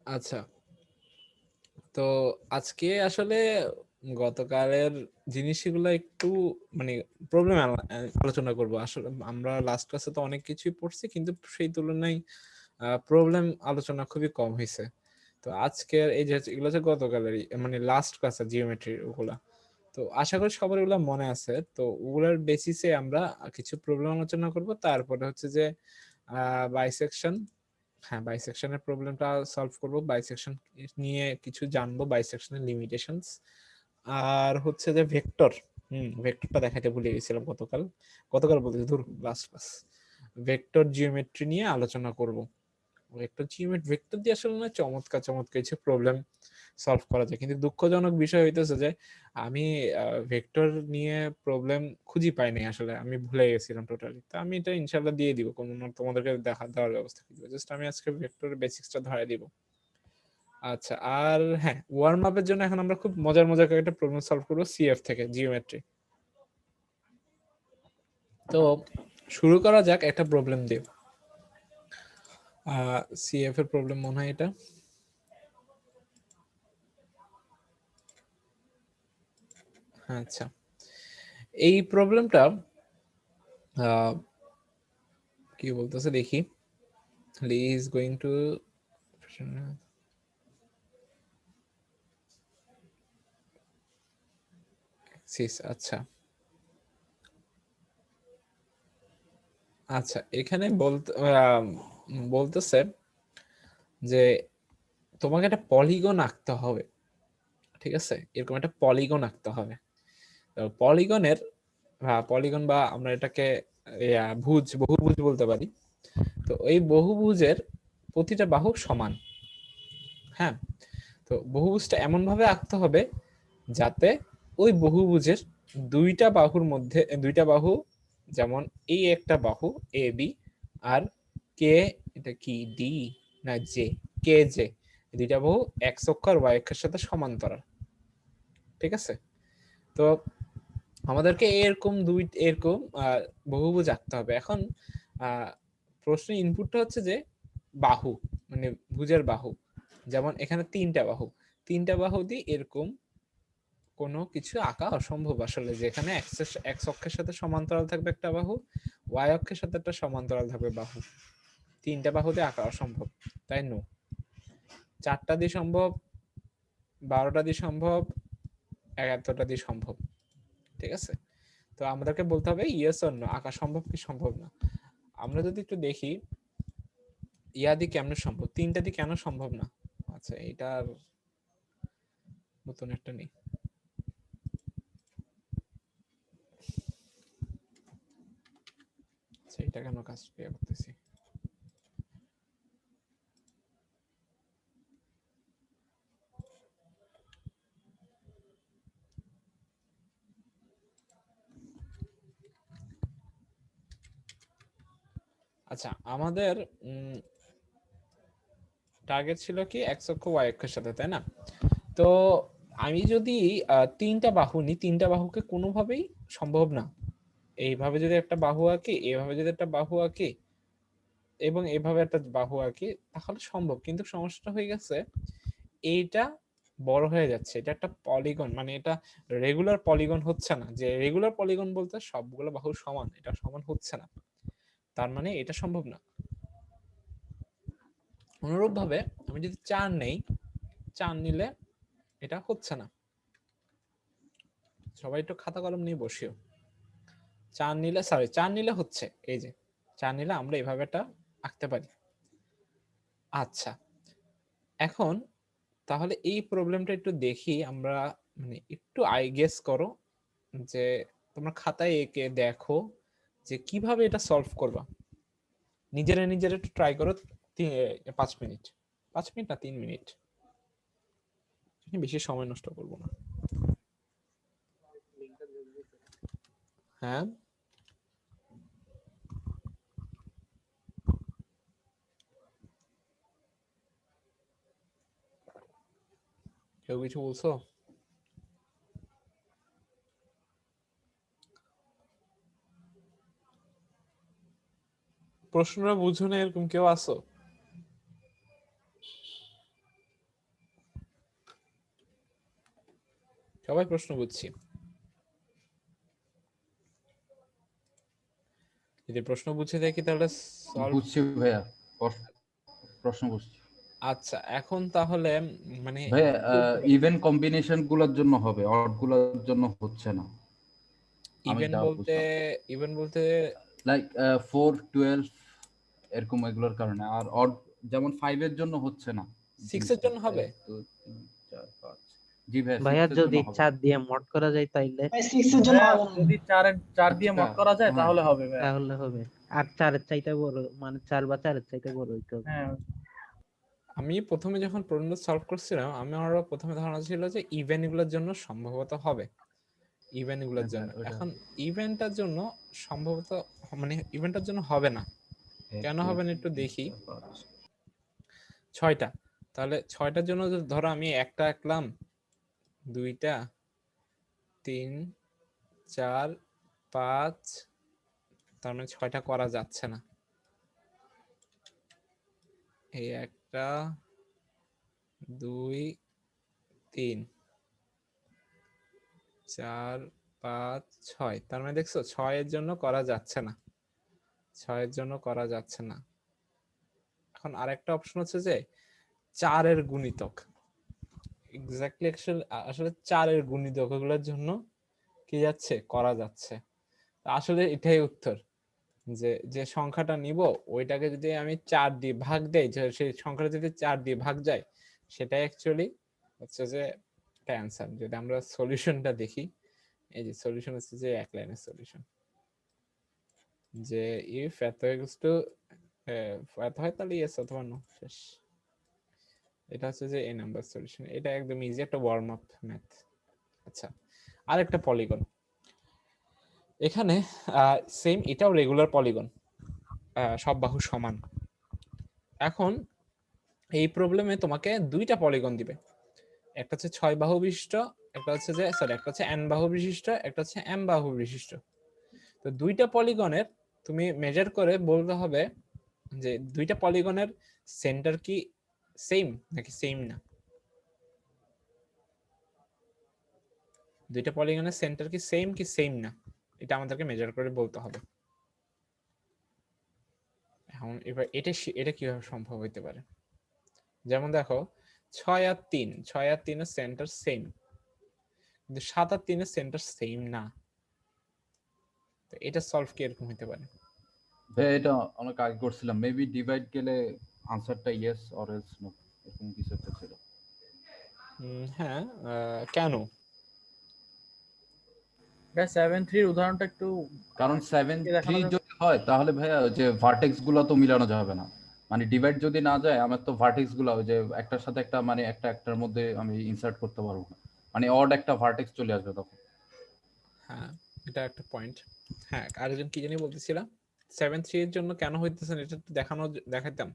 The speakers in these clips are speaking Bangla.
আচ্ছা, তো আজকে আসলে গতকালের জিনিসগুলো একটু মানে প্রবলেম আলোচনা করব। আসলে আমরা লাস্ট ক্লাসে তো অনেক কিছুই পড়ছি, কিন্তু সেই তুলনায় প্রবলেম আলোচনা খুবই কম হয়েছে। তো আজকের এই যে এগুলো হচ্ছে গতকালের মানে লাস্ট ক্লাসে জিওমেট্রি ওগুলা। তো আশা করি সবার এগুলো মনে আছে। তো ওগুলার বেসিসে আমরা কিছু প্রবলেম আলোচনা করব। তারপরে হচ্ছে যে বাইসেকশন, হ্যাঁ বাইসেকশনের প্রবলেমটা সলভ করব, বাইসেকশন নিয়ে কিছু জানবো, বাইসেকশনের লিমিটেশনস। আর হচ্ছে যে ভেক্টর, ভেক্টরটা দেখাতে ভুলে গেছিলাম গতকাল, গতকাল বলতে ধর লাস্ট ক্লাস ভেক্টর জিওমেট্রি নিয়ে আলোচনা করব। ভেক্টর জিওমেট্রি, ভেক্টর দিয়ে আসলে না চমৎকার চমৎকার কিছু প্রবলেম সলভ করা যায়, কিন্তু দুঃখজনক বিষয় হইতেছে যে আমি ভেক্টর নিয়ে প্রবলেম খুঁজে পাইনি, আসলে আমি ভুলে গেছিলাম টোটালি। তো আমি এটা ইনশাল্লাহ দিয়ে দিব, কোনো তোমাদেরকে দেওয়ার ব্যবস্থা করবো। জাস্ট আমি আজকে ভেক্টরের বেসিক্সটা ধরাই দিব। আচ্ছা, আর হ্যাঁ, ওয়ার্ম আপের জন্য এখন আমরা খুব মজার মজার একটা প্রবলেম সলভ করবো সিএফ থেকে, জিওমেট্রি। তো শুরু করা যাক একটা প্রবলেম দিয়ে। সিএফ এর প্রবলেম মনে হয় এটা। আচ্ছা, এই প্রবলেমটা কি বলতেছে দেখি। ইজ গোয়িং টু, আচ্ছা আচ্ছা, এখানে বলতেছে যে তোমাকে একটা পলিগন আঁকতে হবে, ঠিক আছে? এরকম একটা পলিগন আঁকতে হবে। পলিগনের, পলিগন বা আমরা এটাকে বহুভুজ বলতে পারি। তো এই বহুভুজের প্রতিটা বাহু সমান। হ্যাঁ, তো বহুভুজটা এমন ভাবে আঁকতে হবে যাতে ওই বহুভুজের দুইটা বাহুর মধ্যে, দুইটা বাহু যেমন এই একটা বাহু এ বি, আর কে, এটা কি ডি না জে, কে জে, দুইটা বাহু এক্স অক্ষ আর ওয়াই অক্ষের সাথে সমান্তরাল, ঠিক আছে? তো আমাদেরকে এরকম বহুভুজ আঁকতে হবে। এখন প্রশ্নের ইনপুটটা হচ্ছে যে বাহু, মানে ভুজের বাহু, যেমন এখানে তিনটা বাহু, তিনটা বাহু দিয়ে এরকম কোনো কিছু আঁকা অসম্ভব আসলে, যেখানে এক্স অক্ষের সাথে সমান্তরাল থাকবে একটা বাহু, ওয়াই অক্ষের সাথে একটা সমান্তরাল থাকবে বাহু, তিনটা বাহু দিয়ে আঁকা অসম্ভব। তাই নো, চারটা দিয়ে সম্ভব, 12টা দিয়ে সম্ভব, 11টা দিয়ে সম্ভব, ঠিক আছে? তো আমাদেরকে বলতে হবে ইয়েস অর নো, আঁকা সম্ভব কি সম্ভব না। আমরা যদি একটু দেখি ইয়া দিয়ে কেমন সম্ভব, তিনটা দিয়ে কেন সম্ভব না। আচ্ছা, এটার নতুন একটা নেই। আচ্ছা, এটা কেন কাজ পেয়ে করতেছি। আচ্ছা, আমাদের টার্গেট ছিল কি এক্স অক্ষ ওয়াই অক্ষের সাথে, তাই না? তো আমি যদি তিনটা বাহু নিই, তিনটা বাহুকে কোনোভাবেই সম্ভব না এইভাবে যদি একটা বাহু আঁকি, এভাবে যদি একটা বাহু আঁকি, এবং এভাবে একটা বাহু আঁকি, তাহলে সম্ভব। কিন্তু সমস্যাটা হয়ে গেছে এইটা বড় হয়ে যাচ্ছে, এটা একটা পলিগন, মানে এটা রেগুলার পলিগন হচ্ছে না। যে রেগুলার পলিগন বলতে সবগুলো বাহু সমান, এটা সমান হচ্ছে না, তার মানে এটা সম্ভব না। অনুরূপ ভাবে আমি যদি চার নেই, চার নিলে এটা হচ্ছে না। সবাই একটু খাতা কলম নিয়ে বসিও। চার নিলে, সরি, চার নিলে হচ্ছে, এই যে চার নিলে আমরা এভাবে একটা আঁকতে পারি। আচ্ছা, এখন তাহলে এই প্রবলেমটা একটু দেখি আমরা, মানে একটু আই গেস করো যে তোমরা খাতায় এঁকে দেখো যে কিভাবে এটা সলভ করবা। নিজেরা নিজেরা একটু ট্রাই করো। 5 মিনিট, 5 মিনিট না 3 মিনিট, বেশি সময় নষ্ট করবো না। হ্যাঁ, কেউ কিছু বলছো? প্রশ্নটা বুঝো না এরকম কেউ আসো? সবাই প্রশ্ন বুঝছি? যদি প্রশ্ন বুঝে থাকি তাহলে সলভ। বুঝছি ভাইয়া, প্রশ্ন বুঝছি। আচ্ছা, এখন তাহলে মানে ভাইয়া ইভেন কম্বিনেশন গুলোর জন্য হবে, অড গুলোর জন্য হচ্ছে না, আমি ইভেন যা বলতে বুঝলাম। ইভেন বলতে লাইক 4, 12 এরকম এগুলোর কারণে। আর অড যেমন 5 এর জন্য হচ্ছে না 6 এর জিনিসটা। জন্য হবে। 1 2 3 4 5। জি ভাইয়া, ভাইয়া 6 এর যদি জন্য হবে। 4 দিয়ে মড করা যায় তাইলে 6 এর জন্য ভাইয়া হবে না। যদি 4 দিয়ে আচ্ছা, মড করা যায় হ্যাঁ। তাহলে হবে ভাইয়া। তাহলে হবে। আর 4-এর চাইতে বড়, মানে 4 বা 4-এর চাইতে বড় হইতে হবে। হ্যাঁ আমি প্রথমে যখন প্রবলেম সলভ করছিলাম, আমার প্রথমে ধারণা ছিল যে ইভেন এগুলোর জন্য সম্ভবত হবে, ইভেন এগুলোর জন্য। এখন ইভেন্টটার জন্য সম্ভবত মানে ইভেন্টটার জন্য হবে না। কেন হবে না একটু দেখি। 6টা, তাহলে 6টার জন্য ধরো আমি একটা আঁকলাম, 2টা, 3, 4, 5, তার মানে 6টা করা যাচ্ছে না। এই 1, 2, 3, 4, 5, 6, তার মানে দেখছো 6 এর জন্য করা যাচ্ছে না, 6 এর জন্য করা যাচ্ছে না। এখন আরেকটা অপশন হচ্ছে যে 4 এর গুণিতক, এক্স্যাক্টলি আসলে 4 এর গুণিতক এগুলোর জন্য কি যাচ্ছে, করা যাচ্ছে। আসলে এটাই উত্তর, যে যে সংখ্যাটা নিব ওইটাকে যদি আমি 4 দিয়ে ভাগ দেই, সেই সংখ্যাটা যদি 4 দিয়ে ভাগ যায়, সেটাই অ্যাকচুয়ালি হচ্ছে যে একটা অ্যান্সার। যদি আমরা সলিউশনটা দেখি, এই যে সলিউশন হচ্ছে যে এক লাইনের সলিউশন, যে ইফ এত ইকুয়ালস টু এত হয় তাহলে ইয়েস অথবা নো, শেষ। এটা হচ্ছে যে এই নাম্বার সলিউশন। এটা একদম ইজি একটা ওয়ার্ম আপ ম্যাথ। আচ্ছা, আরেকটা পলিগন এখানে, সেম, এটাও রেগুলার পলিগন, সব বাহু সমান। এখন এই প্রবলেমে তোমাকে 2টা পলিগন দিবে, একটা হচ্ছে 6 বাহু বিশিষ্ট, একটা হচ্ছে যে একটা হচ্ছে n বাহু বিশিষ্ট, একটা হচ্ছে m বাহু বিশিষ্ট। তো 2টা পলিগনের তুমি মেজার করে বলতে হবে যে 2টা পলিগনের সেন্টার কি সেম নাকি সেম না। 2টা পলিগনের সেন্টার কি সেম না, এটা আমাদেরকে মেজার করে বলতে হবে। এখন এবার এটা কিভাবে সম্ভব হইতে পারে? যেমন দেখো 6 আর 3, 6 আর 3 এর সেন্টার সেম, কিন্তু 7 আর 3 এর সেন্টার সেম না। তো এটা সলভ কি এরকম হতে পারে? ভাই এটা অনেক আগে করছিলাম, মেবি ডিভাইড গেলে আনসারটা ইয়েস অর এলস নো, এরকম কিছু একটা ছিল। হ্যাঁ, কেন? ভাই 7-3 উদাহরণটা একটু কারণ 7 দেখানো 3 যাবে? যদি হয় তাহলে ভাইয়া যে ভার্টেক্স গুলো তো মিলানো যাবে না, মানে ডিভাইড যদি না যায় আমার তো ভার্টেক্স গুলো ওই যে একটার সাথে একটা, মানে একটা একটার মধ্যে আমি ইনসার্ট করতে পারবো না, মানে অড একটা ভার্টেক্স চলে আসবে তখন। হ্যাঁ, এটা একটা পয়েন্ট। হ্যাঁ, আরেকজন কি জানি বলতেছিলাম 7-3 এর জন্য কেন হইতেছে না, এটা একটু দেখাইতাম।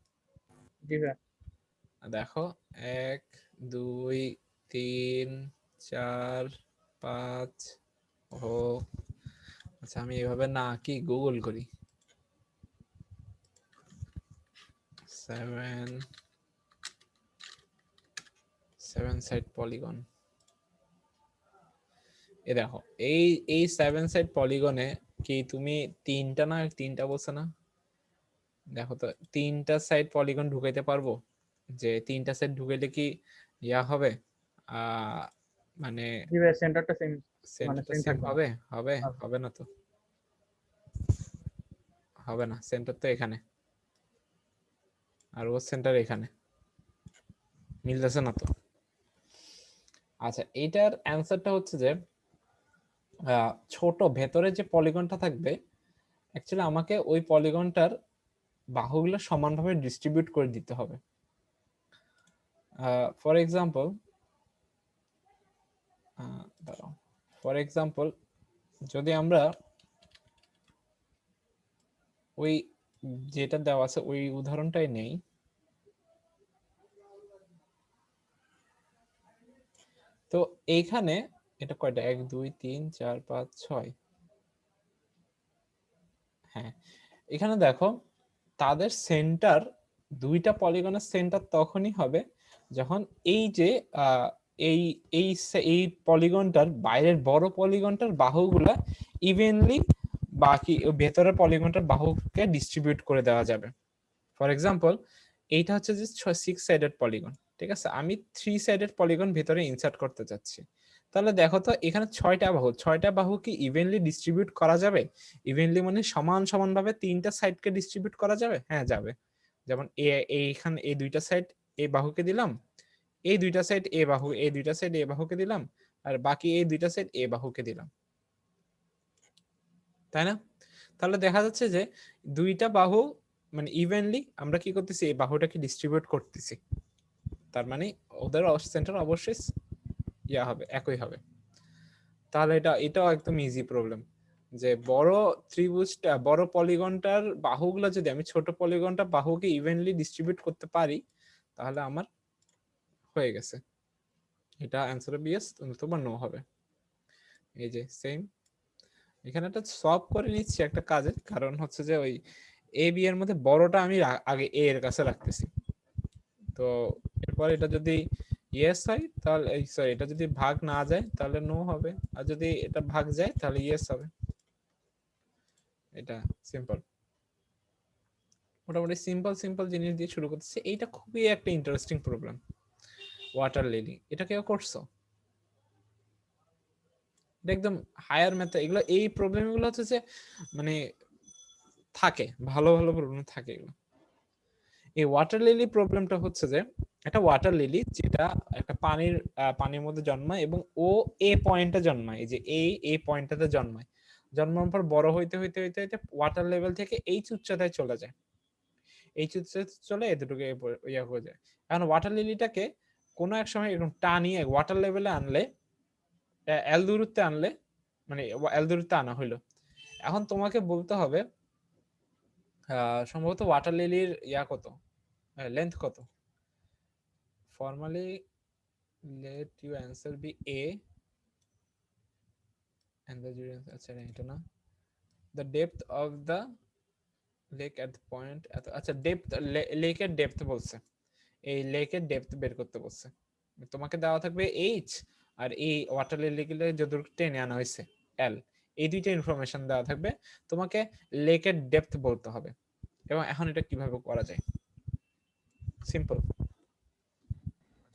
জি ভাই। দেখো 1, 2, 3, 4, 5, ও আচ্ছা, আমি এভাবে না কি গুগল করি। 7 সাইড পলিগন, এ দেখো এই 7 সাইড পলিগনে কি তুমি 3টা না 3টা বলছো না? দেখো তো 3টা সাইড পলিগন ঢুকাইতে পারবো? যে 3টা সাইড ঢুকাইলে কি ইয়া হবে, মানে জি ভাই, সেন্টারটা সেম, মানে সেন্টারটা সেম সেম থাকবে না। হবে? হবে হবে না তো, হবে না। সেন্টার তো এখানে, আর ওর সেন্টার এখানে, মিলতেছে না তো। আচ্ছা, এইটার অ্যান্সারটা হচ্ছে যে ছোট ভেতরে যে পলিগনটা থাকবে, অ্যাকচুয়ালি আমাকে ওই পলিগনটার বাহুগুলো সমানভাবে ডিস্ট্রিবিউট করে দিতে হবে। ফর এক্সাম্পল, যদি আমরা ওই যেটা দেওয়া আছে ওই উদাহরণটাই নেই, তো এইখানে এটা কয়টা, 1 2 3 4 5 6, হ্যাঁ, এখানে দেখো তাদের সেন্টার, 2টা পলিগনের সেন্টার তখনই হবে যখন এই যে এই এই পলিগনটার বাইরের বড় পলিগনটার বাহুগুলা ইভেনলি বাকি ভেতরের পলিগনটার বাহুকে ডিস্ট্রিবিউট করে দেওয়া যাবে। ফর এক্সাম্পল, এইটা হচ্ছে যে 6 সাইডেড পলিগন, ঠিক আছে, আমি 3 সাইডেড পলিগন ভেতরে ইনসার্ট করতে চাচ্ছি। তাহলে দেখো তো এখানে 6টা বাহু কি ইভেনলি ডিস্ট্রিবিউট করা যাবে? ইভেনলি মানে সমান সমান ভাবে 3টা সাইডকে ডিস্ট্রিবিউট করা যাবে? হ্যাঁ যাবে। যেমন এইখানে এই 2টা সাইড এই বাহুকে দিলাম, এই 2টা সাইড এ বাহু, এই 2টা সাইড এ বাহুকে দিলাম, আর বাকি এই 2টা সাইড এ বাহুকে দিলাম, তাই না? তাহলে দেখা যাচ্ছে যে 2টা বাহু মানে ইভেনলি আমরা কি করতেছি, এই বাহুটাকে ডিস্ট্রিবিউট করতেছি। তার মানে ওদের সেন্টার অবশ্যই ইয়া হবে, একই হবে। তাহলে এটাও একদম ইজি প্রবলেম, যে বড় ত্রিভুজটা বড় পলিগনটার বাহুগুলো যদি আমি ছোট পলিগনটা বাহুকে ইভেনলি ডিস্ট্রিবিউট করতে পারি, তাহলে আমার হয়ে গেছে। এটা অ্যান্সার হবে ইয়েস, তোমার নো হবে। এই যে সেম এখানে একটা সলভ করে নিচ্ছি একটা কাজের কারণ হচ্ছে যে ওই এ বি এর মধ্যে বড়টা আমি আগে এ এর কাছে রাখতেছি। তো এরপর এটা যদি ইয়েস হয় তাহলে সরি এটা যদি ভাগ না যায় তাহলে নো হবে, আর যদি এটা ভাগ যায় তাহলে ইয়েস হবে। এটা সিম্পল, মোটামুটি সিম্পল জিনিস দিয়ে শুরু করতেছি। এইটা খুবই একটা ইন্টারেস্টিং প্রবলেম, ওয়াটার লিলি। এটা কেউ করছো? এটা একদম হায়ার ম্যাথ। এগুলো এই প্রবলেমগুলো হচ্ছে যে মানে থাকে, ভালো ভালো প্রবলেম থাকে এগুলো। এই ওয়াটার লিলি প্রবলেমটা হচ্ছে যে একটা ওয়াটার লিলি যেটা একটা পানির মধ্যে জন্মায় এবং ও এ পয়েন্টে জন্মায়, এই যে এই পয়েন্টটাতে জন্মায়। জন্মানোর পর বড় হইতে হইতে হইতে হইতে ওয়াটার লেভেল থেকে এইচ উচ্চতায় চলে যায়, এইচ উচ্চতায় চলে এতটুকু ইয়া হয়ে যায়। এখন ওয়াটার লিলিটাকে কোনো এক সময় এরকম টানিয়ে ওয়াটার লেভেলে আনলে, এল দূরত্বে আনলে, মানে এল দূরত্বে আনা হইলো। এখন তোমাকে বলতে হবে সম্ভবত ওয়াটার লিলির ইয়া কত, লেন্থ কত। Formally, let your answer be A and the আচ্ছা এটা না, the depth of the lake at the point আচ্ছা ডেপথ, লেকের ডেপথ বলছে, এই লেকের ডেপথ বের করতে বলছে। তোমাকে দেওয়া থাকবে এইচ, আর এই ওয়াটার লিলিগুলো যতটুকু টেনে আনা হয়েছে এল, এই দুইটা ইনফরমেশন দেওয়া থাকবে, তোমাকে লেকের ডেপথ বলতে হবে। এবং এখন এটা কিভাবে করা যায়, সিম্পল।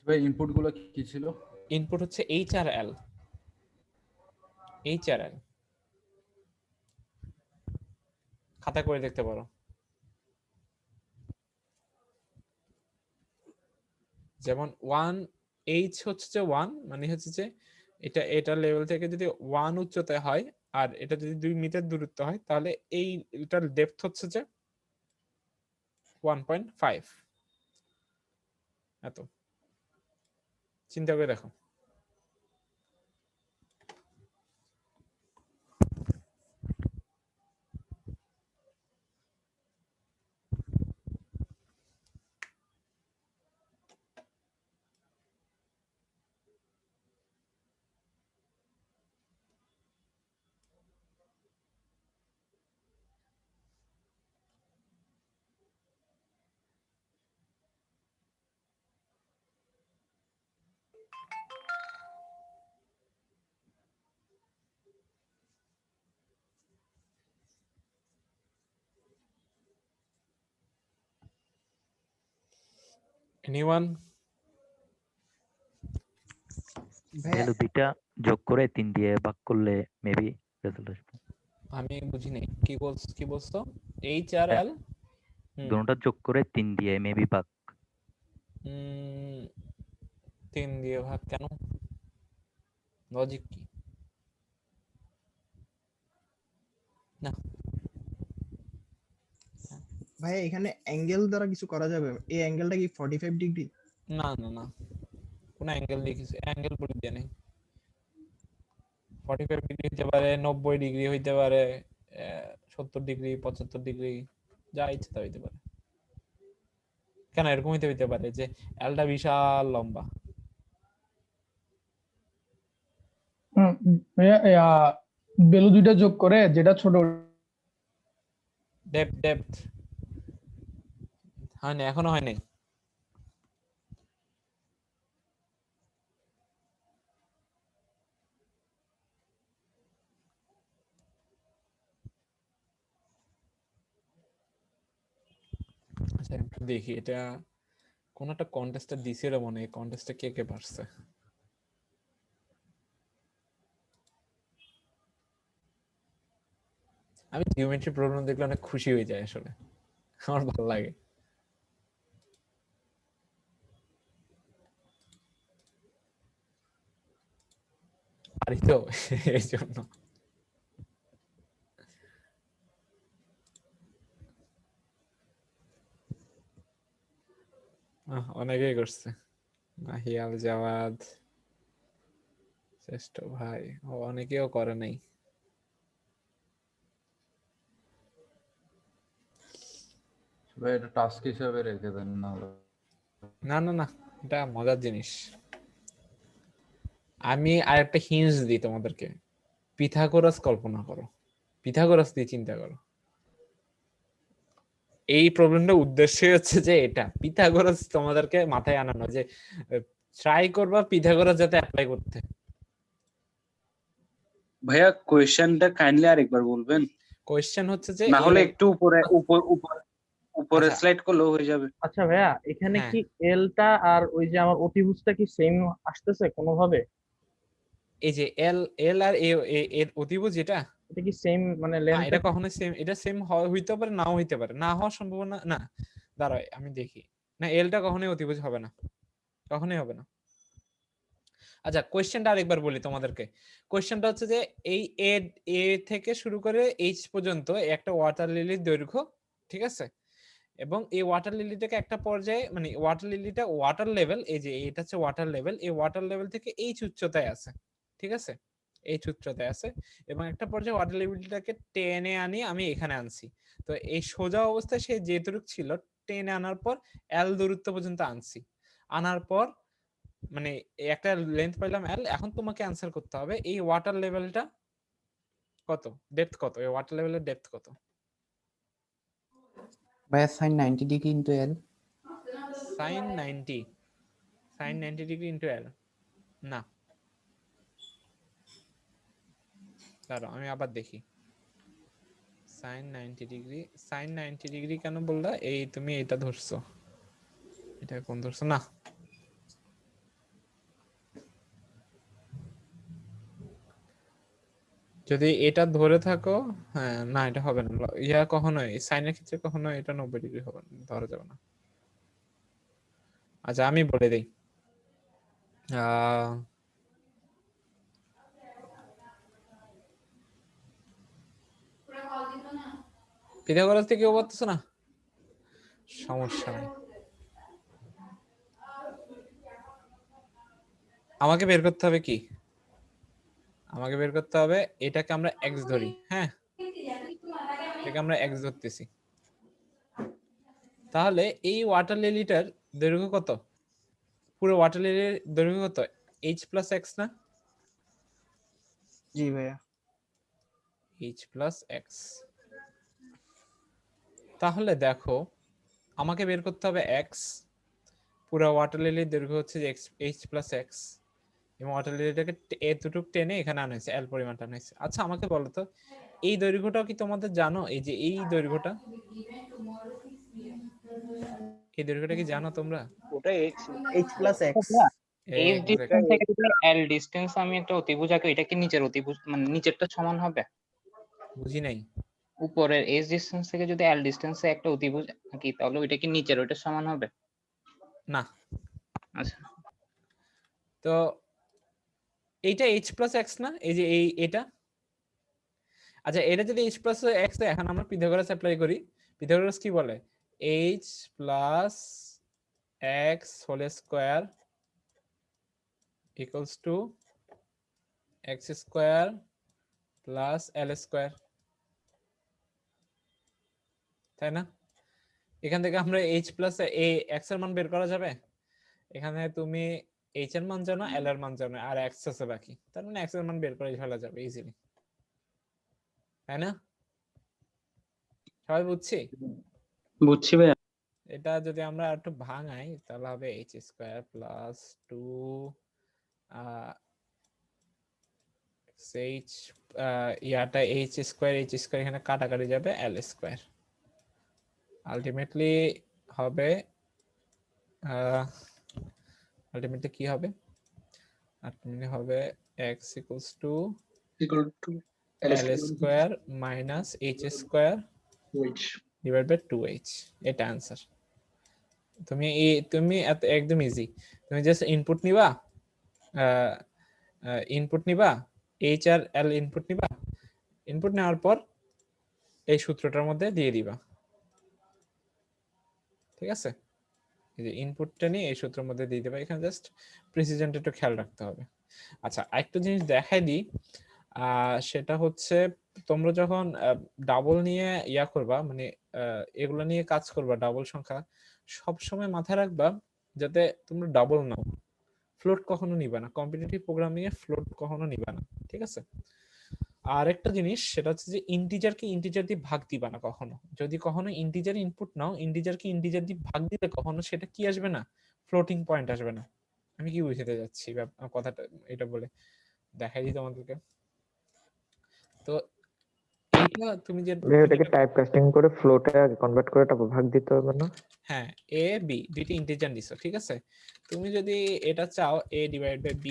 ভাই ইনপুট গুলো কি ছিল? ইনপুট হচ্ছে এইচ আর এল, এইচ আর এল খাতা করে দেখতে পারো। যেমন 1 এইচ হচ্ছে যে 1 মানে হচ্ছে যে এটা লেভেল থেকে যদি 1 উচ্চতায় হয় আর এটা যদি 2 মিটার দূরত্ব হয় তাহলে এটার ডেপথ হচ্ছে যে 1.5। এত চিন্তা করে দেখো। এনিওয়ান? ভ্যালু দুইটা যোগ করে 3 দিয়ে ভাগ করলে মেবি রেজাল্ট আসবে। আমি বুঝি নাই কি বলছো, এইচ আর এল দুটোটা যোগ করে 3 দিয়ে মেবি ভাগ। 3 দিয়ে ভাগ কেন, লজিক কি? না ভাই এখানে অ্যাঙ্গেল দ্বারা কিছু করা যাবে? এই অ্যাঙ্গেলটা কি 45 ডিগ্রি? না না না, কোন অ্যাঙ্গেল দিয়ে কিছু অ্যাঙ্গেল বলে দিয়ে নেই। 45 ডিগ্রি হইতে পারে, 90 ডিগ্রি হইতে পারে, 70 ডিগ্রি, 75 ডিগ্রি, যা ইচ্ছে তা হইতে পারে। কেন এরকম হইতে পারে যে এলটা বিশাল লম্বা? ভ্যালু দুইটা যোগ করে যেটা ছোট ডেপথ হয় না, এখনো হয় নাই। আচ্ছা একটু দেখি এটা কোন একটা কন্টেস্টে দিছিল মনে হয়, কন্টেস্টে কে কে পারছে। আমি জিওমেট্রি প্রবলেম দেখলে অনেক খুশি হয়ে যাই আসলে, আমার ভালো লাগে। পারি তো এই জন্য। অনেকেই করছে, মাহিয়াল জাওয়াদ, শ্রেষ্ঠ ভাই, অনেকেও করে নাই। ভাই এটা টাস্ক হিসেবে রেখে দেন না। না না না, এটা মজার জিনিস। আমি আরেকটা হিন্টস দিই তোমাদেরকে, পিথাগোরাস কল্পনা করো, পিথাগোরাস দিয়ে চিন্তা করো। এই প্রবলেমটা উদ্দেশ্য হচ্ছে যে এটা পিথাগোরাস তোমাদেরকে মাথায় আনানো, যে ট্রাই করবা পিথাগোরাস যাতে অ্যাপ্লাই করতে। ভাইয়া কোয়েশ্চেনটা কাইন্ডলি আরেকবার বলবেন, কোয়েশ্চেন হচ্ছে যে না হলে একটু উপরে আচ্ছা, স্লাইড করলেও হয়ে যাবে। আচ্ছা ভাইয়া, এখানে হ্যাঁ। কি এলটা আর ওই যে আমার অতিভুজটা কি সেম আসতেছে কোনোভাবে? এই যে এল এল আর এ এর অতিভুজ যেটা, এটা কি সেম মানে না লেন্থ? এটা কখনো সেম, এটা সেম হইতে পারে নাও হইতে পারে, না হওয়ার সম্ভাবনা না। দাঁড়াও আমি দেখি, না এলটা কখনোই অতিভুজ হবে না, কখনোই হবে না। আচ্ছা কোয়েশ্চেনটা আরেকবার বলি তোমাদেরকে। কোয়েশ্চেনটা হচ্ছে যে এই এ এ থেকে শুরু করে এইচ পর্যন্ত একটা ওয়াটার লিলির দৈর্ঘ্য, ঠিক আছে? এবং এই ওয়াটার লিলিটাকে একটা পর্যায়ে, মানে ওয়াটার লিলিটা ওয়াটার লেভেল, এই যে এটা হচ্ছে ওয়াটার লেভেল, এই ওয়াটার লেভেল থেকে এইচ উচ্চতায় আছে, ঠিক আছে? এইচ উচ্চতায় আছে এবং একটা পর্যায়ে ওয়াটার লেভেলটাকে টেনে আনি আমি এখানে আনছি। তো এই সোজা অবস্থায় সে যেটুকু ছিল টেনে আনার পর এল দূরত্ব পর্যন্ত আনছি, আনার পর মানে একটা লেন্থ পাইলাম এল। এখন তোমাকে অ্যান্সার করতে হবে এই ওয়াটার লেভেলটা কত, ডেপথ কত, এই ওয়াটার লেভেলের ডেপথ কত। ভাইয়া sine 90 degree into L. Sine 90, sine 90 degree into L, না দাঁড়াও আমি আবার দেখি। সাইন 90 ডিগ্রি, সাইন 90 ডিগ্রি কেন বললা? এই তুমি এটা ধরছো, এটা কোন ধরছো? না যদি এটা ধরে থাকো, হ্যাঁ না এটা হবে না, ইয়া কখনোই সাইনের ক্ষেত্রে কখনো এটা 90 ডিগ্রি হবে না, ধরা যাবে না। আচ্ছা আমি বলে দেই, পিথাগোরাস থেকে কেউ পারতেছো না, সমস্যা নাই। আমাকে বের করতে হবে কি, আমাকে বের করতে হবে এটাকে আমরা এক্স ধরি, হ্যাঁ এটাকে আমরা এক্স ধরতেছি। তাহলে এই ওয়াটার লিলিটার দৈর্ঘ্য কত, পুরো ওয়াটার লিলির দৈর্ঘ্য কত? এইচ প্লাস এক্স না? জি ভাইয়া। H plus x. তাহলে দেখো আমাকে বের করতে হবে এক্স, পুরো ওয়াটার লিলির দৈর্ঘ্য হচ্ছে যে এইচ প্লাস এক্স, এবং ওয়াটার লিলিটাকে এতটুক টেনে এখানে আনা হয়েছে, এল পরিমাণ টানা হয়েছে। আচ্ছা আমাকে বলো তো এই দৈর্ঘ্যটাও কি তোমাদের জানো? এই যে এই দৈর্ঘ্যটা, এই দৈর্ঘ্যটা কি জানো তোমরা? ওটা X. H plus X. As Exactly. Distance থেকে যদি এল ডিসটেন্স আমি একটা অতিভুজ আঁকি, এটা কি নিচের অতিভুজ মানে নিচেরটা সমান হবে? বুঝি নাই। উপরের এজ ডিসটেন্স থেকে যদি এল ডিসটেন্সে একটা অতিভুজ আঁকি তাহলে ওইটা কি নিচের ওইটা সমান হবে? না। আচ্ছা তো এইটা এইচ প্লাস এক্স না, এই যে এই এটা, আচ্ছা এটা যদি এইচ প্লাস এক্স, এখন আমরা পিথাগোরাস অ্যাপ্লাই করি। পিথাগোরাস কি বলে? H plus X whole square equals to X square plus L square, তাই না? এখান থেকে আমরা এইচ প্লাস এ এক্স এর মান বের করা যাবে। এখানে তুমি এইচ এর মান জানো, এল এর মান জানো, আর এক্স আছে বাকি, তার মানে এক্স এর মান বের করে ফেলা যাবে ইজিলি, তাই না? সবাই বুঝছি? বুঝছি ভাইয়া। এটা যদি আমরা একটু ভাঙাই তাহলে হবে H square plus two H, ইয়াটা এইচ স্কোয়ার এখানে কাটাকাটি যাবে, এল স্কোয়ার আলটিমেটলি হবে আলটিমেটলি কি হবে, আলটিমেটলি হবে x equals to equal to l square minus h square which divide by 2h। এটা आंसर। তুমি একদম ইজি, তুমি জাস্ট ইনপুট নিবা, ইনপুট নিবা, h আর l ইনপুট নিবা, ইনপুট নেওয়ার পর এই সূত্রটার মধ্যে দিয়ে দিবা, ঠিক আছে? এই যে ইনপুটটা নিয়ে এই সূত্রের মধ্যে দিয়ে দিবা, এখানে জাস্ট প্রিসিশনটা একটু খেয়াল রাখতে হবে। আচ্ছা, আরেকটা জিনিস দেখাই দিই, সেটা হচ্ছে তোমরা যখন ডাবল নিয়ে ইয়া করবা, মানে এগুলো নিয়ে কাজ করবা, ডাবল সংখ্যা সব সময় মাথায় রাখবা যাতে তোমরা ডাবল নাও, ফ্লোট কখনো নিবা না, কম্পিটিটিভ প্রোগ্রামিং এ ফ্লোট কখনো নিবা না, ঠিক আছে? আর একটা জিনিস সেটা হচ্ছে যে ইন্টিজারকে ইন্টিজার দিয়ে ভাগ দিবা না কখনো। যদি কখনো ইন্টিজার ইনপুট নাও, ইন্টিজারকে ইন্টিজার দিয়ে ভাগ দিলে কখনো সেটা কি আসবে না, ফ্লোটিং পয়েন্ট আসবে না। আমি কি বুঝাতে যাচ্ছি কথাটা, এটা বলে দেখাই দিই তোমাদেরকে। তো এইটা তুমি যে এটাকে টাইপ কাস্টিং করে ফ্লোটে কনভার্ট করে তারপর ভাগ দিতে হবে না? হ্যাঁ, a b দুইটা ইন্টিজার নিছো, ঠিক আছে? তুমি যদি এটা চাও a ডিভাইড বাই b,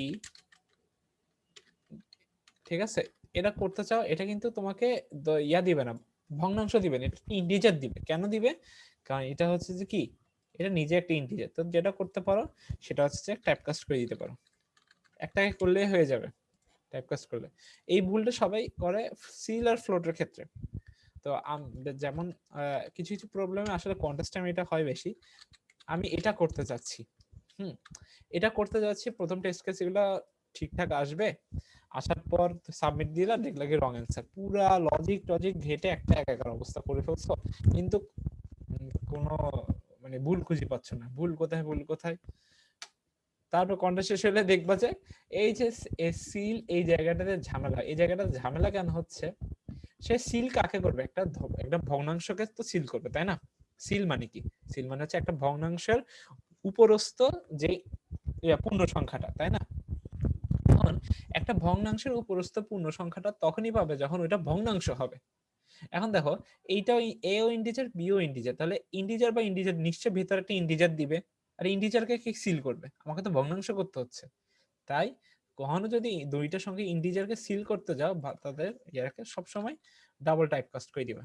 ঠিক আছে, এটা করতে চাও, এটা কিন্তু তোমাকে ইয়া দিবে না, ভগ্নাংশ দিবে না, এটা ইন্টিজার দিবে। কেন দিবে? কারণ এটা হচ্ছে যে কি, এটা নিজে একটা ইন্টিজার। তো যেটা করতে পারো সেটা হচ্ছে যে টাইপকাস্ট করে দিতে পারো, একটাকে করলেই হয়ে যাবে টাইপকাস্ট করলে। এই ভুলটা সবাই করে সিল আর ফ্লোটের ক্ষেত্রে। তো যেমন কিছু কিছু প্রবলেমে আসলে কন্টেস্ট টাইম এটা হয় বেশি। আমি এটা করতে চাচ্ছি, এটা করতে যাচ্ছি, প্রথম টেস্ট কেস এগুলো ঠিকঠাক আসবে, আসার পর সাবমিট দিলা, দেখলা কি রং অ্যান্সার, পুরা লজিক ঘেটে একটা একাকার অবস্থা করে ফেলছো, কিন্তু কোনো মানে ভুল খুঁজে পাচ্ছ না, ভুল কোথায়। তারপর কন্টেস্ট শেষ হলে দেখবা যে এই যে সিল, এই জায়গাটাতে ঝামেলা, এই জায়গাটাতে ঝামেলা কেন হচ্ছে, সে সিল কাকে করবে, একটা ভগ্নাংশকে তো সিল করবে, তাই না? সিল মানে কি? সিল মানে হচ্ছে একটা ভগ্নাংশের উপরস্থ যে পূর্ণ সংখ্যাটা, তাই না? এখন একটা ভগ্নাংশের উপরস্থ পূর্ণ সংখ্যাটা তখনই পাবে যখন ওইটা ভগ্নাংশ হবে। এখন দেখো, এইটাও এ ও ইন্টিজার, বি ও ইন্টিজার, তাহলে ইন্টিজার বা ইন্টিজার নিশ্চয়ই ভিতরে একটা ইন্টিজার দিবে, আর ইন্টিজারকে কি সিল করবে? আমাকে তো ভগ্নাংশ করতে হচ্ছে। তাই কখনো যদি দুইটার সঙ্গে ইন্টিজারকে সিল করতে যাও, তাদের ইয়ারকে সবসময় ডাবল টাইপকাস্ট করে দিবা।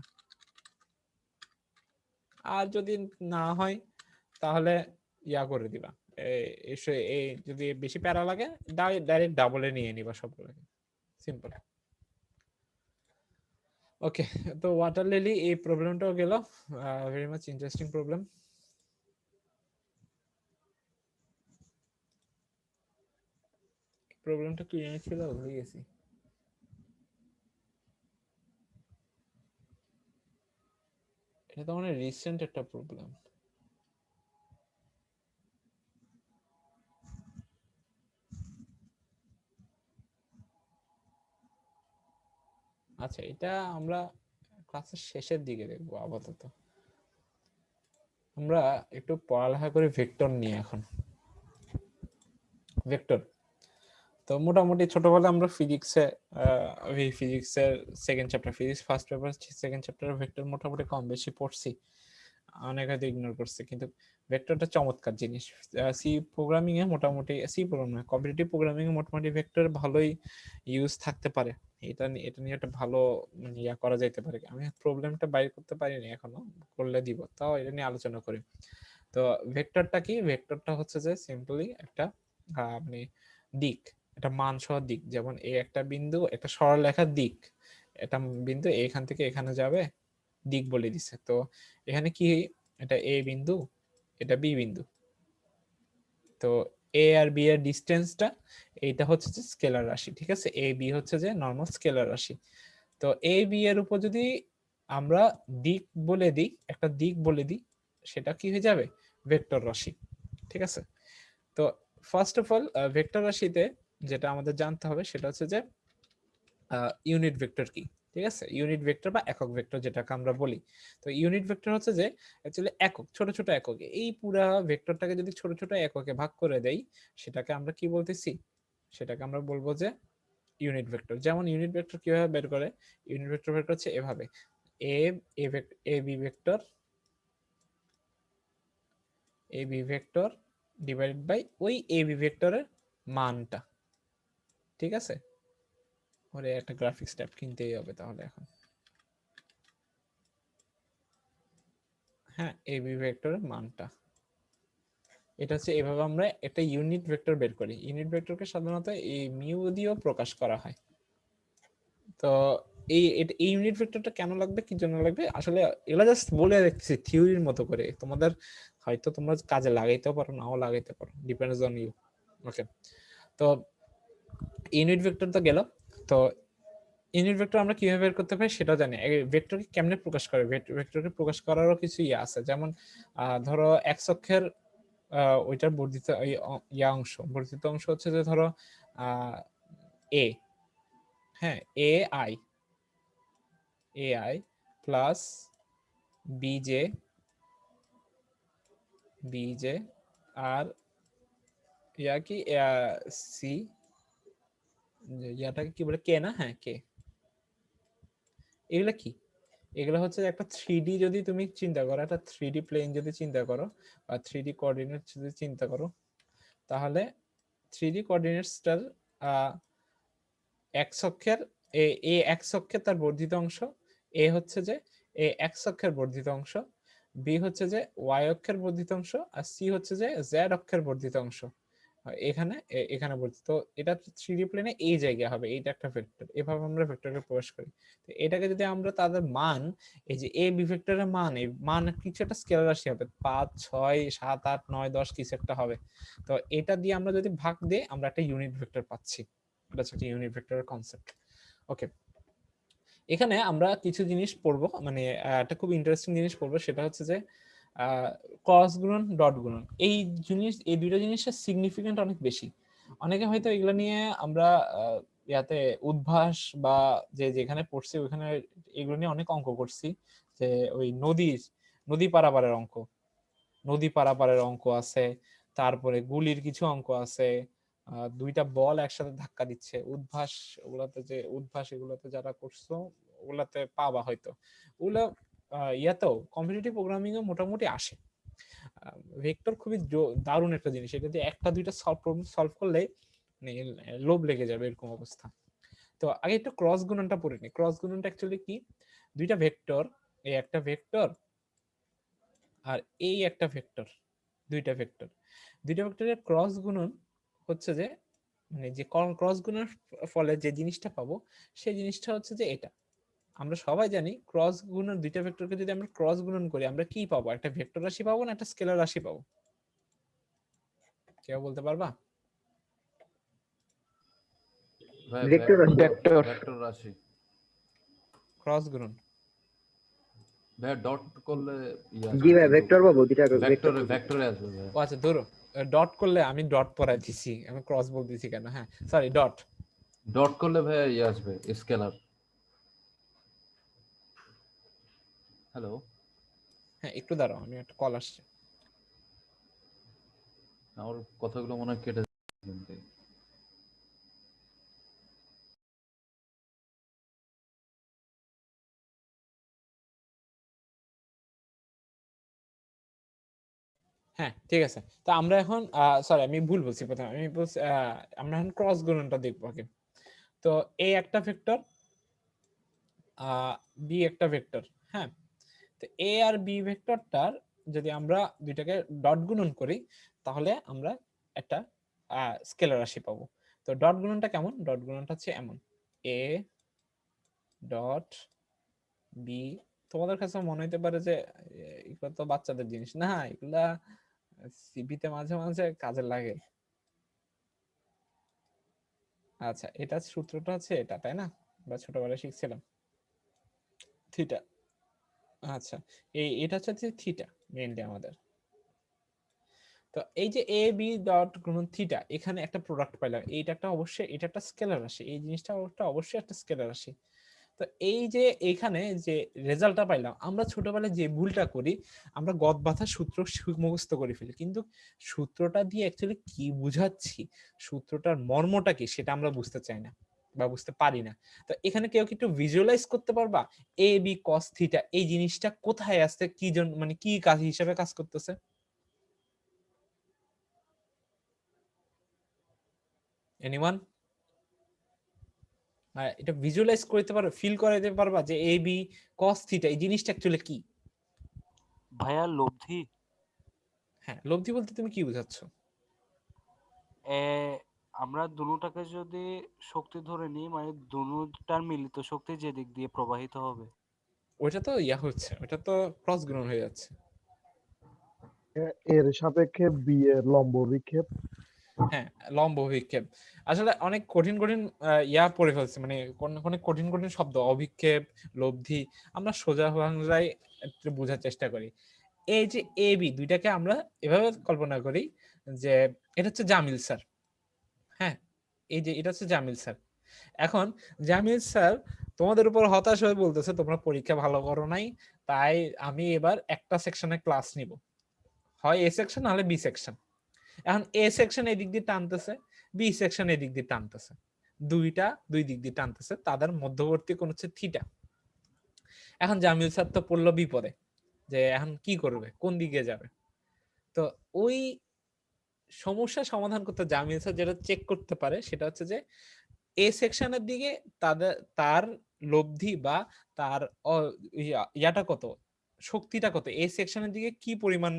আর যদি না হয় তাহলে ইয়া করে দিবা, এই যদি বেশি প্যারা লাগে ডাইরেক্ট ডাবলে নিয়ে নিবা সবগুলোকে, সিম্পল। ওকে, তো ওয়াটার লিলি এই প্রবলেমটাও গেল, ভেরি মাচ ইন্টারেস্টিং প্রবলেম। প্রবলেমটা কি ছিল ভুলে গেছি। এটা তো মানে রিসেন্ট একটা প্রবলেম। আচ্ছা, এটা আমরা ক্লাসের শেষের দিকে দেখবো। আপাতত আমরা একটু পড়ালেখা করি ভেক্টর নিয়ে এখন। ভেক্টর তো মোটামুটি ছোটবেলায় আমরা ফিজিক্সের second chapter, physics first paper second chapter vector মোটামুটি কম বেশি পড়ছি, অনেক হয়তো ইগনোর করছে, কিন্তু ভেক্টরটা চমৎকার জিনিস। সি প্রোগ্রামিং এ মোটামুটি, সি প্রোগ্রামিং কম্পিটিটিভ প্রোগ্রামিং এ মোটামুটি ভেক্টর ভালোই ইউজ থাকতে পারে। এটা নিয়ে একটা ভালো ইয়া করা যাইতে পারে। আমি প্রবলেমটা বাইর করতে পারিনি এখনো, করলে দিব, তাও এটা নিয়ে আলোচনা করি। তো ভেক্টরটা কি? ভেক্টরটা হচ্ছে যে সিম্পলি একটা মানে দিক, একটা মান সহ দিক, যেমন এই একটা বিন্দু, একটা সরলরেখার দিক, এটা বিন্দু এখান থেকে এখানে যাবে, দিক বলে দিছে। তো এখানে কি, এটা এ বিন্দু, এটা বি বিন্দু, তো এ আর বি এর ডিসটেন্সটা এইটা হচ্ছে যে স্কেলার রাশি, ঠিক আছে? এ বি হচ্ছে যে নরমাল স্কেলার রাশি। তো এ বি এর উপর যদি আমরা দিক বলে দিই, একটা দিক বলে দিই, সেটা কি হয়ে যাবে? ভেক্টর রাশি, ঠিক আছে? তো ফার্স্ট অফ অল ভেক্টর রাশিতে যেটা আমাদের জানতে হবে সেটা হচ্ছে যে ইউনিট ভেক্টর কি, ঠিক আছে? ইউনিট ভেক্টর বা একক ভেক্টর যেটাকে আমরা বলি। তো ইউনিট ভেক্টর হচ্ছে যে অ্যাকচুয়ালি একক, ছোট ছোট একক। এই পুরা ভেক্টরটাকে যদি ছোট ছোট এককে ভাগ করে দেই, সেটাকে আমরা কি বলতেছি? সেটাকে আমরা বলবো যে ইউনিট ভেক্টর। যেমন ইউনিট ভেক্টর কিভাবে বের করে? ইউনিট ভেক্টর বের হচ্ছে এভাবে, A B vector, A B vector divided by ওই এ বি ভেক্টরের মানটা। ঠিক আছে, ওরে একটা গ্রাফিক্স ট্যাব কিনতেই হবে তাহলে এখন। হ্যাঁ, এ বি ভেক্টরের মানটা এটা হচ্ছে, এভাবে আমরা একটা ইউনিট ভেক্টর বের করি। ইউনিট ভেক্টরকে সাধারণত এই মিউ দিয়েও প্রকাশ করা হয়। তো এই ইউনিট ভেক্টরটা কেন লাগবে, কি জন্য লাগবে, আসলে এগুলা জাস্ট বলে রাখছি থিওরির মতো করে, তোমাদের হয়তো তোমরা কাজে লাগাইতেও পারো নাও লাগাইতে পারো, ডিপেন্ডস অন ইউ। ওকে, তো ইউনিট ভেক্টর তো গেল। তো ইউনিট ভেক্টর আমরা কিভাবে বের করতে পারি সেটাও জানি। ভেক্টরকে কেমনে প্রকাশ করে, ভেক্টরকে প্রকাশ করারও কিছু ইয়ে আছে, যেমন ধরো এক্স অক্ষের ওইটার বর্ধিত অংশ, বর্ধিত অংশ হচ্ছে যে ধরো এ, হ্যাঁ এ আই প্লাস বিজে আর ইয়া কি সি, ইয়াটাকে কি বলে, কে না, হ্যাঁ কে। এগুলা কি, এগুলো হচ্ছে একটা 3D যদি তুমি চিন্তা করো, একটা 3D প্লেন যদি চিন্তা করো বা 3D কোঅর্ডিনেট যদি চিন্তা করো, তাহলে 3D কোঅর্ডিনেটসটার এক্স অক্ষের এ এক্স অক্ষের তার বর্ধিত অংশ, এ হচ্ছে যে এ এক্স অক্ষের বর্ধিত অংশ, বি হচ্ছে যে ওয়াই অক্ষের বর্ধিত অংশ, আর সি হচ্ছে যে জেড অক্ষের বর্ধিত অংশ। এখানে এখানে বর্ধিত, এটা 3D প্লেনে এই জায়গায় হবে, এইটা একটা ভেক্টর। এভাবে আমরা ভেক্টরকে প্রকাশ করি। তো এটাকে যদি আমরা তাদের মান, এই যে এ বি ভেক্টরের মান, এই মান কিছু একটা স্কেলার রাশি হবে, 5 6 7 8 9 10 কিছু একটা হবে। তো এটা দিয়ে আমরা যদি ভাগ দিই আমরা একটা ইউনিট ভেক্টর পাচ্ছি। এটা হচ্ছে একটা ইউনিট ভেক্টরের কনসেপ্ট। ওকে, এখানে আমরা কিছু জিনিস পড়বো, মানে একটা খুব ইন্টারেস্টিং জিনিস পড়বো, সেটা হচ্ছে যে ক্রস গুণন, ডট গুণন। এই জিনিস, এই দুইটা জিনিসের সিগনিফিকেন্ট অনেক বেশি। অনেকে হয়তো এগুলো নিয়ে আমরা ইয়াতে উদ্ভাস বা যে যেখানে পড়ছি ওখানে এগুলো নিয়ে অনেক অঙ্ক করছি, যে ওই নদী পারাপারের অঙ্ক আছে, তারপরে গুলির কিছু অঙ্ক আছে, দুইটা বল একসাথে ধাক্কা দিচ্ছে, উদ্ভাস, এগুলোতে যারা করছো ওগুলাতে পাবা হয়তো। ওগুলো ইয়াতেও কম্পিটিটিভ প্রোগ্রামিং এ মোটামুটি আসে। ভেক্টর খুবই দারুণ একটা জিনিস, এটা দিয়ে একটা দুইটা সলভ করলে লোভ লেগে যাবে এরকম অবস্থা। তো আগে একটু ক্রস গুণনটা পড়ে নি। ক্রস গুণনটা অ্যাকচুয়ালি কি, দুইটা ভেক্টর, এই একটা ভেক্টর আর এই একটা ভেক্টর, দুইটা ভেক্টরের ক্রস গুণন হচ্ছে যে, মানে যে ক্রস গুণের ফলে যে জিনিসটা পাবো সেই জিনিসটা হচ্ছে যে এটা। আমরা সবাই জানি ক্রস গুণন, দুইটা ভেক্টরকে যদি আমরা ক্রস গুণন করি আমরা কি পাবো, একটা ভেক্টর রাশি পাবো না একটা স্কেলার রাশি পাবো, কেউ বলতে পারবা? ভেক্টর রাশি। ক্রস গুণন ভাই ডট করলে জি ভাই ভেক্টর পাবো, দুইটা ভেক্টরে আসবে ভাই। ও আচ্ছা, ধরো ডট করলে, আমি ডট পড়াই দিছি, আমি ক্রস বলতেছি কেন, হ্যাঁ সরি, ডট করলে ভাই আসবে স্কেলার। হ্যালো, হ্যাঁ একটু দাঁড়াও, আমি একটা কল আসছে। আমার কথাগুলো মনে হয় কেটে যাচ্ছে। হ্যাঁ ঠিক আছে, তো আমরা এখন সরি আমি ভুল বলছি, প্রথমে আমি বলছি আমরা এখন ক্রস গুণনটা দেখবো আগে। তো এ একটা ভেক্টর, বি একটা ভেক্টর, হ্যাঁ। তো এ আর বি ভেক্টরটার যদি আমরা দুইটাকে ডট গুণন করি তাহলে আমরা একটা স্কেলার রাশি পাবো। তো ডট গুণনটা কেমন, ডট গুণনটা হচ্ছে এমন, এ ডট বি। তোমাদের কাছে মনে হতে পারে যে এগুলো তো বাচ্চাদের জিনিস, না এগুলা সিভিতে মাঝে মাঝে কাজে লাগে। আচ্ছা, এটা সূত্রটা হচ্ছে এটা, তাই না, বা ছোটবেলায় শিখছিলাম থিটা। আচ্ছা, এটা হচ্ছে থিটা মেইনলি আমাদের। তো এই যে এ বি ডট গুণন থিটা, এখানে একটা প্রোডাক্ট পাইলাম, এটা একটা স্কেলার রাশি, এই জিনিসটা অবশ্যই একটা স্কেলার রাশি। তো এই যে এখানে যে রেজাল্টটা পাইলাম, আমরা ছোটবেলায় যে ভুলটা করি, আমরা গদ বাঁধা সূত্র মুখস্থ করে ফেলি, কিন্তু সূত্রটা দিয়ে অ্যাকচুয়ালি কি বুঝাচ্ছি, সূত্রটার মর্মটা কি সেটা আমরা বুঝতে চাই না বা বুঝতে পারি না। তো এখানে কেউ কি একটু ভিজুয়ালাইজ করতে পারবা, এ বি কস থিটা এই জিনিসটা কোথায় আসছে, কি জন্য, মানে কি কাজ হিসেবে কাজ করতেছে? এনিওয়ান? এটা ভিজুয়ালাইজ করতে পারো, ফিল করাইতে পারবা যে এ বি cos থিটা এই জিনিসটা অ্যাকচুয়ালি কি? ভাইয়া লব্ধি হ্যাঁ, লব্ধি বলতে তুমি কি বোঝাচ্ছ? আমরা দুটাকে যদি শক্তি ধরে নিই মানে দুটার মিলিত শক্তি যে দিক দিয়ে প্রবাহিত হবে। ওইটা তো ইয়া হচ্ছে, ওইটা তো ক্রস গুণন হয়ে যাচ্ছে। এর সাপেক্ষে বি এর লম্ব বিক্ষেপ। হ্যাঁ, লম্ব অভিক্ষেপ। আসলে অনেক কঠিন কঠিন ইয়া পড়ে ফেলছে, মানে অনেক কঠিন কঠিন শব্দ, অভিক্ষেপ, লব্ধি, আমরা সোজা ভাঙায় একটু বোঝার চেষ্টা করি। এই যে এ বি দুইটাকে আমরা এভাবে কল্পনা করি যে এটা হচ্ছে জামিল স্যার। হ্যাঁ, এই যে এটা হচ্ছে জামিল স্যার। এখন জামিল স্যার তোমাদের উপর হতাশ হয়ে বলতেছে তোমরা পরীক্ষা ভালো করো নাই, তাই আমি এবার একটা সেকশনে ক্লাস নিব, হয় এ সেকশন নাহলে বি সেকশন। এখন এ সেকশন এদিক দিয়ে টানতেছে, বি সেকশন এদিক দিয়ে টানতেছে, দুইটা দুই দিক দিয়ে টানতেছে, তাদের মধ্যবর্তী কোণ হচ্ছে থিটা। এখন জামিল স্যার তো পড়লো বিপদে, যে এখন কি করবে, কোন দিকে যাবে। তো ওই সমস্যা সমাধান করতে জামিল স্যার যেটা চেক করতে পারে সেটা হচ্ছে যে এ সেকশনের দিকে তার লব্ধি বা তার ইয়াটা কত, শক্তিটা কত, এ সেকশনের দিকে কি পরিমাণ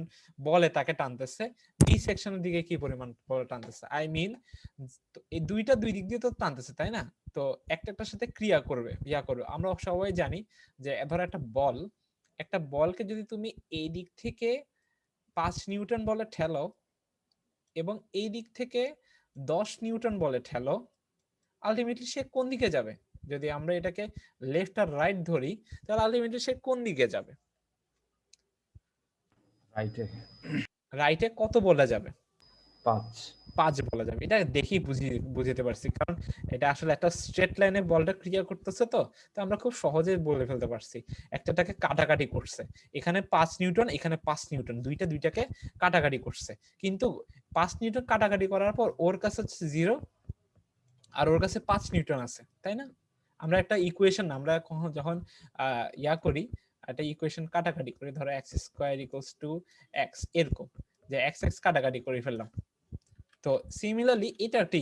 বলে তাকে টানতেছে, বি সেকশনের দিকে কি পরিমাণ বলে টানতেছে। আই মিন এই দুইটা দুই দিক দিয়ে তো টানতেছে, তাই না? তো একটার সাথে ক্রিয়া করবে, ইয়া করবে। আমরা সবাই জানি যে ধরো একটা বলকে যদি তুমি এই দিক থেকে 5 নিউটন বলে ঠেলো এবং এই দিক থেকে 10 নিউটন বলে ঠেলো, আলটিমেটলি সে কোন দিকে যাবে? যদি আমরা এটাকে লেফট আর রাইট ধরি তাহলে আলটিমেটলি সে কোন দিকে যাবে? রাইটে। রাইটে কত বলা যাবে? 5 বলা যাবে। এটা দেখেই বুঝতে পারছি, কারণ এটা আসলে একটা স্ট্রেট লাইনে বলটা ক্রিয়া করতেছে, তো আমরা খুব সহজে বলে ফেলতে পারছি। একটাকে কাটাকাটি করছে, এখানে 5 নিউটন, এখানে 5 নিউটন, দুইটাকে কাটাকাটি করছে, কিন্তু 5 নিউটন কাটাকাটি করার পর ওর কাছে হচ্ছে 0 আর ওর কাছে 5 নিউটন আছে, তাই না? আমরা একটা ইকুয়েশন, আমরা যখন ইয়া করি, একটা ইকুয়েশন কাটাকাটি করি, ধরো x square equals to x, এরকম যে x x কাটাকাটি করে ফেললাম। তো সিমিলারলি এটা একটা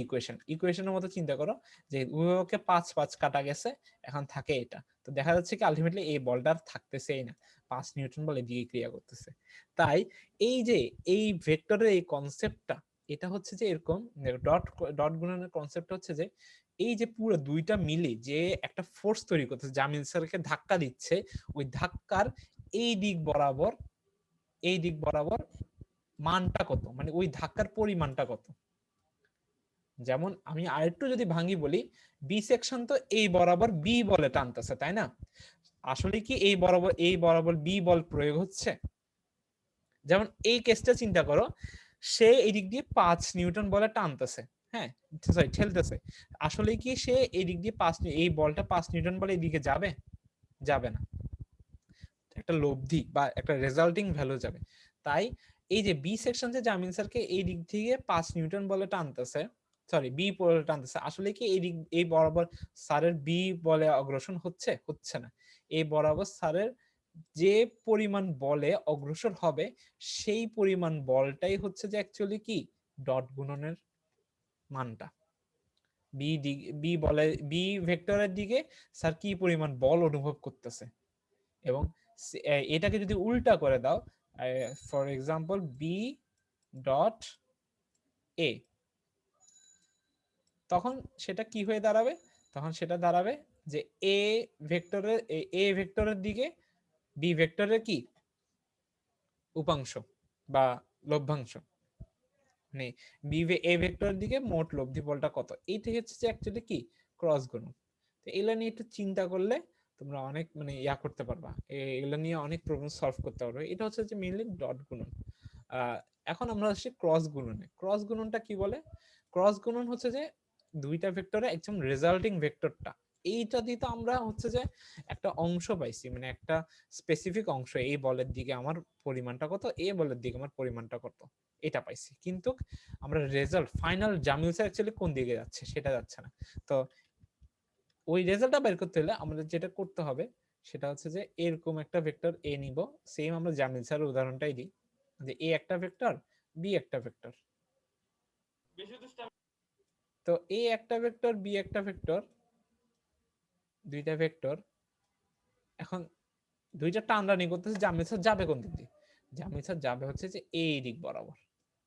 ইকুয়েশনের মতো চিন্তা করো যে উভয়কে 5 5 কাটা গেছে, এখন থাকে এটা। তো দেখা যাচ্ছে কি আলটিমেটলি এই বলটার থাকতেছেই না, 5 নিউটন বল এদিকে ক্রিয়া করতেছে। তাই এই যে এই ভেক্টরের এই কনসেপ্টটা, এটা হচ্ছে যে এরকম ডট গুণনের কনসেপ্ট হচ্ছে যে এই যে পুরো দুইটা মিলে যে একটা ফোর্স তৈরি করতেছে, জামিল স্যারকে ধাক্কা দিচ্ছে, ওই ধাক্কার এই দিক বরাবর মানটা কত, মানে ওই ধাক্কার পরিমাণটা কত। যেমন আমি আরেকটু যদি ভাঙি বলি, বি সেকশন তো এই বরাবর বি বলে টানতেছে, তাই না? আসলে কি এই বরাবর বি বল প্রয়োগ হচ্ছে? যেমন এই কেসটা চিন্তা করো, সে এই দিক দিয়ে 5 নিউটন বলে টানতেছে, হ্যাঁ সরি ঠেলতেছে, আসলে কি সে এই দিক দিয়ে এই বলটা 5 নিউটন বলে এদিকে যাবে? যাবে না, একটা লব্ধি বা একটা রেজাল্টিং ভ্যালু যাবে। তাই এই যে বি সেকশন যে জামিল স্যারকে এই দিক থেকে 5 নিউটন বলে টানতেছে, সরি বি বলে টানতেছে, আসলে কি এই বরাবর স্যারের বি বলে অগ্রসর হচ্ছে না। এই বরাবর স্যারের যে পরিমাণ বলে অগ্রসর হবে সেই পরিমাণ বলটাই হচ্ছে যে অ্যাকচুয়ালি কি ডট গুণনের মানটা। বি ভেক্টরের দিকে স্যার কি পরিমাণ বল অনুভব করতেছে, এবং এটাকে যদি উল্টা করে দাও, for example B dot A, তখন সেটা কি হয়ে দাঁড়াবে? তখন সেটা দাঁড়াবে যে এ ভেক্টরের দিকে বি ভেক্টরের কি উপাংশ বা লভ্যাংশ, মানে এ ভেক্টরের দিকে মোট লব্ধি বলটা কত। এইটা হচ্ছে যে অ্যাকচুয়ালি কি ক্রস গুণন। তো এগুলা নিয়ে একটু চিন্তা করলে তোমরা অনেক মানে ইয়া করতে পারবা, এগুলা নিয়ে অনেক প্রবলেম সলভ করতে পারবে। এটা হচ্ছে যে মেইনলি ডট গুণন। এখন আমরা আসছি ক্রস গুণনে। ক্রস গুণনটা কি বলে? ক্রস গুণন হচ্ছে যে দুইটা ভেক্টরে একদম রেজাল্টিং ভেক্টরটা, এইটা দিয়ে তো আমরা হচ্ছে যে একটা অংশ পাইছি, মানে একটা স্পেসিফিক অংশ, এই বলের দিকে আমার পরিমাণটা কত, এই বলের দিকে আমার পরিমাণটা কত, এটা পাইছি। কিন্তু আমরা result final Jamil sir actually কোন দিকে যাচ্ছে সেটা যাচ্ছে না। তো ওই রেজাল্টটা বের করতে হলে আমাদের যেটা করতে হবে সেটা হচ্ছে যে এরকম একটা ভেক্টর এ নিব, সেম আমরা জামিল স্যারের উদাহরণটাই দিই, যে এ একটা ভেক্টর, বি একটা ভেক্টর। তো এ একটা ভেক্টর, বি একটা ভেক্টর, দুইটা ভেক্টর। এখন দুইটা টানটানি করতেছে, জামিল স্যার যাবে কোন দিক দিয়ে? জামিল স্যার যাবে হচ্ছে যে এই দিক বরাবর,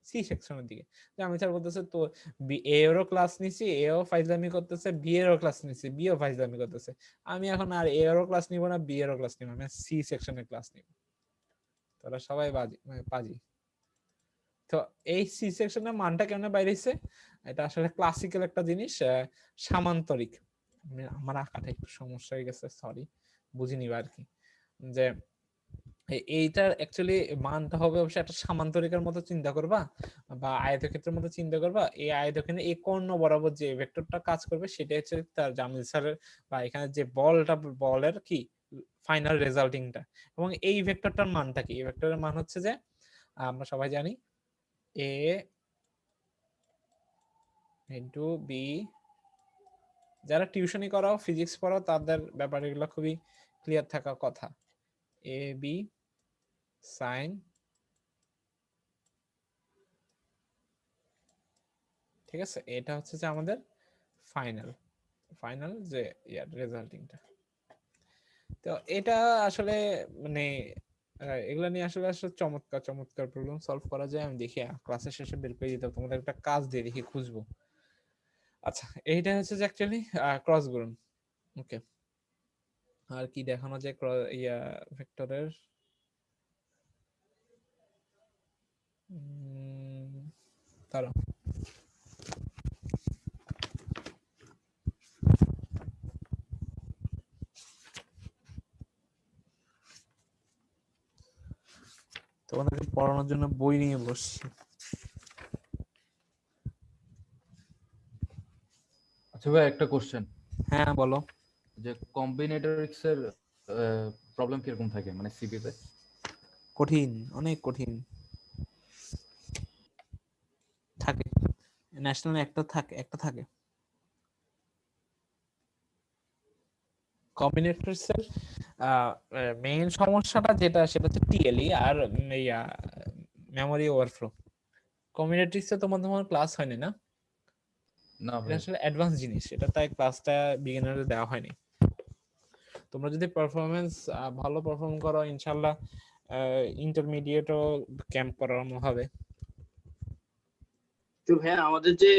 সি সেকশনের দিকে। জামিল স্যার বলতেছে তো বি এরও ক্লাস নিছি, এও ফাইজলামি করতেছে, বি এরও ক্লাস নিছি, বিও ফাইজলামি করতেছে। আমি এখন আর এরও ক্লাস নিব না, বি এরও ক্লাস নিব, আমি সি সেকশনের ক্লাস নিব। তোরা সবাই পাজি। তো এই সি সেকশনের মানটা কেমনে বাইরেছে? এটা আসলে ক্লাসিক্যাল একটা জিনিস, সামান্তরিক। আমার আঁকাটা একটু সমস্যা হয়ে গেছে, সরি, বুঝিনি আর কি। যে এইটার অ্যাকচুয়ালি মানটা হবে অবশ্যই একটা সামান্তরিকের মতো চিন্তা করবা বা আয়তক্ষেত্রের মতো চিন্তা করবা। এই আয়তক্ষেত্রে এই কর্ণ বরাবর যে ভেক্টরটা কাজ করবে সেটা হচ্ছে তার জামিল স্যারের বা এখানে যে বলের কি ফাইনাল রেজাল্টিংটা। এবং এই ভেক্টরটার মানটা কি? এই ভেক্টরের মান হচ্ছে যে আমরা সবাই জানি এ ইন্টু বি। যারা টিউশনি করাও, ফিজিক্স পড়াও, তাদের ব্যাপারে এগুলো খুবই ক্লিয়ার থাকার কথা। এ বি সাইন, ঠিক আছে, এটা হচ্ছে যে আমাদের ফাইনাল যে ইয়ার রেজাল্টিংটা। তো এটা আসলে মানে এগুলা নিয়ে আসলে আসলে চমৎকার চমৎকার প্রবলেম সলভ করা যায়। আমি দেখি ক্লাসের শেষে বের করে দিতে, তোমাদের একটা কাজ দিয়ে দেখি খুঁজবো। আচ্ছা, এইটা হচ্ছে যে অ্যাকচুয়ালি ক্রস গুণন। ওকে, আর কি দেখানো যায় ইয়া ভেক্টরের? তারা তোমাদেরকে পড়ানোর জন্য বই নিয়ে বসছি। আচ্ছা ভাই, একটা কোশ্চেন। হ্যাঁ বলো। যে কম্বিনেটরিক্স এর প্রবলেম কিরকম থাকে মানে সিপি তে? কঠিন, অনেক কঠিন থাকে। ন্যাশনাল একটা থাকে কম্বিনেটরিক্স এর মেইন সমস্যাটা যেটা, সেটা হচ্ছে টিএলই আর ইয়া মেমোরি ওভারফ্লো। কম্বিনেটরিক্স এ তোমার ক্লাস হয়নি না? না এটা ভাই। আসলে অ্যাডভান্স জিনিস, এটা তাই ক্লাসটা বিগিনারে দেওয়া হয়নি। তোমরা যদি পারফরমেন্স ভালো পারফর্ম করো, ইনশাআল্লাহ ইন্টারমিডিয়েটও ক্যাম্প করানো হবে। তো ভাইয়া আমাদের যে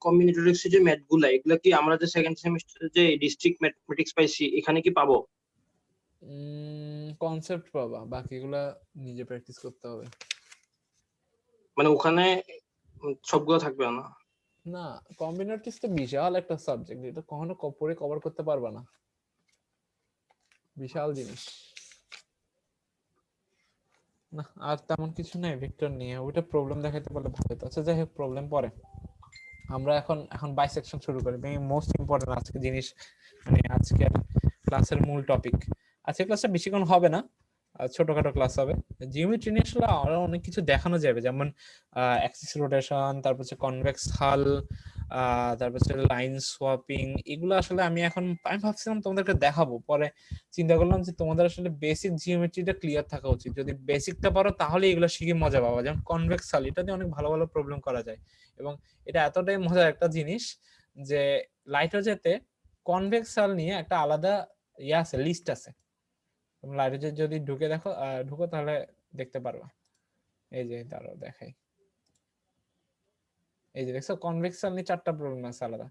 কম্বিনেটরিক্স যে ম্যাথ গুলা, এগুলা কি আমরা যে সেকেন্ড সেমিস্টারে যে ডিস্ট্রিক্ট ম্যাথমেটিক্স পাইছি এখানে কি পাবো? কনসেপ্ট পাবা, বাকিগুলা নিজে প্র্যাকটিস করতে হবে। মানে ওখানে সবগুলো থাকবে না? না, কম্বিনেটরিক্স তো বিশাল একটা সাবজেক্ট, এটা কখনো পড়ে কভার করতে পারবা না, বিশাল জিনিস। না আর তেমন কিছু নাই ভেক্টর নিয়ে, ওইটা প্রবলেম দেখাইতে পারলে ভালো হতো। আচ্ছা যাই হোক, প্রবলেম পরে। আমরা এখন বাইসেকশন শুরু করি, মোস্ট ইম্পর্টেন্ট আজকে জিনিস, মানে আজকের ক্লাসের মূল টপিক। আজকে ক্লাসটা বেশিক্ষণ হবে না, ছোটখাটো ক্লাস হবে। জিওমেট্রি নিয়ে আসলে আরো অনেক কিছু দেখানো যাবে, যেমন অ্যাক্সিস রোটেশন, তারপর হচ্ছে কনভেক্স হাল, তারপর হচ্ছে লাইন সোয়াপিং। এগুলো আসলে আমি ভাবছিলাম তোমাদেরকে দেখাবো, পরে চিন্তা করলাম যে তোমাদের আসলে বেসিক জিওমেট্রিটা ক্লিয়ার থাকা উচিত। যদি বেসিকটা পারো তাহলে এগুলো শিখে মজা পাবা। যেমন কনভেক্স হাল, এটা দিয়ে অনেক ভালো ভালো প্রবলেম করা যায়, এবং এটা এতটাই মজার একটা জিনিস যে লাইটোজেতে কনভেক্স হাল নিয়ে একটা আলাদা আছে, লিস্ট আছে। তুমি লাইটোজে যদি ঢুকো তাহলে দেখতে পারবা। এই যে দাঁড়াও দেখাই, এই যে দেখছো কনভেক্স হাল নিয়ে 4টা প্রবলেম আছে আলাদা।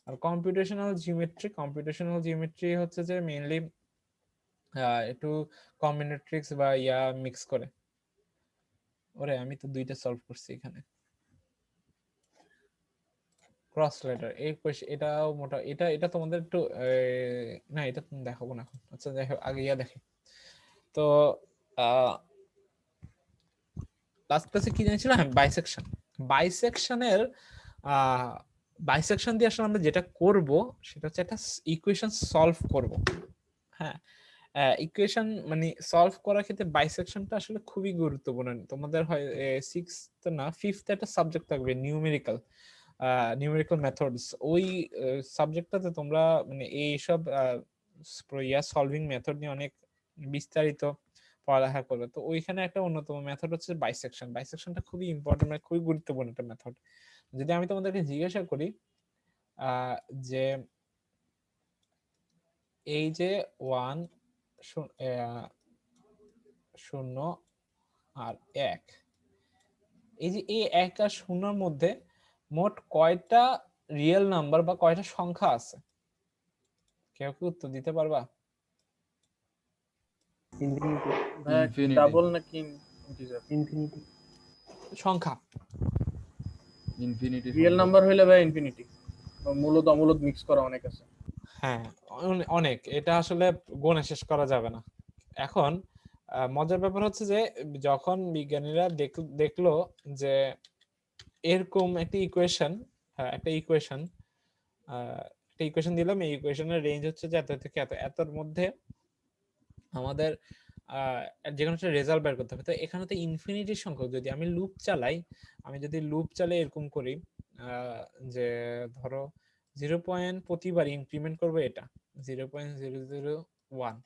আর কম্পিউটেশনাল জিওমেট্রি হচ্ছে যে মেইনলি একটু কম্বিনেটরিক্স বা মিক্স করে। ওরে আমি তো 2টা সলভ করছি এখানে। ক্রস লেটার এটাও মোটা, এটা এটা তোমাদের একটু না, এটা তুমি দেখাবো না এখন। আচ্ছা যাই হোক, আগে দেখে। তো লাস্ট ক্লাসে কি জানিয়েছিলাম? বাইসেকশন। বাইসেকশনের বাইসেকশন দিয়ে আসলে আমরা যেটা করব সেটা হচ্ছে একটা ইকুয়েশন সলভ করব। হ্যাঁ, ইকুয়েশন মানে সলভ করার ক্ষেত্রে বাইসেকশনটা আসলে খুবই গুরুত্বপূর্ণ। তোমাদের হয় 6th না 5th একটা সাবজেক্ট থাকবে নিউমেরিক্যাল মেথডস। ওই সাবজেক্টটাতে তোমরা মানে এইসব সলভিং মেথড নিয়ে অনেক বিস্তারিত পড়ালেখা করবে। তো ওইখানে একটা অন্যতম মেথড হচ্ছে বাইসেকশনটা খুবই ইম্পর্টেন্ট, মানে খুবই গুরুত্বপূর্ণ একটা মেথড। যদি আমি তোমাদেরকে জিজ্ঞাসা করি যে এই যে 1 0 আর 1, এই যে এই 1 আর 0 এর মধ্যে মোট কয়টা রিয়েল নাম্বার বা কয়টা সংখ্যা আছে? কেউ কি উত্তর দিতে পারবা? ইনফিনিটি ডাবল নাকি ইন্টিজার? ইনফিনিটি সংখ্যা ইনফিনিটি রিয়েল নাম্বার হইলে ভাই ইনফিনিটি, মূলত অমূলত মিক্স করা অনেক আছে। হ্যাঁ অনেক, এটা আসলে গণে শেষ করা যাবে না। এখন মজার ব্যাপার হচ্ছে যে যখন বিজ্ঞানীরা দেখলো যে এরকম একটা ইকুয়েশন দিলাম, এই ইকুয়েশনের রেঞ্জ হচ্ছে যে এত থেকে এত, এতর মধ্যে আমাদের যে কোনো একটা রেজাল্ট বের করতে হবে। তো এখানে তো ইনফিনিটির সংখ্যক, যদি আমি লুপ চালাই, এরকম করি যে ধরো 0 পয়েন্ট প্রতিবার ইনক্রিমেন্ট করবো, এটা 0.001,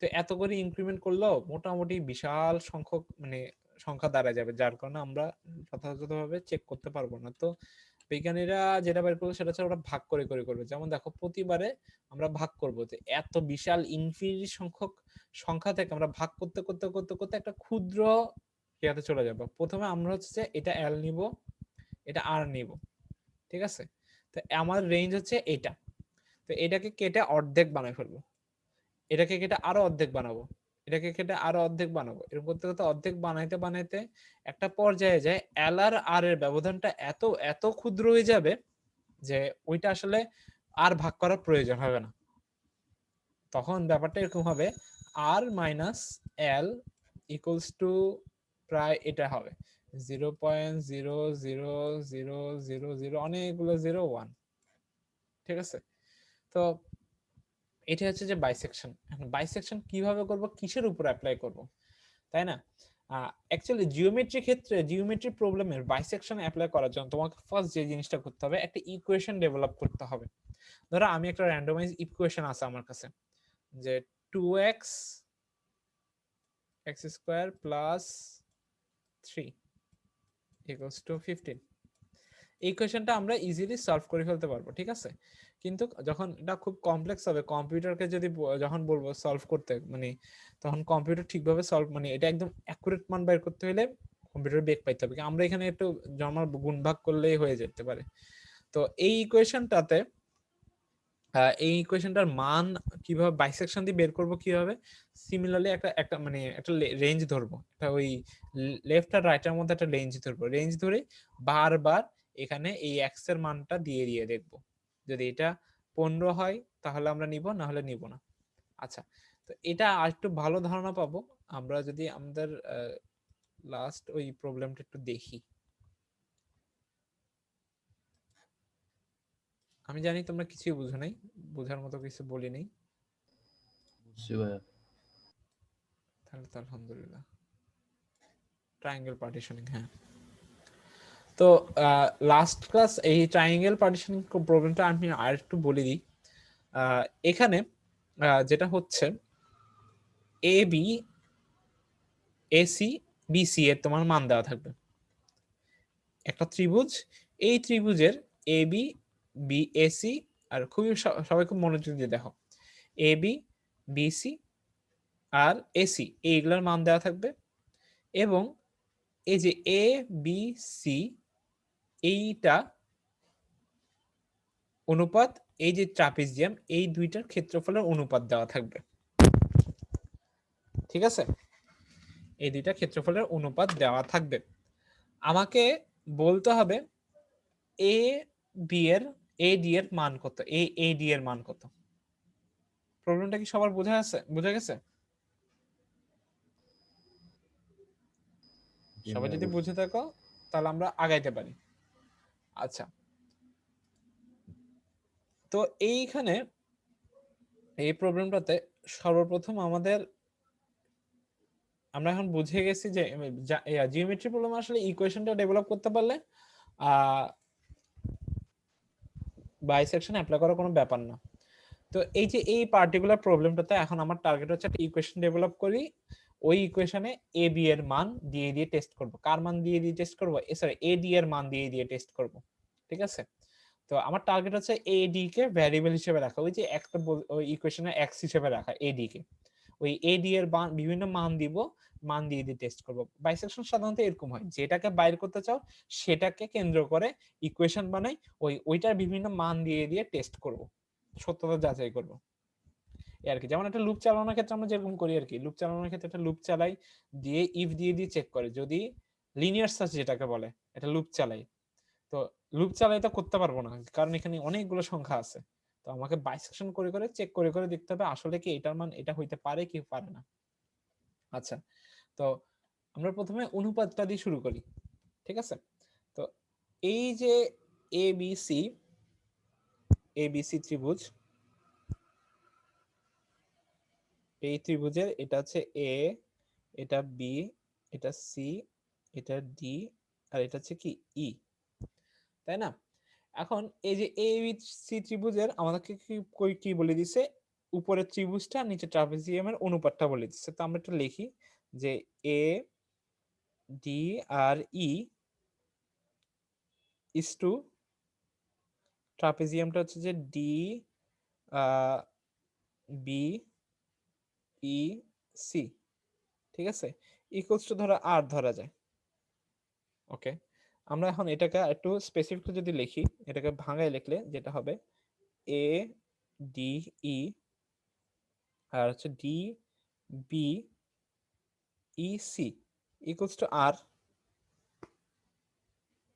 তো এত করে ইনক্রিমেন্ট করলেও মোটামুটি বিশাল সংখ্যক মানে সংখ্যা দাঁড়া যাবে, যার কারণে আমরা যথাযথভাবে চেক করতে পারবো না। তো বিজ্ঞানীরা যেটা বের করলো সেটা হচ্ছে ওরা ভাগ করে করে করবে। যেমন দেখো প্রতিবারে আমরা ভাগ করবো, যে এত বিশাল ইনফিনিটি সংখ্যক সংখ্যা থেকে আমরা ভাগ করতে করতে করতে করতে একটা ক্ষুদ্র ইয়াতে চলে যাবো। প্রথমে আমরা হচ্ছে যে এটা এল নিব, এটা আর নিব, ঠিক আছে? তো আমার রেঞ্জ হচ্ছে এটা, তো এটাকে কেটে অর্ধেক বানাই ফেলবো, এটাকে কেটে আরো অর্ধেক বানাবো, এটাকে কেটে আরো অর্ধেক বানাবো, এরকম করতে করতে অর্ধেক বানাইতে বানাইতে একটা পর্যায়ে যায় এল আর আর এর ব্যবধানটা এত এত ক্ষুদ্র হয়ে যাবে যে ওইটা আসলে আর ভাগ করার প্রয়োজন হবে না। তখন ব্যাপারটা এরকম হবে, আর মাইনাস এল ইকুয়ালস টু প্রায় এটা হবে 0.00000 অনেকগুলো 01, ঠিক আছে? তো এটা হচ্ছে যে বাইসেকশন। এখন বাইসেকশন কিভাবে করব, কিসের উপর অ্যাপ্লাই করব, তাই না? অ্যাকচুয়ালি জিওমেট্রি ক্ষেত্রে, জিওমেট্রি প্রবলেমের বাইসেকশন অ্যাপ্লাই করার জন্য তোমাকে ফার্স্ট যে জিনিসটা করতে হবে, একটা ইকুয়েশন ডেভেলপ করতে হবে। ধরো আমি একটা র্যান্ডমাইজ ইকুয়েশন আছে আমার কাছে, যে 2x x² plus 3 equals to 15, এই ইকুয়েশনটা আমরা ইজিলি সলভ করে ফেলতে পারবো, ঠিক আছে? কিন্তু যখন এটা খুব কমপ্লেক্স হবে, কম্পিউটারকে যদি যখন বলবো সলভ করতে, মানে তখন কম্পিউটার ঠিকভাবে সলভ, মানে এটা একদম অ্যাকুরেট মান বের করতে হলে কম্পিউটার বেগ পাইতে হবে। আমরা এখানে একটু নরমাল গুণ ভাগ করলেই হয়ে যেতে পারে। তো এই ইকুয়েশনটাতে এই ইকুয়েশনটার মান কিভাবে বাইসেকশন দিয়ে বের করব, কিভাবে সিমিলারলি একটা মানে একটা রেঞ্জ ধরবো, একটা ওই লেফট আর রাইট এর মধ্যে একটা রেঞ্জ ধরবো, রেঞ্জ ধরে বারবার এখানে এই x এর মানটা দিয়ে দিয়ে দেখবো, যদি এটা 15 হয় তাহলে আমরা নিব, না হলে নিব না। আচ্ছা, তো এটা আরেকটু ভালো ধারণা পাবো আমরা যদি আমাদের লাস্ট ওই প্রবলেমটা একটু দেখি। আমি জানি তোমরা কিছুই বুঝো নাই, বোঝার মতো কিছু বলি নাই, বুঝছি ভাইয়া। তাহলে তো আলহামদুলিল্লাহ। ট্রায়াঙ্গেল পার্টিশনিং, হ্যাঁ। তো লাস্ট ক্লাস এই ট্রায়াঙ্গেল পার্টিশনিং প্রবলেমটা আমি আরেকটু বলে দিই। এখানে যেটা হচ্ছে এ বি এসি বিসি এর তোমার মান দেওয়া থাকবে, একটা ত্রিভুজ, এই ত্রিভুজের এ বি বি এসি, আর খুবই সবাই খুব মনোযোগ দিয়ে দেখো, A B BC R AC এইগুলোর মান দেওয়া থাকবে, এবং এই যে এ বি সি এইটা অনুপাত, এই যে ট্রাপিজিয়াম, এই দুইটার ক্ষেত্রফলের অনুপাত দেওয়া থাকবে, ঠিক আছে? এই দুইটা ক্ষেত্রফলের অনুপাত দেওয়া থাকবে। আমাকে বলতে হবে এ বি এর এ ডি এর মান কত, এ ডি এর মান কত। প্রবলেমটা কি সবার বোঝা গেছে? সবাই যদি বুঝে থাকো তাহলে আমরা আগাইতে পারি। আচ্ছা, তো এইখানে এই প্রবলেমটাতে সর্বপ্রথম আমরা এখন বুঝে গেছি যে জিওমেট্রি প্রবলেম আসলে ইকুয়েশনটা ডেভেলপ করতে পারলে বাইসেকশন অ্যাপ্লাই করার কোনো ব্যাপার না। তো এই যে এই পার্টিকুলার প্রবলেমটাতে এখন আমার টার্গেট হচ্ছে একটা ইকুয়েশন ডেভেলপ করি, ওই ইকুয়েশনে এ বি এর মান দিয়ে দিয়ে টেস্ট করব। কার মান দিয়ে দিয়ে টেস্ট করব? সরি, এ ডি এর মান দিয়ে দিয়ে টেস্ট করব, ঠিক আছে? তো আমার টার্গেট হচ্ছে এডি কে ভ্যারিয়েবল হিসেবে রাখা, ওই যে একটা ওই ইকুয়েশনে এক্স হিসেবে রাখা এডি কে, ওই এডি এর বিভিন্ন মান দিব, মান দিয়ে দিয়ে টেস্ট করব। বাইসেকশন সাধারণত এরকম হয়, যেটাকে বাইর করতে চাও সেটাকে কেন্দ্র করে ইকুয়েশন বানাই, ওইটার বিভিন্ন মান দিয়ে দিয়ে টেস্ট করব, সত্যতা যাচাই করব আর কি। যেমন একটা লুপ চালানোর ক্ষেত্রে আমরা যেরকম করি আর কি, লুপ চালানোর ক্ষেত্রে একটা লুপ চালাই, দিয়ে ইফ দিয়ে দিয়ে চেক করে, যদি লিনিয়ার সার্চ যেটাকে বলে, এটা লুপ চালাই। তো লুপ চালাই তো করতে পারবো না, কারণ এখানে অনেকগুলো সংখ্যা আছে, তো আমাকে বাইসেকশন করে করে চেক করে করে দেখতে হবে আসলে কি এটার মান এটা হইতে পারে কি পারে না। আচ্ছা, তো আমরা প্রথমে অনুপাতটা দিয়ে শুরু করি, ঠিক আছে? তো এই যে এবিসি ত্রিভুজ, এই ত্রিভুজের এটা হচ্ছে এ, এটা বি, এটা সি, এটা ডি, আর এটা হচ্ছে কি ই, তাই না? এখন এই যে এবিসি ত্রিভুজের আমাদেরকে কি বলে দিছে, উপরের ত্রিভুজটা নিচে ট্রাপিজিয়ামের অনুপাতটা বলে দিচ্ছে। তো আমরা একটু লিখি যে A D R E is to, ট্রাপিজিয়ামটা হচ্ছে যে ডি বি ই সি, ঠিক আছে, ইকুয়ালস টু ধরো আর ধরা যায়। ওকে, আমরা এখন এটাকে একটু স্পেসিফিক যদি লিখি, এটাকে ভাঙায় লিখলে যেটা হবে এ ডি ই আর হচ্ছে D B E C equals to R,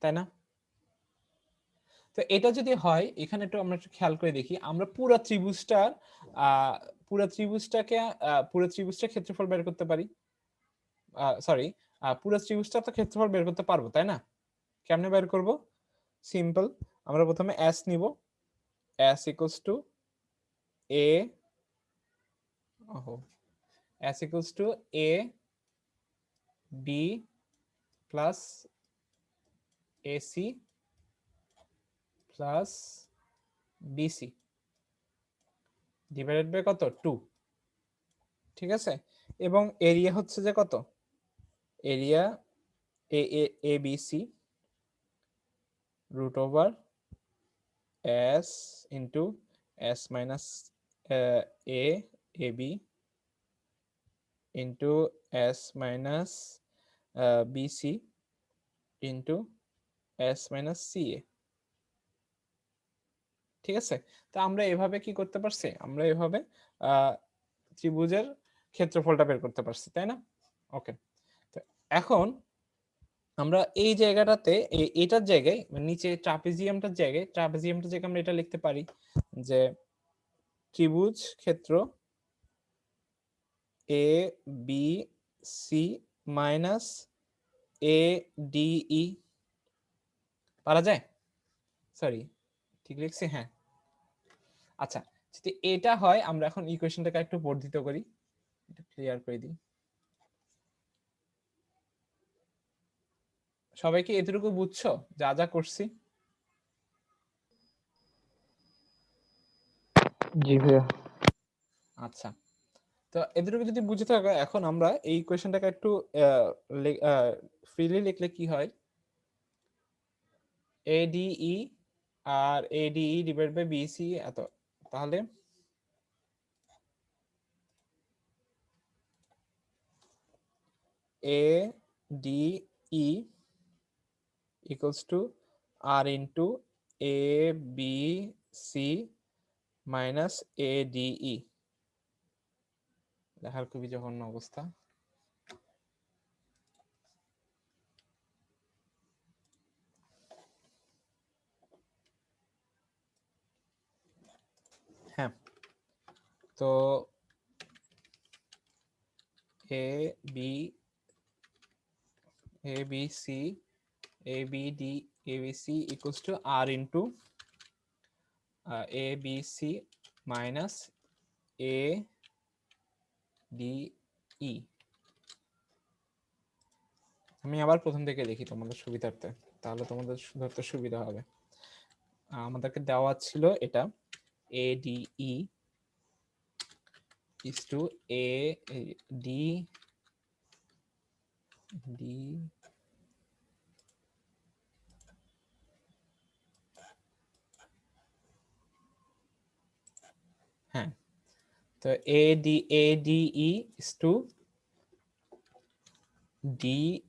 তাই না? তো এটা যদি হয়, এখানে একটু আমরা একটু খেয়াল করে দেখি, আমরা পুরো ত্রিভুজটার পুরো ত্রিভুজটা ক্ষেত্রফল বের করতে পারি, সরি পুরো ত্রিভুজটা তো ক্ষেত্রফল বের করতে পারবো, তাই না? কেমনে বের করব? সিম্পল, আমরা প্রথমে s নিব, s equals to a, s equals to a b plus ac plus bc divided by কত 2, ঠিক আছে? এবং এরিয়া হচ্ছে যে কত, area A B C root over s into s minus A B into s minus BC into s minus C A, ঠিক আছে? তো আমরা এভাবে কি করতে পারছি, আমরা এভাবে ত্রিভুজের ক্ষেত্রফলটা বের করতে পারছি, তাই না? ওকে, তো এখন আমরা এই জায়গাটাতে এটার জায়গায় নিচে ট্রাপিজিয়ামটার জায়গায় আমরা এটা লিখতে পারি যে ত্রিভুজ ক্ষেত্র A B C minus A D E, পারা যায়? সরি, ঠিক লিখছি? হ্যাঁ। আচ্ছা, যদি এটা হয়, আমরা এখন ইকুয়েশনটাকে একটু বর্ধিত করি, এটা ক্লিয়ার করে দিই। সবাই কি এতটুকু বুঝছো যা যা করছি? জি ভাইয়া। আচ্ছা, তো এতটুকু যদি বুঝে থাকো, এখন আমরা এই ইকুয়েশনটাকে একটু ফ্রিলি লিখলে কি হয়, ADE আর ADE ডিভাইড বাই BC এত, তাহলে ADE equals to R into ABC minus ADE, লেখার খুবই জঘন্য অবস্থা। হ্যাঁ, তো ABC ABD ABC equals to R into ABC minus ADE। আমি আবার প্রথম থেকে লিখি তোমাদের সুবিধার্থে, তাহলে তোমাদের ধরতে সুবিধা হবে। আমাদেরকে দেওয়া ছিল এটা ADE is to AD তো ADE is to DECB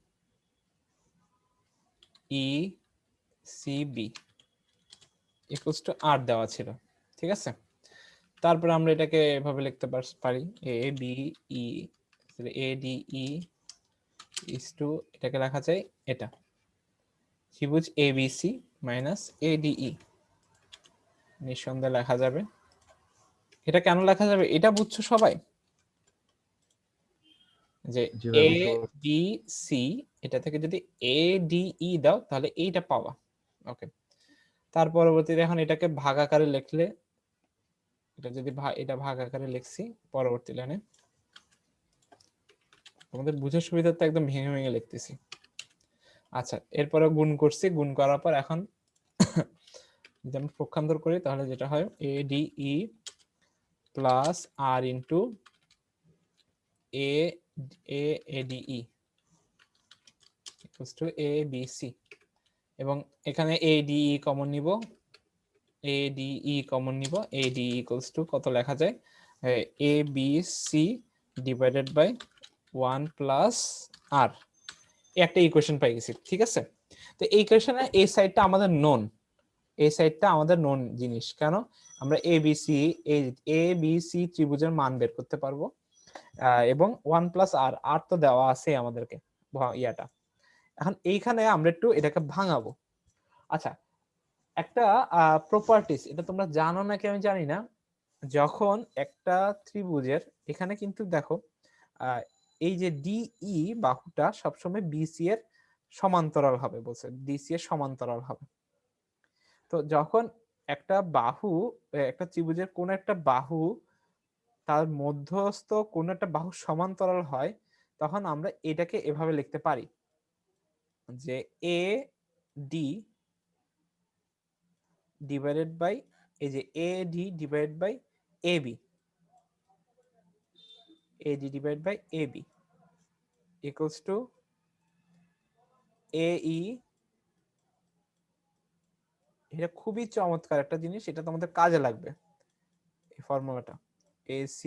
equals to R দেওয়া ছিল, ঠিক আছে। তারপরে আমরা এটাকে এভাবে লিখতে পারি ADE is to, এটাকে লেখা যায় এটা ত্রিভুজ ABC মাইনাস ADE, নিঃসন্দেহে লেখা যাবে। এটা কেন লেখা যাবে এটা বুঝছো সবাই, যে জি ভাই, বুঝতে পারছি। ABC এটা থেকে যদি ADE দাও তাহলে এইটা পাবা। ওকে, তার পরবর্তীতে এখন এটাকে ভাগ আকারে লিখলে, এটা যদি এটা ভাগ আকারে লিখছি পরবর্তী লাইনে, তোমাদের বুঝার সুবিধার্থে একদম ভেঙে ভেঙে লিখতেছি। আচ্ছা, এরপরে গুণ করছি, গুণ করার পর এখন যদি আমরা পক্ষান্তর করি তাহলে যেটা হয় ADE plus R into ADE equals to ABC, এবং এখানে ADE কমন নিব, ADE কমন নিব, ADE ইকুয়ালস টু কত লেখা যায়, ABC divided by 1 plus R, একটা ইকুয়েশন পাই গেছি, ঠিক আছে। তো এই ইকুয়েশনে এই সাইডটা আমাদের নোন, এই সাইডটা আমাদের নোন জিনিস, কেন আমরা ABC ত্রিভুজের মান বের করতে পারবো, এবং 1 প্লাস R, R তো দেওয়া আছে আমাদেরকে ইয়াটা। এখন এইখানে আমরা একটু এটাকে ভাঙাবো। আচ্ছা, একটা প্রপার্টিস, এটা তোমরা জানো নাকি আমি জানি না, যখন একটা ত্রিভুজের এখানে কিন্তু দেখো এই যে DE বাহুটা সবসময় BC এর সমান্তরাল হবে, বলছে DC এর সমান্তরাল হবে। তো যখন একটা বাহু, একটা ত্রিভুজের কোন একটা বাহু তার মধ্যস্থ কোন একটা বাহু সমান্তরাল হয়, তখন আমরা এটাকে এভাবে লিখতে পারি যে AD ডিভাইডেড বাই এই যে AD divided by AB, AD divided by AB equals to AE। এটা খুবই চমৎকার একটা জিনিস, এটা তোমাদের কাজে লাগবে এই ফর্মুলাটা। AC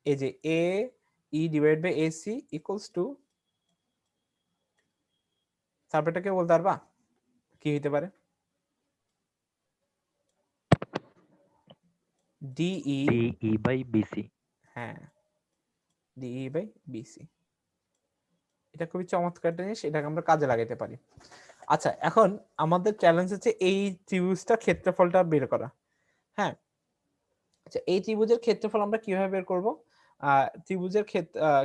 এই যে AE divided by AC equals to, তারপরটা কে বলতে পারবা কি হতে পারে, DE বাই BC। হ্যাঁ, DE বাই BC, এটা খুবই চমৎকার জিনিস, এটাকে আমরা কাজে লাগাইতে পারি। আচ্ছা, এখন আমাদের চ্যালেঞ্জ হচ্ছে এই ত্রিভুজটা ক্ষেত্রফলটা বের করা। হ্যাঁ, আচ্ছা, এই ত্রিভুজের ক্ষেত্রফল আমরা কিভাবে বের করব? ত্রিভুজের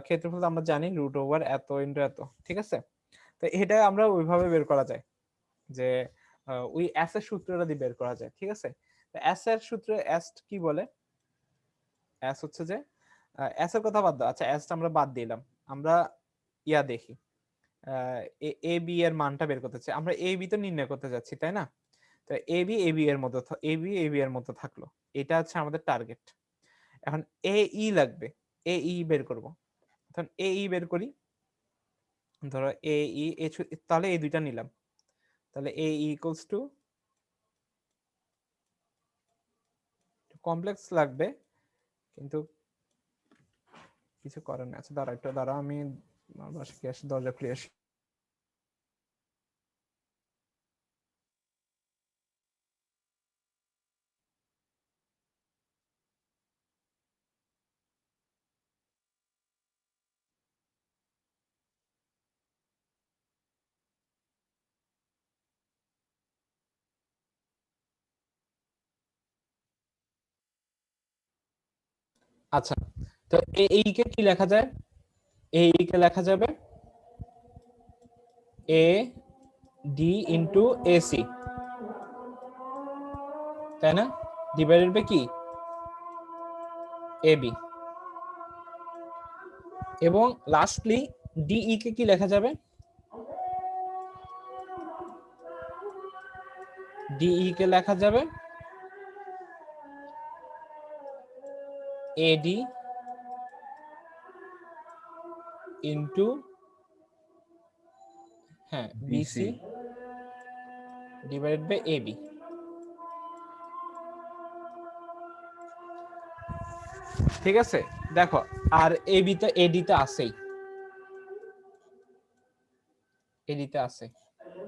ক্ষেত্রফল আমরা জানি রুট ওভার এত ইনটু এত, ঠিক আছে। তো এটা আমরা ওইভাবে বের করা যায় যে ওই এস এর সূত্রটা দিয়ে বের করা যায়, ঠিক আছে। তো এস এর সূত্রে এস কি বলে, এস হচ্ছে যে এস এর কথা বাদ দাও, আচ্ছা এসটা আমরা বাদ দিলাম, আমরা ইয়া দেখি এ বি এর মানটা বের করতে চাই, আমরা এ বি তো নির্ণয় করতে যাচ্ছি, তাই না। তো এ বি এর মতো, এ বি এর মতো থাকলো, এটা হচ্ছে আমাদের টার্গেট। এখন এ ই লাগবে, এ ই বের করব, তখন এ ই বের করি, ধরো এ ই, তাহলে এই দুইটা নিলাম, তাহলে এ ইকুয়ালস টু, কমপ্লেক্স লাগবে কিন্তু কিছু করার নেই। আচ্ছা দাঁড়া একটু দাঁড়া, আমি বাসায় কি আসি, দরজা খুলে আসি। আচ্ছা, তো এই কে কি লেখা যায়, এই কে লেখা যাবে এ ডি ইন্টু এসি, তাই না, ডিভাইডেড বাই কি এ বি, এবং লাস্টলি ডিই কে কি লেখা যাবে, ডিই কে লেখা যাবে এডি ইন্টু হ্যাঁ বিসি ডিভাইডেড বাই এবি। ঠিক আছে, দেখো আর এবি তো এডিতে আছেই, এডিতে আছে,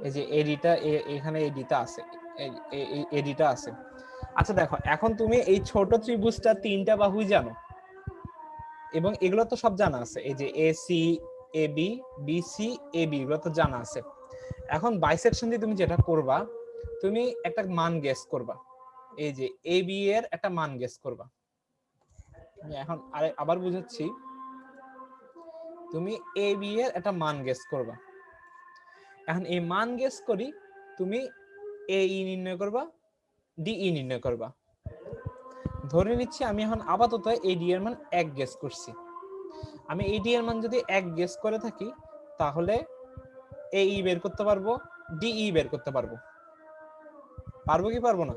এই যে এডিটা এখানে এডিটা আছে, এডিটা আছে। আচ্ছা দেখো, এখন তুমি এই ছোট ত্রিভুজটা তিনটা বাহুই জানো এবং এগুলো তো সব জানা আছে, এই যে A C A B B C A B এগুলো তো জানা আছে। এখন বাইসেকশন দিয়ে তুমি যেটা করবা, তুমি একটা মান গেস করবা, এই যে এ বি এর একটা মান গেস করবা। আমি এখন আবার বুঝাচ্ছি, তুমি এ বি এর একটা মান গেস করবা। এখন এই মান গেস করি তুমি এ ই নির্ণয় করবা, ডি ই নির্ণয় করবা। ধরে নিচ্ছি আমি এখন আপাতত এডি এর মান 1 গেস করছি। আমি এডি এর মান যদি 1 গেস করে থাকি তাহলে এই বের করতে পারবো, ডিই বের করতে পারবো। পারবো কি পারবো না?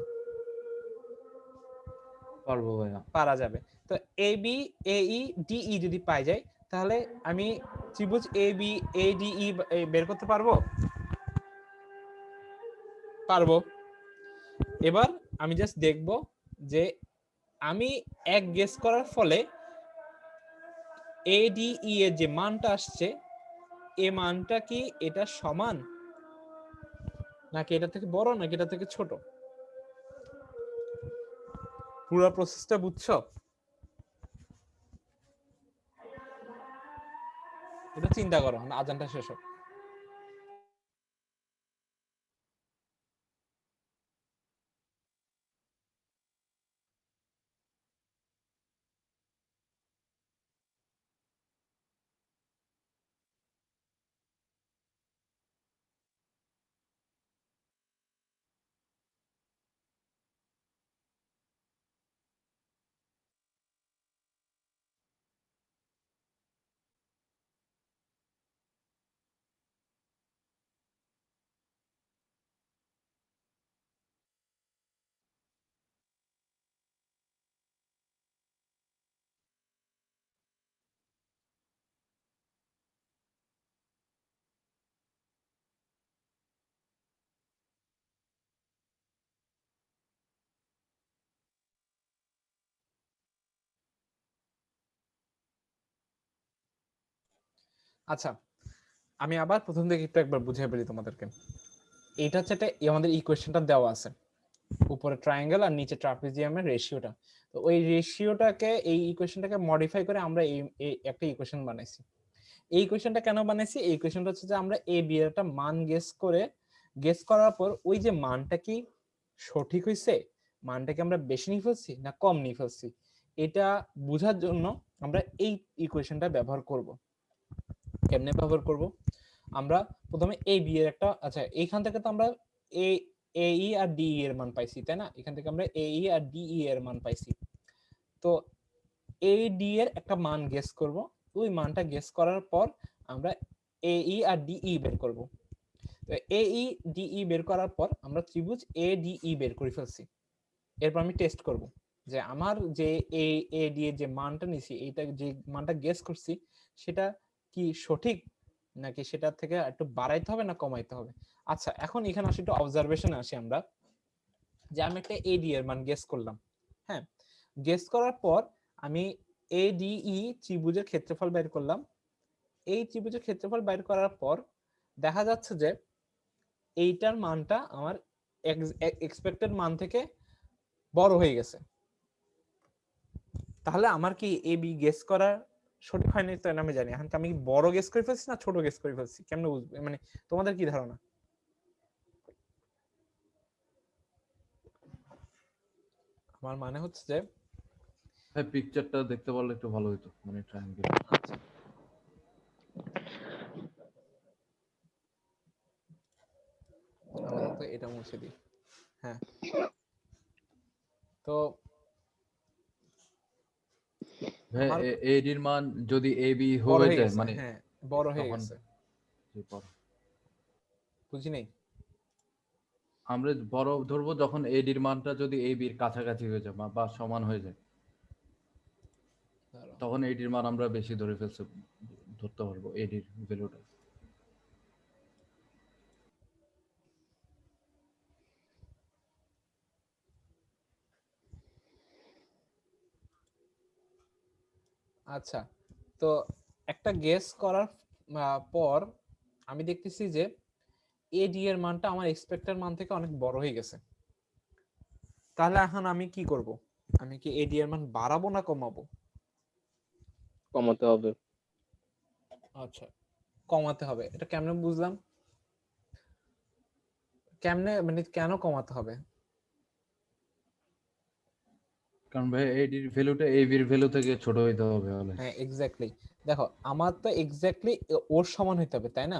পারবো ভাইয়া। পারা যাবে। তো A B A E DE যদি পাই যায় তাহলে আমি ত্রিভুজ এ বি এ ডিই বের করতে পারবো। পারবো। এবার আমি জাস্ট দেখব যে আমি 1 গেস করার ফলে এডিই এর যে মানটা আসছে এই মানটা কি এটা সমান নাকি এটা থেকে বড় নাকি এটা থেকে ছোট? পুরো প্রসেসটা বুঝছো? এটা চিন্তা করো না, আজানটা শেষ হোক। আচ্ছা, আমি আবার প্রথম থেকে একটু একবার বুঝিয়ে বলি তোমাদেরকে। এইটা হচ্ছে আমাদের ইকুয়েশনটা দেওয়া আছে, উপরে ট্রায়াঙ্গেল আর নিচে ট্রাপিজিয়ামের রেশিওটা। তো ওই রেশিওটাকে, এই ইকুয়েশনটাকে মডিফাই করে আমরা এই একটা ইকুয়েশন বানাইছি। এই ইকুয়েশনটা কেন বানাইছি? এই ইকুয়েশনটা হচ্ছে যে আমরা এ বি এর একটা মান গেস করার পর ওই যে মানটা কি সঠিক হইছে, মানটা কি আমরা বেশি নিয়ে ফেলছি না কম নিয়ে ফেলছি, এটা বোঝার জন্য আমরা এই ইকুয়েশনটা ব্যবহার করব। কেমনে ব্যবহার করব? আমরা প্রথমে এ বি এর একটা, আচ্ছা এইখান থেকে তো আমরা এ এ ই আর ডি এর মান পাইছি, তাই না? এখান থেকে আমরা এ ই আর ডি এর মান পাইছি। তো এ ডি এর একটা মান গেস করব, ওই মানটা গেস করার পর আমরা এ ই আর ডি বের করব। তো এ ই ডি বের করার পর আমরা ত্রিভুজ এ ডি বের করে ফেলছি। এরপর আমি টেস্ট করব যে আমার যে এ ডি এর যে মানটা নিছি, এইটা যে মানটা গেস করছি সেটা কি সঠিক নাকি সেটা থেকে একটু বাড়াইতে হবে না কমাইতে হবে। আচ্ছা, এখন এখানে আসি একটু অবজারভেশনে আসি আমরা, যে আমি একটা এডি এর মান গেস করলাম। হ্যাঁ, গেস করার পর আমি এডিই ত্রিভুজের ক্ষেত্রফল বের করলাম। এই ত্রিভুজের ক্ষেত্রফল বের করার পর দেখা যাচ্ছে যে এইটার মানটা আমার এক্সপেক্টেড মান থেকে বড় হয়ে গেছে। তাহলে আমার কি এ বি গেস করা সঠিক হয়নি? তো আমি জানি এখন আমি বড় গেস করে ফেলছি না ছোট গেস করে ফেলছি, কেমনে বুঝবে? মানে তোমাদের কি ধারণা? আমার মানে হচ্ছে যে হ্যাঁ, পিকচারটা দেখতে পারলে একটু ভালো হতো, মানে ট্রায়াঙ্গেল। তো এটা মুছে দিই। হ্যাঁ, তো এডির মান যদি এ বি বড় হয়ে হয়ে যায়, গেছে। মানে হ্যাঁ, বড় হয়ে তখন গেছে। বুঝি নাই। আমরা বড় ধরবো যখন এডির মানটা যদি এ বির কাছাকাছি হয়ে যায় বা সমান হয়ে যায়, তখন এডির মান আমরা বেশি ধরতে পারবো এডির ভ্যালুটা। আচ্ছা, তো একটা গেস করার পর আমি দেখতেছি যে এডি এর মানটা আমার এক্সপেক্টেড মান থেকে অনেক বড় হয়ে গেছে। তাহলে এখন আমি কি করব? আমি কি এডি এর মান বাড়াবো না কমাবো? কমাতে হবে। আচ্ছা, কমাতে হবে। এটা কেমনে বুঝলাম? কেমনে মানে কেন কমাতে হবে? কারণ ভাই এডির ভ্যালুটা এবির ভ্যালু থেকে ছোট হইতে হবে অলওয়েজ। হ্যাঁ এক্স্যাক্টলি। দেখো আমার তো এক্স্যাক্টলি ওর সমান হইতে হবে, তাই না?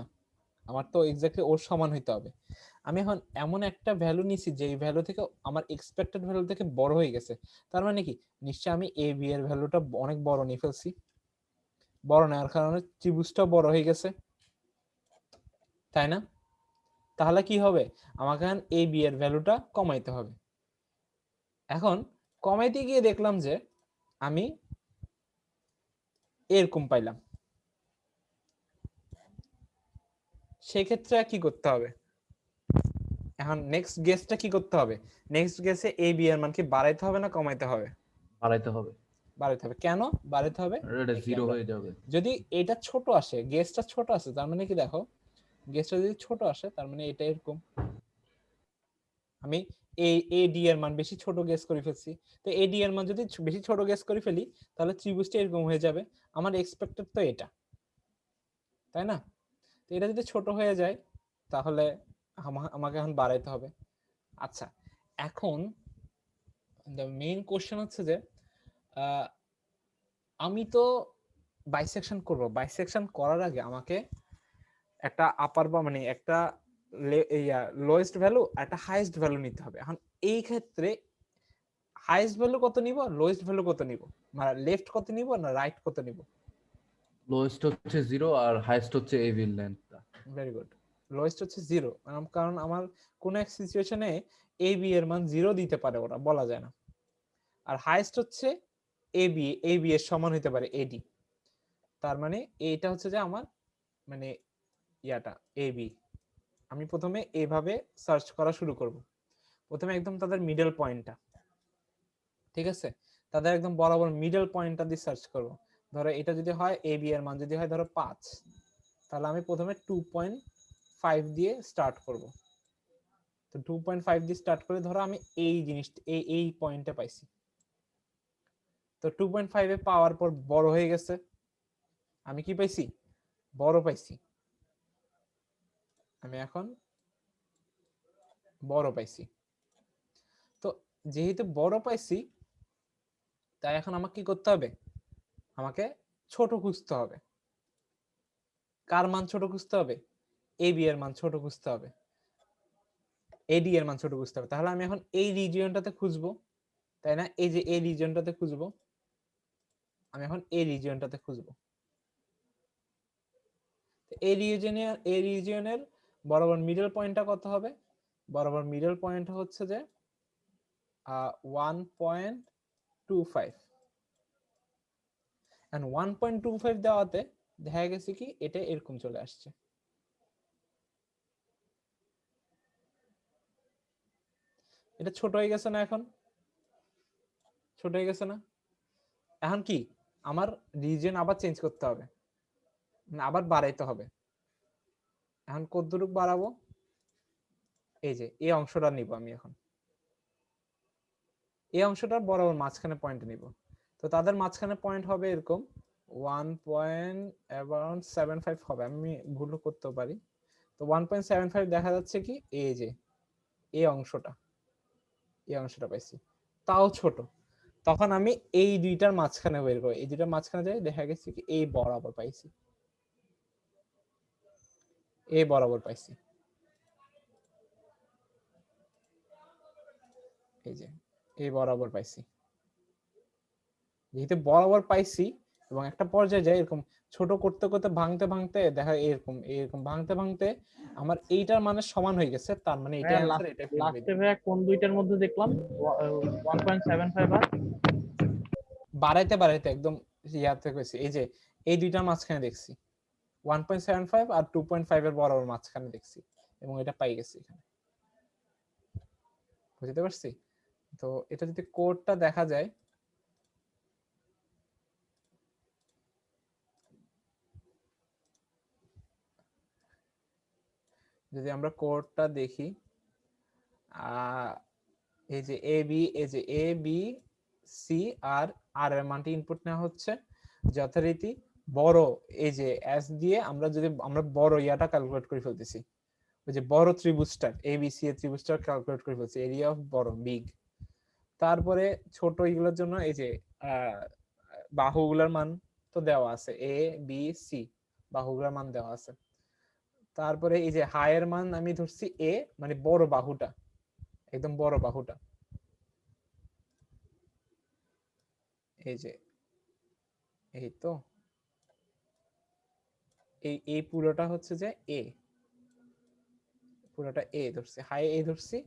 আমার তো এক্স্যাক্টলি ওর সমান হইতে হবে। আমি এখন এমন একটা ভ্যালু নিছি যে ভ্যালু থেকে আমার এক্সপেক্টেড ভ্যালু থেকে বড় হয়ে গেছে। তার মানে কি নিশ্চয়ই আমি এ বি এর ভ্যালুটা অনেক বড় নিয়ে ফেলছি। বড় নেওয়ার কারণে ত্রিভুজটাও বড় হয়ে গেছে, তাই না? তাহলে কি হবে? আমাকে এখন এ বি এর ভ্যালুটা কমাইতে হবে। এখন কমাইতে গিয়ে দেখলাম যে আমি এরকম পাইলাম। সেক্ষেত্রে কি করতে হবে? এখন নেক্সট গেসটা কি করতে হবে? নেক্সট গেসে এ বি এর মান কি বাড়াইতে হবে না কমাইতে হবে? বাড়াইতে হবে। বাড়াইতে হবে। কেন বাড়াইতে হবে? এটা জিরো হয়ে যাবে। যদি এটা ছোট আসে, গেসটা ছোট আসে, তার মানে কি দেখো গেসটা যদি ছোট আসে তার মানে এটা এরকম। আমি এ ডি এর মান বেশি ছোট গেস করে ফেলছি। তো এ ডি এর মান যদি বেশি ছোট গেস করে ফেলি তাহলে ত্রিভুজটা এরকম হয়ে যাবে। আমার এক্সপেক্টেড তো এটা, তাই না? তো এটা যদি ছোট হয়ে যায় তাহলে আমাকে এখন বাড়াইতে হবে। আচ্ছা, এখন দ্য মেইন কোশ্চেন হচ্ছে যে আমি তো বাইসেকশন করব। বাইসেকশন করার আগে আমাকে একটা আপার বা মানে একটা লোয়েস্ট ভ্যালু আর একটা হাইয়েস্ট ভ্যালু নিতে হবে। এখন এই ক্ষেত্রে হাইয়েস্ট ভ্যালু কত নিব, লোয়েস্ট ভ্যালু কত নিব, মানে লেফট কত নিব না রাইট কত নিব? লোয়েস্ট হচ্ছে 0 আর হাইয়েস্ট হচ্ছে এবির লেন্থটা। Very good. লোয়েস্ট হচ্ছে 0, কারণ আমার কোন এক সিচুয়েশনে এ বি এর মান 0 দিতে পারে, ওরা বলা যায় না। আর হাইয়েস্ট হচ্ছে এ বি এর সমান হতে পারে এডি। তার মানে এইটা হচ্ছে যে আমার মানে ইয়াটা এ বি। আমি প্রথমে এইভাবে সার্চ করা শুরু করব। প্রথমে একদম তাদের মিডল পয়েন্টটা, ঠিক আছে, তাদের একদম বরাবর মিডল পয়েন্টটা দিয়ে সার্চ করব। ধরো এটা যদি হয় এ বি এর মান যদি হয় ধরো 5, তাহলে আমি প্রথমে 2.5 দিয়ে স্টার্ট করব। তো 2.5 দিয়ে স্টার্ট করে ধরো আমি এই জিনিসটা এই পয়েন্টে পাইছি। তো 2.5 এ পাওয়ার পর বড় হয়ে গেছে, আমি কি পাইছি? বড় পাইছি। আমি এখন বড় পাইছি। তো যেহেতু বড় পাইছি তাই এখন আমাকে কি করতে হবে? আমাকে ছোট খুঁজতে হবে। কার মান ছোট খুঁজতে হবে? এ বি এর মান ছোট খুঁজতে হবে, এডি এর মান ছোট খুঁজতে হবে। তাহলে আমি এখন এই রিজিয়নটাতে খুঁজবো, তাই না? এই যে এই রিজিয়নটাতে খুঁজবো, আমি এখন এই রিজিয়নটাতে খুঁজবো। এই রিজিয়নের বরাবর মিডল পয়েন্টটা কত হবে? বরাবর মিডল পয়েন্ট হচ্ছে যে 1.25, এন্ড 1.25 দেওয়াতে দেখা গেছে কি এটা এরকম চলে আসছে। এটা ছোট হয়ে গেছে না? এখন ছোট হয়ে গেছে না? এখন কি আমার রিজিয়ন আবার চেঞ্জ করতে হবে, মানে আবার বাড়াইতে হবে। এখন কতটুকু বাড়াবো? এই যে এই অংশটা নিব আমি এখন, এই অংশটার বরাবর মাঝখানে পয়েন্ট নিব। তো তাদের মাঝখানে পয়েন্ট হবে এরকম 1.75 হবে, আমি ভুল করতে পারি। তো 1.75 দেখা যাচ্ছে কি এই যে এই অংশটা পাইছি, তাও ছোট। তখন আমি এই দুইটার মাঝখানে বের করি, এই দুইটার মাঝখানে যাই, দেখা গেছে কি এই বরাবর পাইছি, এই বরাবর পাইছি, এই যে এই বরাবর পাইছি। যেহেতু বরাবর পাইছি এবং একটা পর্যায়ে যায় এরকম ছোট করতে করতে ভাঙতে ভাঙতে দেখা এরকম ভাঙতে ভাঙতে আমার এইটার মানে সমান হয়ে গেছে, তার মানে এটা অ্যানসার, এটা লাস্টে ভাইয়া কোন দুইটার মধ্যে দেখলাম 1.75 আর বাড়াইতে বাড়াইতে একদম ইয়াতে কইছি, এই যে এই দুইটার মাঝখানে দেখছি 1.75 আর 2.5 এর বরাবর মাঝখানে দেখছি এবং এটা পাই গেছি এখানে। বুঝতে পারছি? তো এটা যদি কোডটা দেখা যায়, যদি আমরা কোডটা দেখি, এই যে এ বি, এই যে এ বি সি আর আর এর মানটি ইনপুট নেওয়া হচ্ছে যথারীতি বড় এই যে এস দিয়ে আমরা বড় ইয়াটা ক্যালকুলেট করে ফেলতেছি, ওই যে বড় ত্রিভুজটা এ বি সি এর ত্রিভুজটা ক্যালকুলেট করে ফেলছি, এরিয়া অফ বড় বিগ। তারপরে ছোট এগুলোর জন্য এই যে বাহুগুলোর মান তো দেওয়া আছে, এ বি সি বাহুগুলোর মান দেওয়া আছে। তারপরে এই যে হাইয়ের মান আমি ধরছি এ, মানে বড় বাহুটা, একদম বড় বাহুটা, এই যে এই তো এই পুরোটা হচ্ছে যে এ, পুরোটা এ ধরছি, হাই এ ধরছি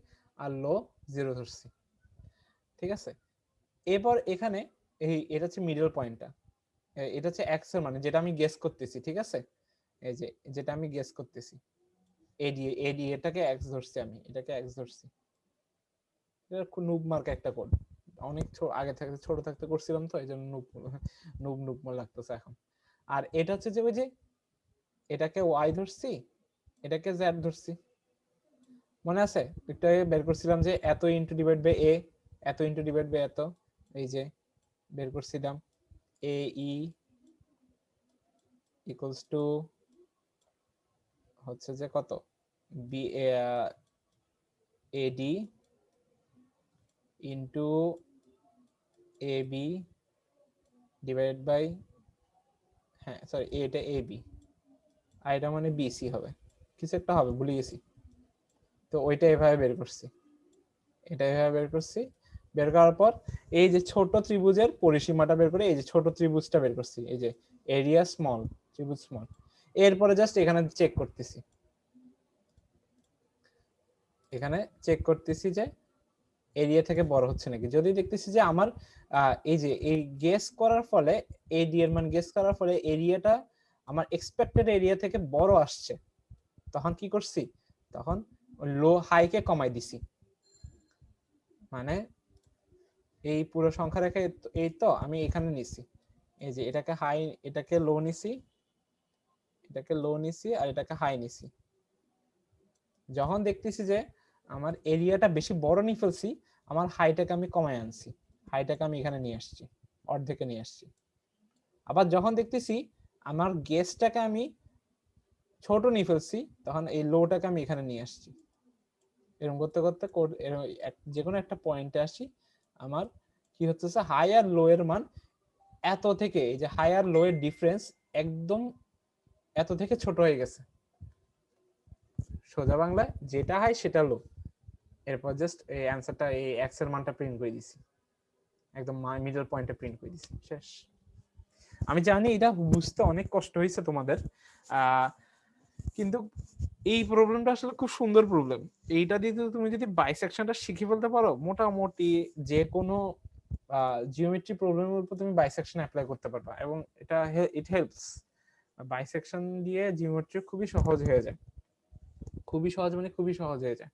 আর লো 0 ধরছি, ঠিক আছে। এরপর এখানে এটা হচ্ছে মিডল পয়েন্টটা, এটা হচ্ছে এক্স এর মানে যেটা আমি গেস করতেছি, ঠিক আছে। এই যে যেটা আমি গেস করতেছি এডি এটাকে এক্স ধরছি, আমি এটাকে এক্স ধরছি। এটা খুব নুব মার্ক একটা কোড, অনেক আগে থেকে ছোট থাকতে করছিলাম তো, এই জন্য নুব লাগতেছে এখন। আর এটা হচ্ছে যে ওই যে এটাকে ওয়াই ধরছি, এটাকে জেড ধরছি, মনে আছে একটু বের করছিলাম যে এত ইনটু ডিভাইড বাই এ, এত ইনটু ডিভাইড বাই এত, এই যে বের করছিলাম এ ই ইকুয়ালস টু হচ্ছে যে কত B AD into A B divide by, হ্যাঁ সরি এটা এ বি আর এটা মানে বিসি হবে, কিছু একটা হবে ভুলে গেছি। তো ওইটা এভাবে বের করছি, এটা এভাবে বের করছি। বের করার পর এই যে ছোট ত্রিভুজের পরিসীমাটা বের করে এই যে ছোট ত্রিভুজটা বের করছি, এই যে এরিয়া স্মল, ত্রিভুজ স্মল। এরপরে জাস্ট এখানে চেক করতেছি, এখানে চেক করতেছি যে এরিয়া থেকে বড় হচ্ছে নাকি। যদি দেখতেছি যে আমার এই যে এই গেস করার ফলে এডি এর মান গেস করার ফলে এরিয়াটা আমার এক্সপেক্টেড এরিয়া থেকে বড় আসছে, তখন কি করছি, তখন লো হাইকে কমাই দিছি, মানে এই পুরো সংখ্যা রেখে এই তো আমি এখানে নিছি, এই যে এটাকে হাই, এটাকে লো নিছি, এটাকে লো নিছি আর এটাকে হাই নিছি। যখন দেখতেছি যে আমার এরিয়াটা বেশি বড় নিয়ে ফেলছি, আমার হাইটাকে আমি কমাই আনছি, হাইটাকে আমি এখানে নিয়ে আসছি, অর্ধেকে নিয়ে আসছি। আবার যখন দেখতেছি আমার গেসটাকে আমি ছোট নিয়ে ফেলছি, তখন এই লোটাকে আমি এখানে নিয়ে আসছি। এরকম করতে করতে যে কোনো একটা পয়েন্টে আসি, আমার কি হচ্ছে হাই আর লো এর মান এত থেকে, এই যে হাই আর লো এর ডিফারেন্স একদম এত থেকে ছোট হয়ে গেছে। সোজা বাংলায় যেটা হাই সেটা লো। এরপর জাস্ট এই অ্যানসারটা এই এক্স এর মানটা প্রিন্ট করে দিছি, একদম মিডল পয়েন্টে প্রিন্ট করে দিছি, শেষ। আমি জানি এটা বুঝতে অনেক কষ্ট হয়েছে তোমাদের, কিন্তু এই প্রবলেমটা আসলে খুব সুন্দর প্রবলেম। এইটা দিয়ে তুমি যদি বাইসেকশনটা শিখে ফেলতে পারো, মোটামুটি যে কোনো জিওমেট্রি প্রবলেমের উপর তুমি বাইসেকশন অ্যাপ্লাই করতে পারবা, এবং এটা ইট হেল্পস। বাইসেকশন দিয়ে জিওমেট্রি খুবই সহজ হয়ে যায়, খুবই সহজ মানে খুবই সহজ হয়ে যায়।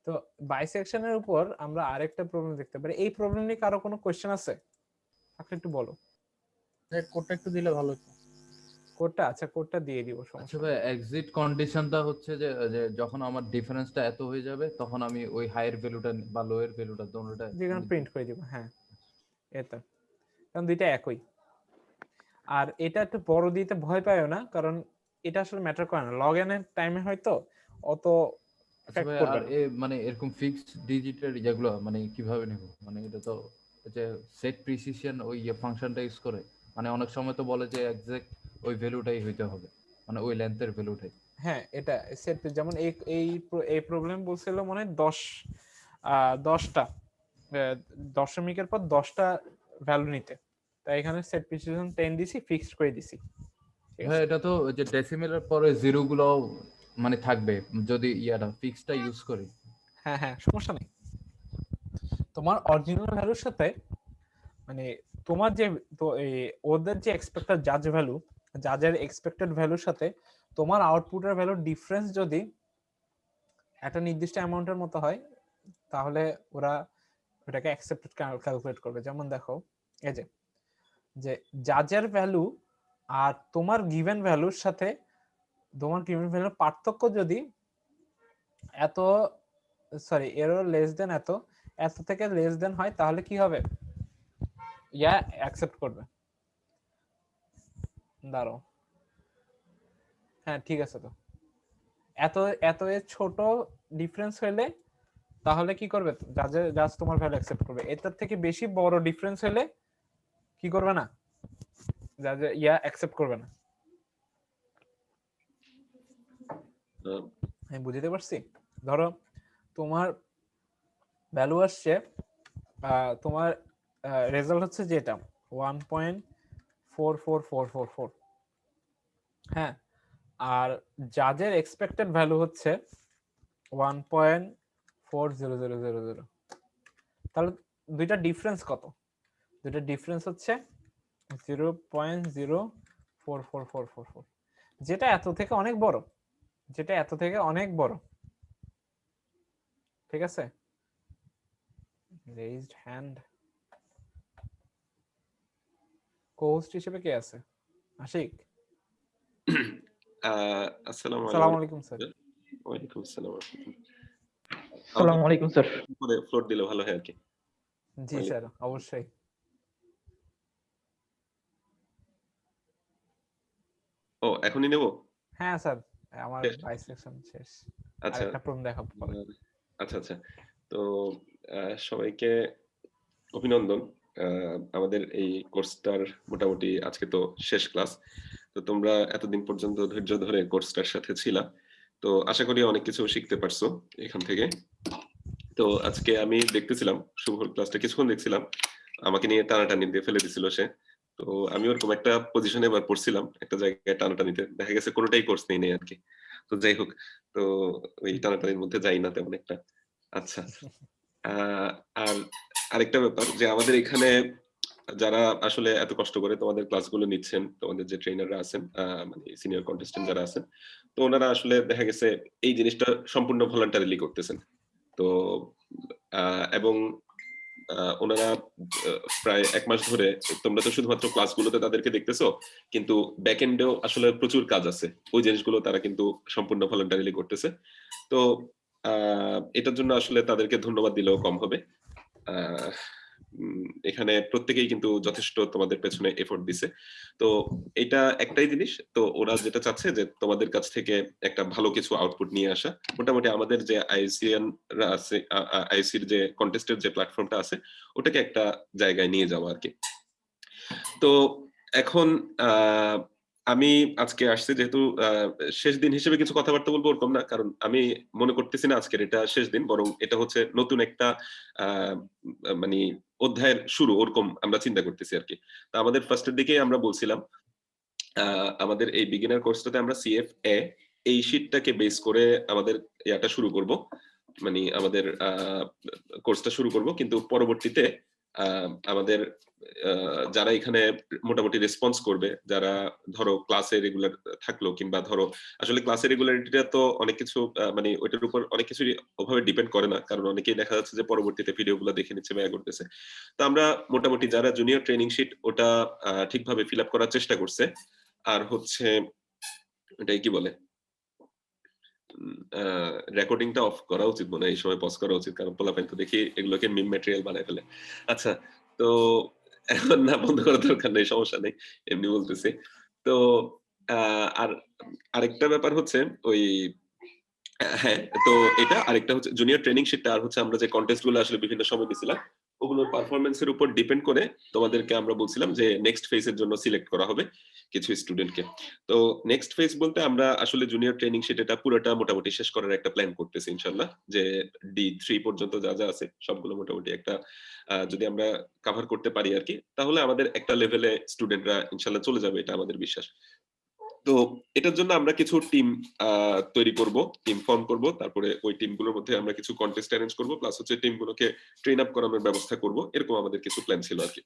তো বাইসেকশনের উপর আমরা আরেকটা প্রবলেম দেখতে পারি। এই প্রবলেম নিয়ে কারো কোনো কোশ্চেন আছে? আপনি একটু বলো। কোডটা একটু দিলে ভালো হতো। কোডটা, আচ্ছা কোডটা দিয়ে দিব, আচ্ছা সমস্যা ভাই, এক্সিট কন্ডিশনটা হচ্ছে যে যে যখন আমার ডিফারেন্সটা এত হয়ে যাবে তখন আমি ওই হাইয়ের ভ্যালুটা বা লোয়ের ভ্যালুটা দুটোটা যেখানে প্রিন্ট করে দিব। হ্যাঁ এটা, কারণ দুইটা একই। আর এটা একটু বড় দিতে ভয় পায়ও না, কারণ এটা আসলে ম্যাটার করে না, লগ এন এর টাইমে হয়তো অত এফেক্ট করবে আর না। মানে এরকম ফিক্সড ডিজিটের যেগুলো মানে কিভাবে নেব, মানে এটা তো যে সেট প্রিসিশন ওই ফাংশনটা ইউজ করে, মানে অনেক সময় তো বলে যে এক্সাক্ট ওই ভ্যালুটাই হইতে হবে, মানে ওই লেন্থের ভ্যালুটাই। হ্যাঁ এটা সেট, যেমন এই এই প্রবলেম বলছিল মনে হয় 10টা দশমিকের পর 10টা ভ্যালু নিতে, তাই এখানে সেট প্রিসিশন 10 দিছি, ফিক্সড করে দিছি। হ্যাঁ, এটা তো যে ডেসিমেলের পরে জিরো গুলো মানে থাকবে যদি ইয়াটা ফিক্সডটা ইউজ করি। হ্যাঁ হ্যাঁ সমস্যা নেই। তোমার অরিজিনাল ভ্যালুর সাথে মানে তোমার যে ওদের যে এক্সপেক্টেড জাজ ভ্যালু, জাজের এক্সপেক্টেড ভ্যালুর সাথে তোমার আউটপুটের ভ্যালুর ডিফারেন্স যদি একটা নির্দিষ্ট অ্যামাউন্টের মতো হয়, তাহলে ওরা ওটাকে অ্যাকসেপ্টেড ক্যালকুলেট করবে। যেমন দেখো এই যে জাজের ভ্যালু আর তোমার গিভেন ভ্যালুর সাথে তোমার কিউমুলেটিভ ভ্যালুর পার্থক্য যদি এত সরি এরর লেস দেন এত এত থেকে লেস দেন হয় তাহলে কি হবে ইয়া অ্যাকসেপ্ট করবে দাঁড়াও হ্যাঁ ঠিক আছে তো এত এত এর ছোট ডিফারেন্স হলে তাহলে কি করবে জাজ তোমার ভ্যালু অ্যাকসেপ্ট করবে এটার থেকে বেশি বড় ডিফারেন্স হলে কি করবে না জাজ ইয়া অ্যাকসেপ্ট করবে না আমি বুঝতে পারছি ধরো তোমার ভ্যালু আসছে তোমার রেজাল্ট হচ্ছে যেটা 1.44444 হ্যাঁ আর জাজের এক্সপেক্টেড ভ্যালু হচ্ছে 1.40000 তাহলে দুইটা ডিফারেন্স কত দুইটা ডিফারেন্স হচ্ছে 0.044444 যেটা এত থেকে অনেক বড় যেটা এত থেকে অনেক বড় ঠিক আছে রেজড হ্যান্ড কোহোস্ট হিসেবে কে আছে আশিক আসসালামু আলাইকুম স্যার ওয়ালাইকুম আসসালাম আসসালামু আলাইকুম স্যার পরে ফ্লোর দিলে ভালো হয় আর কি জি স্যার অবশ্যই ও এখনই নেব হ্যাঁ স্যার আমার বাইসেকশন শেষ আচ্ছা আরেকটা প্রুম দেখাবো পরে আচ্ছা আচ্ছা তো সবাইকে অভিনন্দন আমাদের এই কোর্সটার মোটামুটি আজকে তো শেষ ক্লাস তো তোমরা এতদিন পর্যন্ত ধৈর্য ধরে কোর্সটার সাথে ছিলা তো আশা করি অনেক কিছু শিখতে পারছো এখান থেকে তো আজকে আমি দেখতেছিলাম শুভর ক্লাসটা কিছুক্ষণ দেখছিলাম আমাকে নিয়ে টানাটানি দিয়ে ফেলে দিছিল সে তো আমি ওরকম একটা পজিশনে এবার পড়ছিলাম একটা জায়গায় টানাটানিতে দেখা গেছে কোনোটাই কোর্স নেই আর কি তো যাই হোক তো ওই টানাটানির মধ্যে যাই না তেমন একটা আচ্ছা আর আরেকটা ব্যাপার যে আমাদের এখানে যারা আসলে এত কষ্ট করে তোমাদের ক্লাসগুলো নিচ্ছেন তোমাদের যে ট্রেনাররা আছেন মানে সিনিয়র কন্টেস্টেন্ট যারা আছেন তো ওনারা আসলে দেখা গেছে এই জিনিসটা সম্পূর্ণ ভলান্টারিলি করতেছেন তো এবং ওনারা প্রায় 1 মাস ধরে তোমরা তো শুধুমাত্র ক্লাসগুলোতে তাদেরকে দেখতেছো কিন্তু ব্যাক এন্ডেও আসলে প্রচুর কাজ আছে ওই জিনিসগুলো তারা কিন্তু সম্পূর্ণ ভলান্টারিলি করতেছে তো এটার জন্য আসলে তাদেরকে ধন্যবাদ দিলেও কম হবে এখানে প্রত্যেকেই কিন্তু যথেষ্ট তোমাদের পেছনে এফোর্ট দিছে তো এটা একটাই জিনিস তো ওরা যেটা চাচ্ছে যে তোমাদের কাছ থেকে একটা ভালো কিছু আউটপুট নিয়ে আসা মোটামুটি আমাদের যে আইসিএনরা আছে আইসির যে কন্টেস্টের যে প্ল্যাটফর্মটা আছে ওটাকে একটা জায়গায় নিয়ে যাওয়া আর কি তো এখন আমি আজকে আসছি যেহেতু শেষ দিন হিসেবে কিছু কথাবার্তা বলবো ওরকম না কারণ আমি মনে করতেছি না আজকের এটা শেষ দিন বরং এটা হচ্ছে নতুন একটা মানে অধ্যায়ের শুরু ওরকম আমরা চিন্তা করতেছি আর কি তো আমাদের ফার্স্টের দিকেই আমরা বলছিলাম আমাদের এই বিগিনার কোর্সটাতে আমরা সিএফএ এই শীটটাকে বেস করে আমাদের ইয়াটা শুরু করব মানে আমাদের কোর্সটা শুরু করব কিন্তু পরবর্তীতে আমাদের যারা এখানে মোটামুটি রেসপন্স করবে যারা ধরো ক্লাসে রেগুলার থাকলো কিংবা ধরো আসলে ক্লাসের রেগুলারিটিটা তো অনেক কিছু মানে ওইটার উপর অনেক কিছু ওভাবে ডিপেন্ড করে না কারণ অনেকেই দেখা যাচ্ছে যে পরবর্তীতে ভিডিওগুলো দেখে নিচ্ছে বা করতেছে তো আমরা মোটামুটি যারা জুনিয়র ট্রেনিং শিট ওটা ঠিকভাবে ফিল আপ করার চেষ্টা করছে আর হচ্ছে এটাই কি বলে রেকর্ডিংটা অফ করা উচিত মনে হয় এই সময় পজ করা উচিত কারণ পোলাপাইন তো দেখি এগুলোকে মিম ম্যাটেরিয়াল বানায় ফেলে আচ্ছা তো এখন না বন্ধ করার দরকার নেই সমস্যা নেই এমনি বলতেছি তো আর আরেকটা ব্যাপার হচ্ছে ওই হ্যাঁ তো এটা আরেকটা হচ্ছে জুনিয়র ট্রেনিং শিটটা আর হচ্ছে আমরা যে কন্টেস্ট গুলো আসলে বিভিন্ন সময় দিছিলাম ওগুলোর পারফরমেন্সের উপর ডিপেন্ড করে তোমাদেরকে আমরা বলছিলাম যে নেক্সট ফেজের জন্য সিলেক্ট করা হবে কিছু স্টুডেন্টকে তো নেক্সট ফেজ বলতে আমরা আসলে জুনিয়র ট্রেনিং শিট এটা পুরোটা মোটামুটি শেষ করার একটা প্ল্যান করতেছি ইনশাআল্লাহ যে D3 পর্যন্ত যা যা আছে সবগুলো মোটামুটি একটা যদি আমরা কভার করতে পারি আর কি তাহলে আমাদের একটা লেভেলে স্টুডেন্টরা ইনশাআল্লাহ চলে যাবে এটা আমাদের বিশ্বাস তো এটার জন্য আমরা কিছু টিম তৈরি করব টিম ফর্ম করব তারপরে ওই টিমগুলোর মধ্যে আমরা কিছু কন্টেস্ট অ্যারেঞ্জ করব প্লাস হচ্ছে টিমগুলোকে ট্রেন আপ করানোর ব্যবস্থা করব এরকম আমাদের কিছু প্ল্যান ছিল আর কি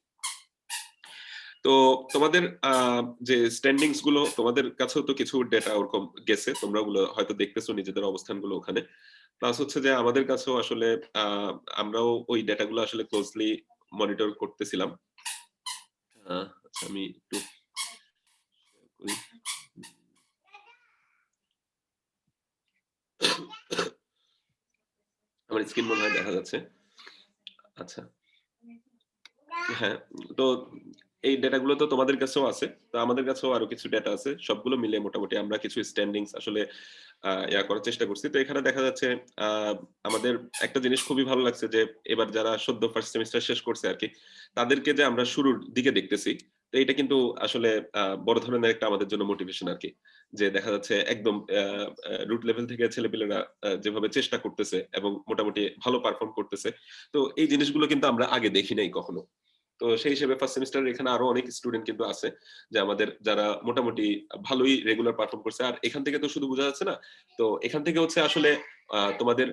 তো তোমাদের যে স্ট্যান্ডিংস গুলো তোমাদের কাছেও তো কিছু ডেটা ওরকম গেছে তোমরা ওগুলো হয়তো দেখতেছো নিজেদের অবস্থানগুলো ওখানে প্লাস হচ্ছে যে আমাদের কাছেও আসলে আমরাও ওই ডেটাগুলো আসলে ক্লোজলি মনিটর করতেছিলাম আচ্ছা আমি একটু আমার স্ক্রিন মনে হয় দেখা যাচ্ছে। আচ্ছা, হ্যাঁ, তো এই ডেটাগুলো তো তোমাদের কাছেও আছে। তো আমাদের কাছেও আরো কিছু ডেটা আছে। সবগুলো মিলে মোটামুটি আমরা কিছু স্ট্যান্ডিংস আসলে ইয়া করার চেষ্টা করছি। তো এখানে দেখা যাচ্ছে আ আমাদের একটা জিনিস খুবই ভালো লাগছে যে এবার যারা সদ্য ফার্স্ট সেমিস্টার শেষ করছে আরকি, তাদেরকে যে আমরা শুরুর দিকে দেখতেছি, তো এটা কিন্তু আসলে বড় ধরনের একটা আমাদের জন্য মোটিভেশন আরকি। যে দেখা যাচ্ছে একদম রুট লেভেল থেকে ছেলেপেলেরা যেভাবে চেষ্টা করতেছে এবং মোটামুটি ভালো পারফর্ম করতেছে। তো এই জিনিসগুলো কিন্তু আমরা আগে দেখি নাই কখনো। তো সেই হিসেবে ফার্স্ট সেমিস্টারের এখানে আরো অনেক স্টুডেন্ট কিন্তু আছে যে আমাদের যারা মোটামুটি ভালোই রেগুলার পারফর্ম করছে। আর এখান থেকে তো শুধু বোঝা যাচ্ছে না, তো এখান থেকে হচ্ছে আসলে তোমাদের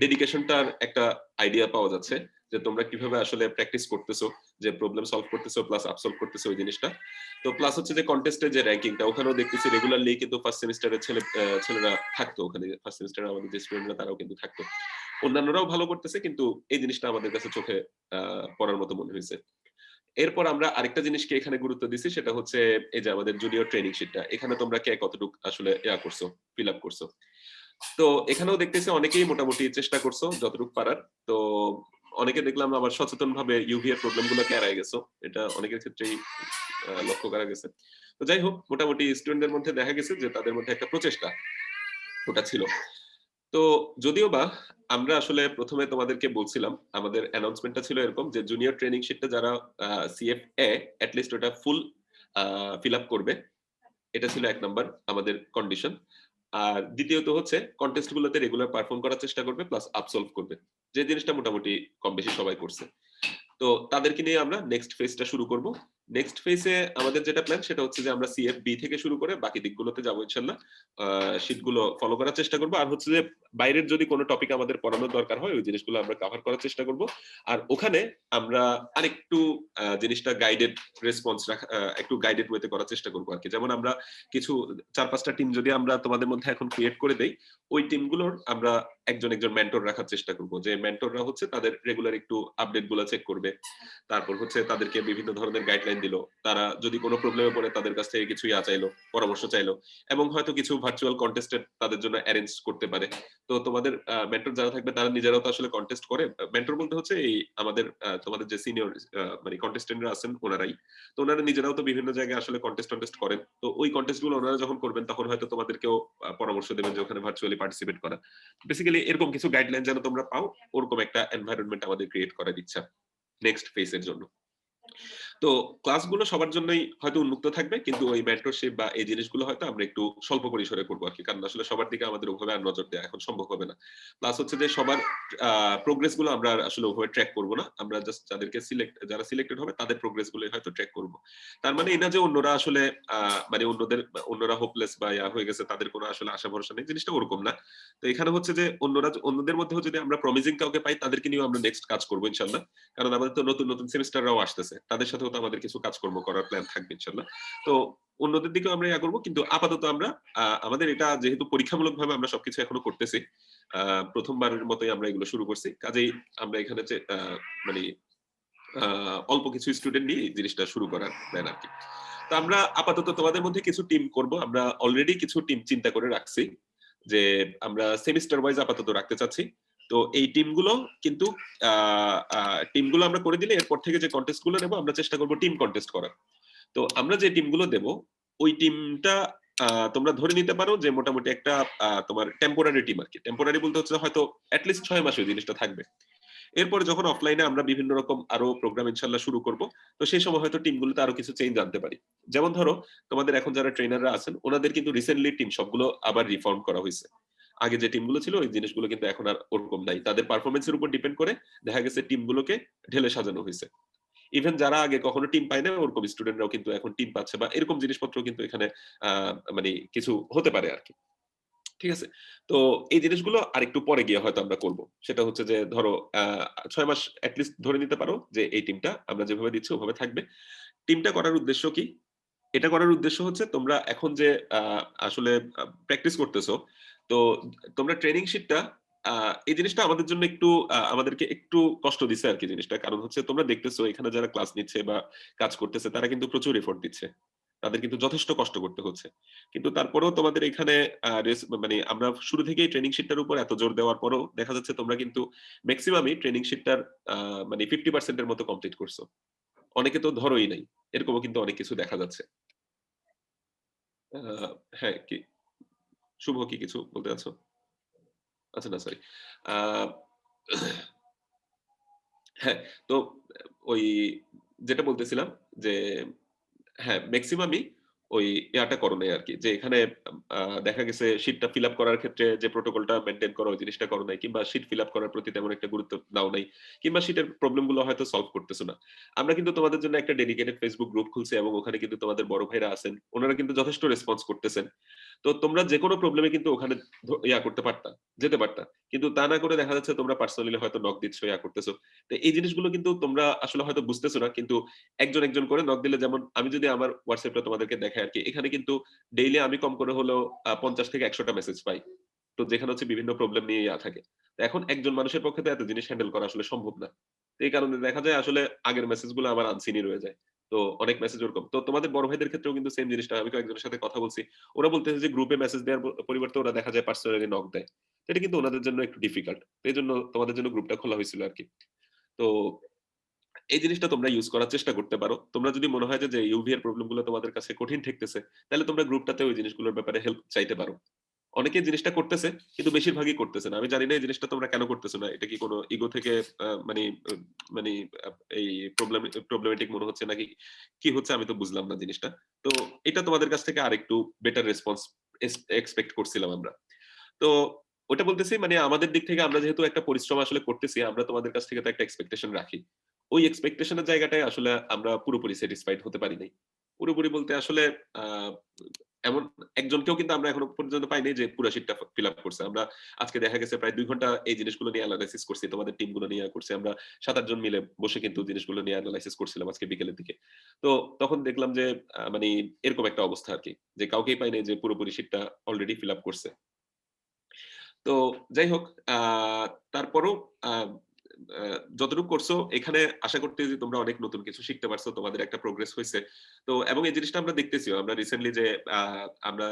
ডেডিকেশনটার একটা আইডিয়া পাওয়া যাচ্ছে যে তোমরা কিভাবে আসলে প্র্যাকটিস করতেছো, যে প্রবলেম সলভ করতেছো প্লাস আপসলভ করতেছো ওই জিনিসটা। তো প্লাস হচ্ছে যে কন্টেস্টের যে র্যাঙ্কিংটা ওখানেও দেখতেছি রেগুলারলি কিন্তু ফার্স্ট সেমিস্টারের ছেলেরা থাকতো ওখানে, ফার্স্ট সেমিস্টারে আমাদের যে স্টুডেন্টরা তারাও কিন্তু থাকতো। অন্যান্যরাও ভালো করতেছে, কিন্তু এই জিনিসটা আমাদের কাছে চোখে পড়ার মতো মনে হয়েছে। এরপর আমরা আরেকটা জিনিসকে এখানে গুরুত্ব দিছি, সেটা হচ্ছে এই যে আমাদের জুনিয়র ট্রেনিং শিটটা। এখানে তোমরা কে কতটুকু আসলে করছো, ফিল আপ করছো। তো এখানেও দেখতেছি অনেকেই মোটামুটি চেষ্টা করছো যতটুকু পারার। তো অনেকে দেখলাম আবার সচেতন ভাবে ইউভি এর প্রবলেম গুলোকে এড়াই গেছো, এটা অনেকের ক্ষেত্রেই লক্ষ্য করা গেছে। তো যাই হোক, মোটামুটি স্টুডেন্টদের মধ্যে দেখা গেছে যে তাদের মধ্যে একটা প্রচেষ্টা ওটা ছিল। তো যদিও বা আমরা আসলে প্রথমে তোমাদেরকে বলছিলাম, আমাদের অ্যানাউন্সমেন্টটা ছিল এরকম যে জুনিয়র ট্রেনিং শিটটা যারা সিএফএ অ্যাটলিস্ট ওটা ফুল ফিল আপ করবে, এটা ছিল ১ নাম্বার আমাদের কন্ডিশন। আর দ্বিতীয়ত হচ্ছে কন্টেস্ট গুলোতে রেগুলার পারফর্ম করার চেষ্টা করবে প্লাস আপসলভ করবে, যে জিনিসটা মোটামুটি কম বেশি সবাই করছে। তো তাদেরকে নিয়ে আমরা নেক্সট ফেজটা শুরু করব। নেক্সট ফেজে আমাদের যেটা প্ল্যান সেটা হচ্ছে যে আমরা সিএফবি থেকে শুরু করে বাকি দিকগুলোতে যাবো ইনশাআল্লাহ। শীটগুলো ফলো করার চেষ্টা করব। আর হচ্ছে যে বাইরের যদি কোনো টপিক আমাদের পড়ানোর দরকার হয় ওই জিনিসগুলো আমরা কভার করার চেষ্টা করব। আর ওখানে আমরা আরেকটু জিনিসটা গাইডেড রেসপন্স রাখা, একটু গাইডেড ওয়েতে করার চেষ্টা করব আর কি। যেমন আমরা কিছু ৪-৫টা টিম যদি আমরা তোমাদের মধ্যে এখন ক্রিয়েট করে দেই, ওই টিমগুলোর আমরা একজন মেন্টর রাখার চেষ্টা করব, যে মেন্টররা হচ্ছে তাদের রেগুলার একটু আপডেট গুলো চেক করবে। তারপর হচ্ছে তাদেরকে বিভিন্ন ধরনের গাইডলাইন দিল, তারা যদি কোনো প্রবলেমে পড়ে তাদের কাছ থেকে কিছু চাইলো, পরামর্শ চাইলো, এবং হয়তো কিছু ভার্চুয়াল কন্টেস্টেড তাদের জন্য অ্যারেঞ্জ করতে পারে। তো তোমাদের মেন্টর যারা থাকবে তারা নিজেরাও তো আসলে কন্টেস্ট করে। মেন্টর বলতে হচ্ছে এই আমাদের তোমাদের যে সিনিয়র মানে কন্টেস্টেন্টরা আছেন ওনারাই। তো ওনারা নিজেরাও তো বিভিন্ন জায়গায় আসলে কন্টেস্ট করেন। তো ওই কন্টেস্ট গুলো ওনারা যখন করবেন তখন হয়তো তোমাদেরকেও পরামর্শ দেবেন যে ওখানে ভার্চুয়ালি পার্টিসিপেট করা। বেসিক্যালি এরকম কিছু গাইডলাইন যেন তোমরা পাও, ওরকম একটা এনভায়রনমেন্ট আমাদের ক্রিয়েট করার ইচ্ছা নেক্সট ফেজের জন্য। তো ক্লাসগুলো সবার জন্যই হয়তো উন্মুক্ত থাকবে, কিন্তু ওই মেন্টরশিপ বা এই জিনিসগুলো হয়তো আমরা একটু স্বল্প পরিসরে করবো আর কি, কারণ আসলে সবার দিকে আমাদের ওভাবে আর নজর দেওয়া এখন সম্ভব হবে না। প্লাস হচ্ছে যে সবার প্রোগ্রেস গুলো আমরা আসলে ওভাবে ট্র্যাক করবো না, আমরা জাস্ট যারা সিলেক্টেড হবে তাদের প্রোগ্রেস গুলো হয়তো ট্র্যাক করবো। তার মানে এই না যে অন্যরা আসলে মানে অন্যরা হোপলেস বা হয়ে গেছে, তাদের কোনো আসলে আশা ভরসা নেই, জিনিসটা ওরকম না। তো এখানে হচ্ছে যে অন্যদের মধ্যেও যদি আমরা প্রমিজিং কাউকে পাই তাদেরকে নিয়েও আমরা নেক্সট কাজ করবো ইনশাল্লাহ, কারণ আমাদের তো নতুন নতুন সেমিস্টাররাও আসতেছে, তাদের সাথেও তো আমাদের কিছু কাজকর্ম করার প্ল্যান থাকবে ইনশাল্লাহ। তো অন্যদের দিকেও আমরা ইয়া করবো, কিন্তু আপাতত আমরা আমাদের এটা যেহেতু পরীক্ষামূলক ভাবে আমরা সবকিছু এখনো করতেছি, প্রথমবারের মতোই আমরা এগুলো শুরু করছি, কাজেই আমরা এখানে যে মানে অল্প কিছু স্টুডেন্ট নিয়ে এই জিনিসটা শুরু করার প্ল্যান আর কি। তো আমরা আপাতত তোমাদের মধ্যে কিছু টিম করব, আমরা অলরেডি কিছু টিম চিন্তা করে রাখছি যে আমরা সেমিস্টার ওয়াইজ আপাতত রাখতে চাচ্ছি। তো এই টিমগুলো কিন্তু টিমগুলো আমরা করে দিলে এরপর থেকে যে কন্টেস্ট গুলো নেবো আমরা চেষ্টা করবো টিম কন্টেস্ট করার। তো আমরা যে টিমগুলো দেব ওই টিমটা তোমরা ধরে নিতে পারো যে মোটামুটি একটা তোমার টেম্পোরারি টিম আর কি। টেম্পোরারি বলতে হচ্ছে হয়তো অ্যাটলিস্ট 6 মাস ওই জিনিসটা থাকবে। এরপরে যখন অফলাইনে আমরা বিভিন্ন রকম আরো প্রোগ্রাম ইনশাল্লাহ শুরু করব, তো সেই সময় হয়তো টিমগুলোতে আরো কিছু চেঞ্জ আনতে পারি। যেমন ধরো তোমাদের এখন যারা ট্রেনাররা আছেন ওনাদের কিন্তু রিসেন্টলি টিম সবগুলো আবার রিফর্ম করা হয়েছে। আগে যে টিমগুলো ছিল ওই জিনিসগুলো কিন্তু এখন আর ওরকম নাই, তাদের পারফরমেন্সের উপর ডিপেন্ড করে দেখা গেছে টিমগুলোকে ঢেলে সাজানো হয়েছে। ইভেন যারা আগে কখনো টিম পায় না ওরকম স্টুডেন্টরাও কিন্তু এখন টিম পাচ্ছে, বা এরকম জিনিসপত্র কিন্তু এখানে মানে কিছু হতে পারে আর কি। ঠিক আছে, তো এই জিনিসগুলো আরেকটু পরে গিয়ে হয়তো আমরা করব। সেটা হচ্ছে যে ধরো 6 মাস অ্যাটলিস্ট ধরে নিতে পারো যে এই টিমটা আমরা যেভাবে দিচ্ছি ওভাবে থাকবে। টিমটা করার উদ্দেশ্য কি? এটা করার উদ্দেশ্য হচ্ছে তোমরা এখন যে আসলে প্র্যাকটিস করতেছো, তো তোমরা ট্রেনিং শিটটা এই জিনিসটা আমাদের জন্য একটু আমাদেরকে একটু কষ্ট দিচ্ছে আর কি জিনিসটা, কারণ হচ্ছে তোমরা দেখতেছো এখানে যারা ক্লাস নিচ্ছে বা কাজ করতেছে তারা কিন্তু প্রচুর এফোর্ট দিচ্ছে। তাদের কিন্তু যথেষ্ট কষ্ট করতে হচ্ছে। কিন্তু তারপরেও তোমাদের এখানে মানে আমরা শুরু থেকেই ট্রেনিং শিটটার উপর এত জোর দেওয়ার পরেও দেখা যাচ্ছে তোমরা কিন্তু ম্যাক্সিমামই ট্রেনিং শিটটার মানে 50% এর মতো কমপ্লিট করছো। অনেকে তো ধরোই নাই, এরকমও কিন্তু অনেক কিছু দেখা যাচ্ছে। হ্যাঁ, কি শুভ কি কিছু বলতে চাচ্ছো? আচ্ছা, না সরি। হ্যাঁ, তো ওই যেটা বলতেছিলাম যে হ্যাঁ, ম্যাক্সিমামই ওই ইয়াটা করো নাই আরকি। যে এখানে দেখা গেছে শীটটা ফিল আপ করার ক্ষেত্রে যে প্রোটোকলটা মেইনটেইন করা ওই জিনিসটা করো নাই, কিংবা শীট ফিল আপ করার প্রতি তেমন একটা গুরুত্ব দাও নাই, কিংবা শীটের প্রবলেম গুলো হয়তো সলভ করতেছো না। আমরা কিন্তু তোমাদের জন্য একটা ডেডিকেটেড ফেসবুক গ্রুপ খুলছি এবং ওখানে কিন্তু তোমাদের বড় ভাইরা আছেন। ওনারা কিন্তু যথেষ্ট রেসপন্স করতেছেন। তো তোমরা যেকোনো প্রবলেমে কিন্তু ওখানে ইয়া করতে পারতা, যেতে পারতা। কিন্তু তা না করে দেখা যাচ্ছে তোমরা পার্সোনালি হয়তো নক দিচ্ছ, ইয়া করতেছো। তো এই জিনিসগুলো কিন্তু তোমরা আসলে হয়তো বুঝতেছো না, কিন্তু একজন একজন করে নক দিলে, যেমন আমি যদি আমার হোয়াটসঅ্যাপটা তোমাদেরকে দেখাই আরকি, এখানে কিন্তু ডেইলি আমি কম করে হলেও 50 থেকে 100টা মেসেজ পাই। তো যেখানে হচ্ছে বিভিন্ন প্রবলেম নিয়ে ইয়া থাকে। তো এখন একজন মানুষের পক্ষে তো এত জিনিস হ্যান্ডেল করা আসলে সম্ভব না। তো এই কারণে দেখা যায় আসলে আগের মেসেজগুলো আমার আনসিনই রয়ে যায়। তো অনেক মেসেজ ওরকম। তো তোমাদের বড় ভাইদের ক্ষেত্রেও কিন্তু সেম জিনিসটা, আমি কয়েকজনের সাথে কথা বলছি। ওরা বলতেছে যে গ্রুপে মেসেজ দেওয়ার পরিবর্তে ওরা দেখা যায় পার্সোনালি নক দেয়। এটা কিন্তু ওনাদের জন্য একটু ডিফিকাল্ট। তো এইজন্য তোমাদের জন্য গ্রুপটা খোলা হয়েছিল আরকি। তো এই জিনিসটা তোমরা ইউজ করার চেষ্টা করতে পারো। তোমরা যদি মনে হয় যে ইউভি এর প্রবলেম গুলো তোমাদের কাছে কঠিন ঠেকতেছে, তাহলে তোমরা গ্রুপটাতে ওই জিনিসগুলোর ব্যাপারে হেল্প চাইতে পারো। অনেকে জিনিসটা করতেছে, কিন্তু বেশিরভাগই করতেছে না। আমি জানি না এই জিনিসটা তোমরা কেন করতেছো না। এটা কি কোনো ইগো থেকে মানে মানে এই প্রবলেমেটিক মনে হচ্ছে নাকি কি হচ্ছে, আমি তো বুঝলাম না জিনিসটা। তো এটা তোমাদের কাছ থেকে আরেকটু বেটার রেসপন্স এক্সপেক্ট করছিলাম আমরা। তো ওটা বলতেছি, মানে আমাদের দিক থেকে আমরা যেহেতু একটা পরিশ্রম আসলে করতেছি, আমরা তোমাদের কাছ থেকে তো একটা এক্সপেকটেশন রাখি। ওই এক্সপেকটেশনের জায়গাটায় আসলে আমরা পুরোপুরি স্যাটিসফাইড হতে পারি নাই। পুরোপুরি বলতে আসলে এমন একজনকেও কিন্তু আমরা এখনো পর্যন্ত পাইনি যে পুরো শীটটা ফিল আপ করছে। আমরা আজকে দেখা গেছে প্রায় 2 ঘন্টা এই জিনিসগুলো নিয়ে অ্যানালাইসিস করছি, তোমাদের টিমগুলো নিয়ে করছি। আমরা 7-8 জন মিলে বসে কিন্তু জিনিসগুলো নিয়ে অ্যানালাইসিস করছিলাম আজকে বিকেলের দিকে। তো তখন দেখলাম যে মানে এরকম একটা অবস্থা আরকি, যে কাউকেই পাইনি যে পুরোপুরি শীটটা অলরেডি ফিল আপ করছে। তো যাই হোক, তারপরও আ আ যতটুকু করছো এখানে আশা করতে যে তোমরা অনেক নতুন কিছু শিখতে পারছো, তোমাদের একটা প্রোগ্রেস হইছে। তো এবং এই জিনিসটা আমরা দেখতেছিও। আমরা রিসেন্টলি যে আমরা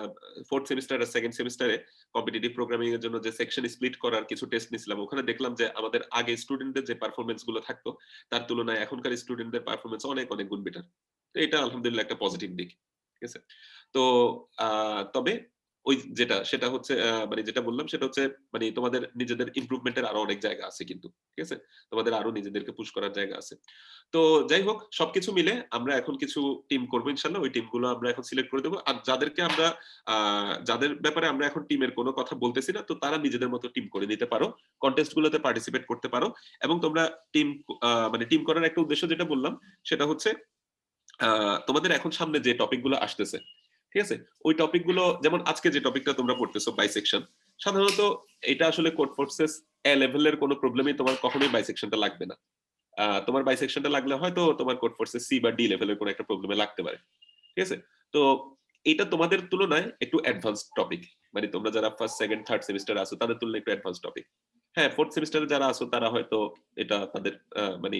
4th সেমিস্টার আর 2nd সেমিস্টারে কম্পিটিটিভ প্রোগ্রামিং এর জন্য যে সেকশন স্প্লিট করার কিছু টেস্ট নিছিলাম, ওখানে দেখলাম যে আমাদের আগে স্টুডেন্টদের যে পারফরম্যান্স গুলো থাকতো, তার তুলনায় এখনকার স্টুডেন্টদের পারফরম্যান্স অনেক অনেক গুণ বেটার। তো এটা আলহামদুলিল্লাহ একটা পজিটিভ দিক। ঠিক আছে? তো তবে ওই যেটা সেটা হচ্ছে মানে যেটা বললাম সেটা হচ্ছে মানে তোমাদের নিজেদের ইমপ্রুভমেন্ট এর আরো অনেক জায়গা আছে কিন্তু। ঠিক আছে? তোমাদের আরো নিজেদেরকে পুশ করার জায়গা আছে। তো যাই হোক, সবকিছু মিলে আমরা এখন কিছু টিম করব ইনশাআল্লাহ। ওই টিমগুলো আমরা এখন সিলেক্ট করে দেব। আর যাদেরকে আমরা যাদের ব্যাপারে আমরা এখন টিমের কোনো কথা বলতেছি না, তো তারা নিজেদের মতো টিম করে নিতে পারো। কনটেস্ট গুলোতে পার্টিসিপেট করতে পারো এবং তোমরা টিম মানে টিম করার একটা উদ্দেশ্য যেটা বললাম সেটা হচ্ছে তোমাদের এখন সামনে যে টপিক গুলো আসতেছে, ঠিক আছে, ওই টপিক গুলো, যেমন আজকে যে টপিকটা তোমরা পড়তেছো বাইসেকশন, সাধারণত এটা আসলে কোড ফোর্সেস এ লেভেলের কোনো প্রবলেমই তোমার কখনোই বাইসেকশনটা লাগবে না। তোমার বাইসেকশনটা লাগলে হয়তো তোমার কোড ফোর্সেস সি বা ডি লেভেলের কোনো একটা প্রবলেমে লাগতে পারে। ঠিক আছে? তো এটা তোমাদের তুলনায় একটু অ্যাডভান্সড টপিক। মানে তোমরা যারা ফার্স্ট, সেকেন্ড, থার্ড সেমিস্টার আছো তাদের তুলনায় একটু অ্যাডভান্স টপিক। হ্যাঁ, ফোর্থ সেমিস্টারে যারা আছো তারা হয়তো এটা তাদের মানে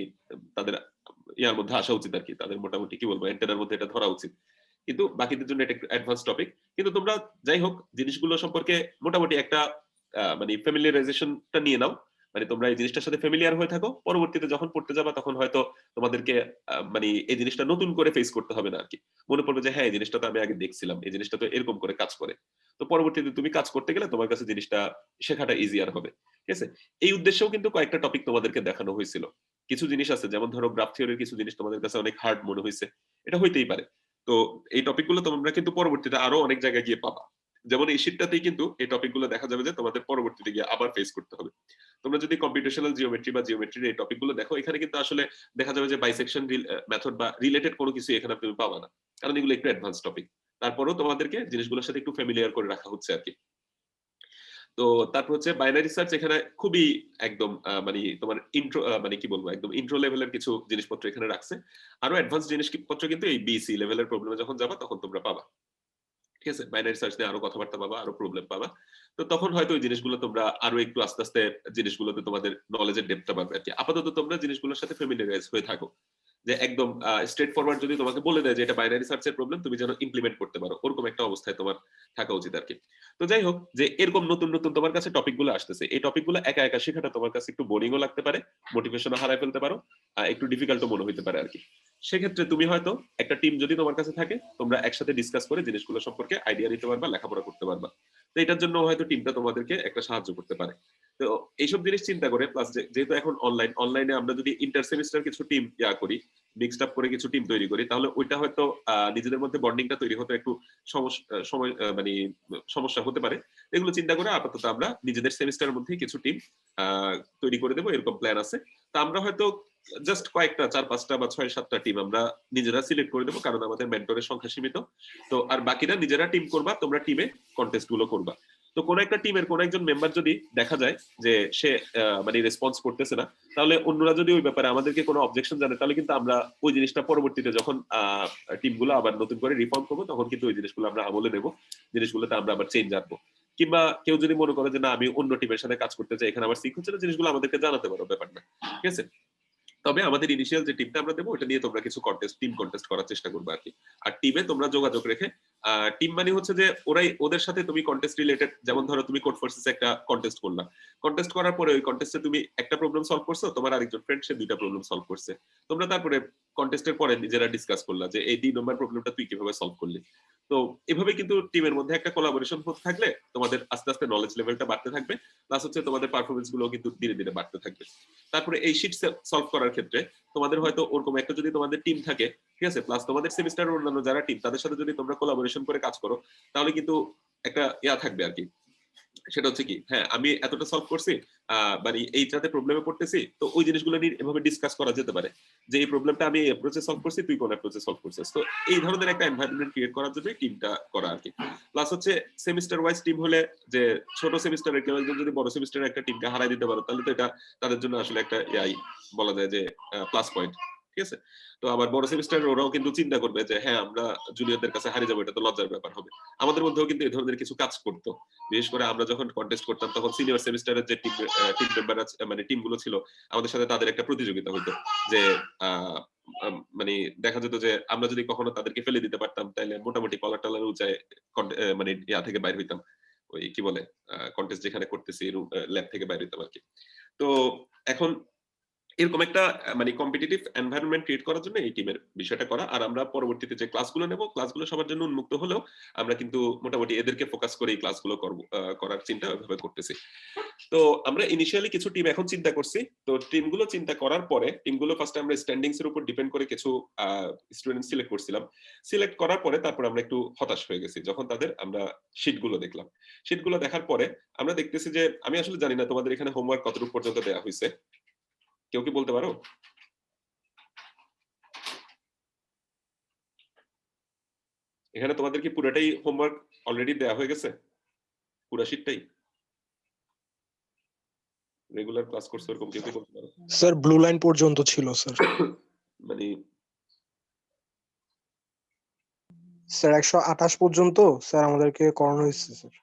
তাদের ইয়ার মধ্যে আসা উচিত আর কি। তাদের মোটামুটি কি বলবো, এন্টেনার মধ্যে এটা ধরা উচিত। কিন্তু বাকিদের জন্য এটা একটু অ্যাডভান্স টপিক। কিন্তু তোমরা যাই হোক জিনিসগুলো সম্পর্কে মোটামুটি একটা মানে ফ্যামিলিয়ারাইজেশনটা নিয়ে নাও। মানে তোমরা এই জিনিসটার সাথে ফ্যামিলিয়ার হয়ে থাকো। পরবর্তীতে যখন পড়তে যাবা তখন হয়তো তোমাদেরকে মানে এই জিনিসটা নতুন করে ফেস করতে হবে না আরকি। মনে পড়বে যে হ্যাঁ, এই জিনিসটা তো আমি আগে দেখছিলাম। এই জিনিসটা তো এরকম করে কাজ করে। তো পরবর্তীতে তুমি কাজ করতে গেলে তোমার কাছে জিনিসটা শেখাটা ইজিয়ার হবে। ঠিক আছে? এই উদ্দেশ্যেও কিন্তু কয়েকটা টপিক তোমাদেরকে দেখানো হয়েছিল। কিছু জিনিস আছে, যেমন ধরো গ্রাফ থিওরির কিছু জিনিস তোমাদের কাছে অনেক হার্ড মনে হয়েছে। এটা হইতেই পারে। তো এই টপিকগুলো তোমরা কিন্তু পরবর্তীতে আরো অনেক জায়গায় গিয়ে পাবা। যেমন এই শীটটাতেই কিন্তু এই টপিকগুলো দেখা যাবে যে তোমাদের পরবর্তীতে গিয়ে আবার ফেস করতে হবে। তোমরা যদি কম্পিউটেশনাল জিওমেট্রি বা জিওমেট্রির এই টপিকগুলো দেখো, এখানে কিন্তু আসলে দেখা যাবে যে বাইসেকশন মেথড বা রিলেটেড কোনো কিছু এখানে তুমি পাবা না। কারণ এগুলো একটু অ্যাডভান্স টপিক। তারপরেও তোমাদেরকে জিনিসগুলোর সাথে একটু ফ্যামিলিয়ার করে রাখা হচ্ছে আরকি। তো তারপর হচ্ছে বাইনারি সার্চ, এখানে খুবই একদম মানে তোমার ইন্ট্রো মানে কি বলবো, একদম ইন্ট্রো লেভেলের কিছু জিনিসপত্র এখানে রাখছে। আরো অ্যাডভান্স জিনিসপত্র কিন্তু এই বিসি লেভেলের প্রবলেমে যখন যাবা তখন তোমরা পাবা। ঠিক আছে? বাইনারি সার্চ নিয়ে আরো কথাবার্তা পাবা, আরো প্রবলেম পাবা। তো তখন হয়তো ওই জিনিসগুলো তোমরা আরো একটু আস্তে আস্তে জিনিসগুলোতে তোমাদের নলেজের ডেপথটা বাড়বে আরকি। আপাতত তোমরা জিনিসগুলোর সাথে ফ্যামিলিয়ারাইজ হয়ে থাকো। যে একদম স্ট্রেট ফরওয়ার্ড যদি তোমাকে বলে দেয় যে এটা বাইনারি সার্চের প্রবলেম, তুমি যেন ইমপ্লিমেন্ট করতে পারো, ওরকম একটা অবস্থায় তোমার থাকা উচিত আর কি। তো যাই হোক, যে এরকম নতুন নতুন তোমার কাছে টপিকগুলো আসতেছে, এই টপিকগুলো একা একা শেখাটা তোমার কাছে একটু বোরিংও লাগতে পারে, মোটিভেশনও হারায় ফেলতে পারো, একটু ডিফিকাল্টও মনে হইতে পারে আর কি। সেক্ষেত্রে তুমি হয়তো একটা টিম যদি তোমার কাছে থাকে, তোমরা একসাথে ডিসকাস করে জিনিসগুলো সম্পর্কে আইডিয়া নিতে পারবা, লেখাপড়া করতে পারবা। তো এটার জন্য হয়তো টিমটা তোমাদেরকে একটা সাহায্য করতে পারে। তো এইসব জিনিস চিন্তা করে, প্লাস যেহেতু এখন অনলাইনে আমরা যদি ইন্টার সেমিস্টার কিছু টিম করি, মিক্সড আপ করে কিছু টিম তৈরি করি, তাহলে ওইটা হয়তো নিজেদের মধ্যে বন্ডিংটা তৈরি হতে একটু সময় মানে সমস্যা হতে পারে। এগুলো চিন্তা করে আপাতত আমরা নিজেদের সেমিস্টারের মধ্যে কিছু টিম তৈরি করে দেবো, এরকম প্ল্যান আছে। তা আমরা হয়তো জাস্ট কয়েকটা 4-5টা বা 6-7টা টিম আমরা নিজেরা সিলেক্ট করে দেবো, কারণ আমাদের মেন্টরের সংখ্যা সীমিত। তো আর বাকিরা নিজেরা টিম করবা, তোমরা টিমে কন্টেস্ট গুলো করবা। তো কোন একটা টিমের কোন একজন মেম্বার যদি দেখা যায় যে সে মানে রেসপন্স করতেছে না, তাহলে অন্যরা যদি ওই ব্যাপারে আমাদেরকে কোনো অবজেকশন জানে, তাহলে কিন্তু আমরা ওই জিনিসটা পরবর্তীতে যখন টিমগুলো আবার নতুন করে রিফর্ম করবো, তখন কিন্তু ওই জিনিসগুলো আমরা আমলে নেবো, জিনিসগুলোতে আমরা আবার চেঞ্জ আনবো। কিংবা কেউ যদি মনে করে যে না, আমি অন্য টিমের সাথে কাজ করতে চাই, এখানে আমার সিক হচ্ছে না, জিনিসগুলো আমাদেরকে জানাতে পারো, ব্যাপার না, ঠিক আছে। তবে আমাদের ইনিশিয়াল যে টিমটা আমরা দেবো, ওটা নিয়ে তোমরা কিছু টিম কন্টেস্ট করার চেষ্টা করবে আর কি। আর টিমে তোমরা যোগাযোগ রেখে, টিম মানে হচ্ছে যে ওদের সাথে তুমি কন্টেস্ট রিলেটেড, যেমন ধরো তুমি কোড ফোর্সেস একটা কন্টেস্ট করলা, কন্টেস্ট করার পরে ওই কন্টেস্টে তুমি একটা প্রবলেম সলভ করছো, তোমার আরেকজন ফ্রেন্ড সে 2টা প্রবলেম সলভ করছে, তোমরা তারপরে কন্টেস্টের পরে নিজেরা ডিসকাস করলা যে এই 2 নম্বর প্রবলেমটা তুই কিভাবে সলভ করলি। তো এভাবে কিন্তু টিমের মধ্যে একটা কোলাবোরেশন হতে থাকলে তোমাদের আস্তে আস্তে নলেজ লেভেলটা বাড়তে থাকবে, প্লাস হচ্ছে তোমাদের পারফরমেন্স গুলো কিন্তু ধীরে ধীরে বাড়তে থাকবে। তারপরে এই শিট সলভ করার ক্ষেত্রে তোমাদের হয়তো ওরকম একটা যদি তোমাদের টিম থাকে, ঠিক আছে, প্লাস তোমাদের সেমিস্টারের অন্যান্য যারা টিম, তাদের সাথে যদি তোমরা কোলাবোরেশন করে কাজ করো, তাহলে কিন্তু একটা থাকবে আর কি। সেটা হচ্ছে কি, হ্যাঁ আমি এতটা সলভ করছি, মানে এইটাতে প্রবলেমে পড়তেছি, তো ওই জিনিসগুলো নিয়ে এভাবে ডিসকাস করা যেতে পারে যে এই প্রবলেমটা আমি এই অ্যাপ্রোচে সলভ করছি, তুই কোন অ্যাপ্রোচে সলভ করছিস। তো এই ধরনের একটা এনভায়রনমেন্ট ক্রিয়েট করার জন্য টিমটা করা আর কি। প্লাস হচ্ছে সেমিস্টার ওয়াইজ টিম হলে, যে ছোট সেমিস্টারের কেউ একজন যদি বড় সেমিস্টারের একটা টিমকে হারাই দিতে পারো, তাহলে তো এটা তাদের জন্য আসলে একটা বলা যায় যে প্লাস পয়েন্ট, ঠিক আছে। তো আবার বড় সেমিস্টারের ওরাও কিন্তু চিন্তা করবে যে হ্যাঁ আমরা জুনিয়রদের কাছে হারিয়ে যাবো, এটা তো লজ্জার ব্যাপার হবে। আমাদের মধ্যেও কিন্তু এই ধরনের কিছু কাজ করতো, বিশেষ করে আমরা যখন কন্টেস্ট করতাম, তখন সিনিয়র সেমিস্টারের যে টিম মেম্বার আছে, মানে টিমগুলো ছিল আমাদের সাথে, তাদের একটা প্রতিযোগিতা হতো যে মানে দেখা যেত যে আমরা যদি কখনো তাদেরকে ফেলে দিতে পারতাম, তাহলে মোটামুটি কলার টলার উঁচায় মানে থেকে বাইরে হইতাম, ওই কি বলে কন্টেস্ট যেখানে করতেছি ল্যাব থেকে বাইরে হইতাম আর কি। তো এখন এরকম একটা মানে কম্পিটিটিভ এনভায়রনমেন্ট ক্রিয়েট করার জন্য এই টিমের বিষয়টা করা। আর আমরা পরবর্তীতে যে ক্লাসগুলো নেব, ক্লাসগুলো সবার জন্য উন্মুক্ত হলেও আমরা কিন্তু মোটামুটি এদেরকে ফোকাস করে এই ক্লাসগুলো করার চিন্তা ওইভাবে করতেছি। তো আমরা ইনিশিয়ালি কিছু টিম এখন চিন্তা করছি। তো টিমগুলো চিন্তা করার পরে, টিমগুলো ফার্স্টে আমরা স্ট্যান্ডিংস এর উপর ডিপেন্ড করে কিছু স্টুডেন্ট সিলেক্ট করছিলাম। সিলেক্ট করার পরে তারপর আমরা একটু হতাশ হয়ে গেছি যখন তাদের আমরা শীটগুলো দেখলাম। শীটগুলো দেখার পরে আমরা দেখতেছি যে, আমি আসলে জানি না তোমাদের এখানে হোমওয়ার্ক কতটুকু পর্যন্ত দেওয়া হয়েছে, কেউ কি বলতে পারো? এখানে তোমাদের কি পুরোটাই হোমওয়ার্ক অলরেডি দেওয়া হয়ে গেছে, পুরো শীটটাই রেগুলার ক্লাস করছে এরকম কেউ কি বলতে পারো? স্যার ব্লু লাইন পর্যন্ত ছিল স্যার। মানে স্যার 128 পর্যন্ত স্যার আমাদেরকে করানো হয়েছে স্যার।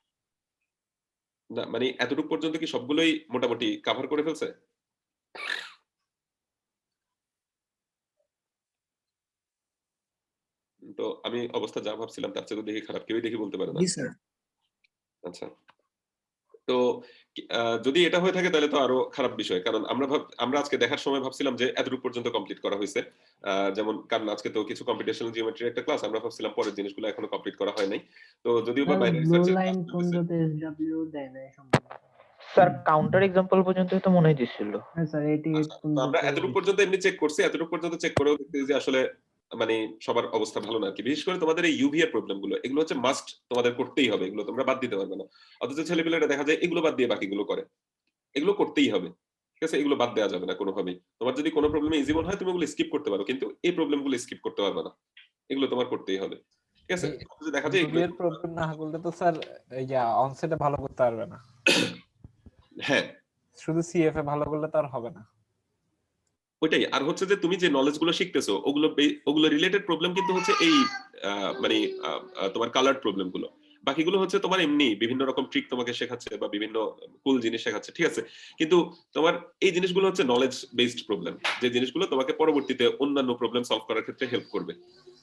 না মানে এতটুকু পর্যন্ত কি সবগুলোই মোটামুটি কভার করে ফেলছে? তো আমি অবস্থা যা ভাবছিলাম তার চেয়ে তো দেখি খারাপ, কেউই দেখি বলতে পারে না। জি স্যার। আচ্ছা, তো যদি এটা হয়ে থাকে তাহলে তো আরো খারাপ বিষয়, কারণ আমরা আজকে দেখার সময় ভাবছিলাম যে এতটুকু পর্যন্ত কমপ্লিট করা হয়েছে। যেমন কারণ আজকে তো কিছু কম্পিটিশনাল জিওমেট্রির একটা ক্লাস, আমরা ভাবছিলাম পরের জিনিসগুলো এখনো কমপ্লিট করা হয় নাই। তো যদিও বা বাইনারি ব্লু সার্চের লাইন পর্যন্ত এসডব্লিউ দেয় না সম্ভবত। স্যার কাউন্টার এক্সাম্পল পর্যন্ত তো মনে হয় দিছিল। হ্যাঁ স্যার 88 তো পর্যন্ত। আমরা এতটুকু পর্যন্ত এমনি চেক করছি, এতটুকু পর্যন্ত চেক করেও দেখতেছি যে আসলে মানে সবার অবস্থা ভালো না আর কি। বিশেষ করে তোমাদের এই ইউভি এর প্রবলেম গুলো, এগুলো হচ্ছে মাস্ট তোমাদের করতেই হবে, এগুলো তোমরা বাদ দিতে পারবে না। অথচ ছেলেপেলেরা দেখা যায় এগুলো বাদ দিয়ে বাকিগুলো করে, এগুলো করতেই হবে, ঠিক আছে, এগুলো বাদ দেওয়া যাবে না কোনোভাবেই। তোমার যদি কোনো প্রবলেম ইজি মনে হয় তুমি ওগুলো স্কিপ করতে পারো, কিন্তু এই প্রবলেমগুলো স্কিপ করতে পারবে না, এগুলো তোমার করতেই হবে, ঠিক আছে। দেখা যায় ইউভি এর প্রবলেম না করলে তো স্যার এই যে অনসেটে ভালো করতে পারবে না। হ্যাঁ, শুধু সিএফ এ ভালো করলে তো আর হবে না। ওইটাই। আর হচ্ছে যে তুমি যে নলেজ গুলো শিখতেছো, ওগুলো রিলেটেড প্রবলেম কিন্তু হচ্ছে এই মানে তোমার কালার্ড প্রবলেম গুলো। বাকিগুলো হচ্ছে তোমার এমনি বিভিন্ন রকম ট্রিক তোমাকে শেখাচ্ছে বা বিভিন্ন কুল জিনিস শেখাচ্ছে, ঠিক আছে? কিন্তু তোমার এই জিনিসগুলো হচ্ছে নলেজ বেসড প্রবলেম, যে জিনিসগুলো তোমাকে পরবর্তীতে অন্যান্য প্রবলেম সলভ করার ক্ষেত্রে হেল্প করবে,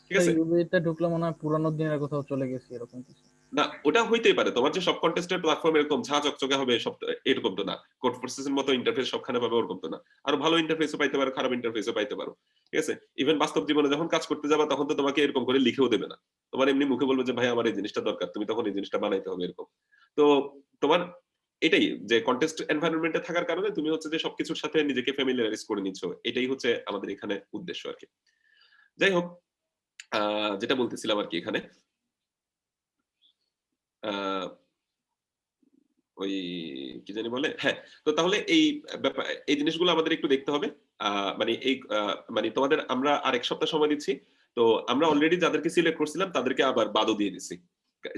ঠিক আছে? এটা ঢুকলে মনে হয় পুরানো দিনের কোথাও চলে গেছি এরকম কিছু। না, ওটা হইতেই পারে। তোমার যে সব কন্টেস্টের প্ল্যাটফর্ম এরকম ঝা চকচকে হবে সব, এরকম তো না। কোড ফোর্সেসের মতো ইন্টারফেস সবখানে পাবে ওরকম তো না। আরো ভালো ইন্টারফেসও পাইতে পারো, খারাপ ইন্টারফেসও পাইতে পারো, ঠিক আছে? ইভেন বাস্তব জীবনে যখন কাজ করতে যাবা তখন তো তোমাকে এরকম করে লিখেও দেবে না। তোমার এমনি মুখে বলবে যে ভাই আমার এই জিনিসটা দরকার, তুমি তখন এই জিনিসটা বানাইতে হবে এরকম। তো তোমার এটাই যে কন্টেস্ট এনভায়রনমেন্টে থাকার কারণে তুমি হচ্ছে যে সবকিছুর সাথে নিজেকে ফ্যামিলিয়ারাইজ করে নিচ্ছ, এটাই হচ্ছে আমাদের এখানে উদ্দেশ্য আর কি। যাই হোক, যেটা বলতেছিলাম আর কি এখানে, ওই কি জানি বলে, হ্যাঁ, তো তাহলে এই ব্যাপার, এই জিনিসগুলো আমাদের একটু দেখতে হবে। মানে এই মানে তোমাদের আমরা আর এক সপ্তাহ সময় দিচ্ছি। তো আমরা অলরেডি যাদেরকে সিলেক্ট করছিলাম তাদেরকে আবার বাদও দিয়ে দিছি।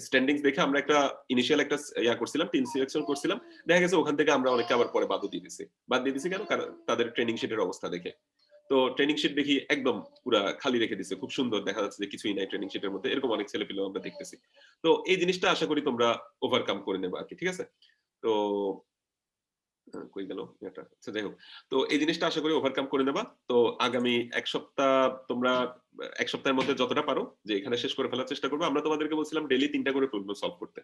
স্ট্যান্ডিংস দেখে আমরা একটা ইনিশিয়াল একটা ইয়া করছিলাম, টিম সিলেকশন করছিলাম, দেখা গেছে ওখান থেকে আমরা অনেকে আবার পরে বাদও দিয়ে দিছি। বাদ দিয়ে দিছি কেন? কারণ তাদের ট্রেনিং শিটের অবস্থা দেখে। তো ট্রেনিং শিট দেখি একদম পুরা খালি রেখে দিছে, খুব সুন্দর দেখা যাচ্ছে যে কিছুই নাই ট্রেনিং শিটের মধ্যে, এরকম অনেক ছেলে পেলেও আমরা দেখতেছি। তো এই জিনিসটা আশা করি তোমরা ওভারকাম করে নেবে আর কি, ঠিক আছে? তো কই গেল এটা? আচ্ছা, যাই হোক, তো এই জিনিসটা আশা করি ওভারকাম করে নেবা। তো আগামী এক সপ্তাহ তোমরা এক সপ্তাহের মধ্যে যতটা পারো যে এখানে শেষ করে ফেলার চেষ্টা করবে। আমরা তোমাদেরকে বলছিলাম ডেইলি 3টা করে প্রবলেম সলভ করতে।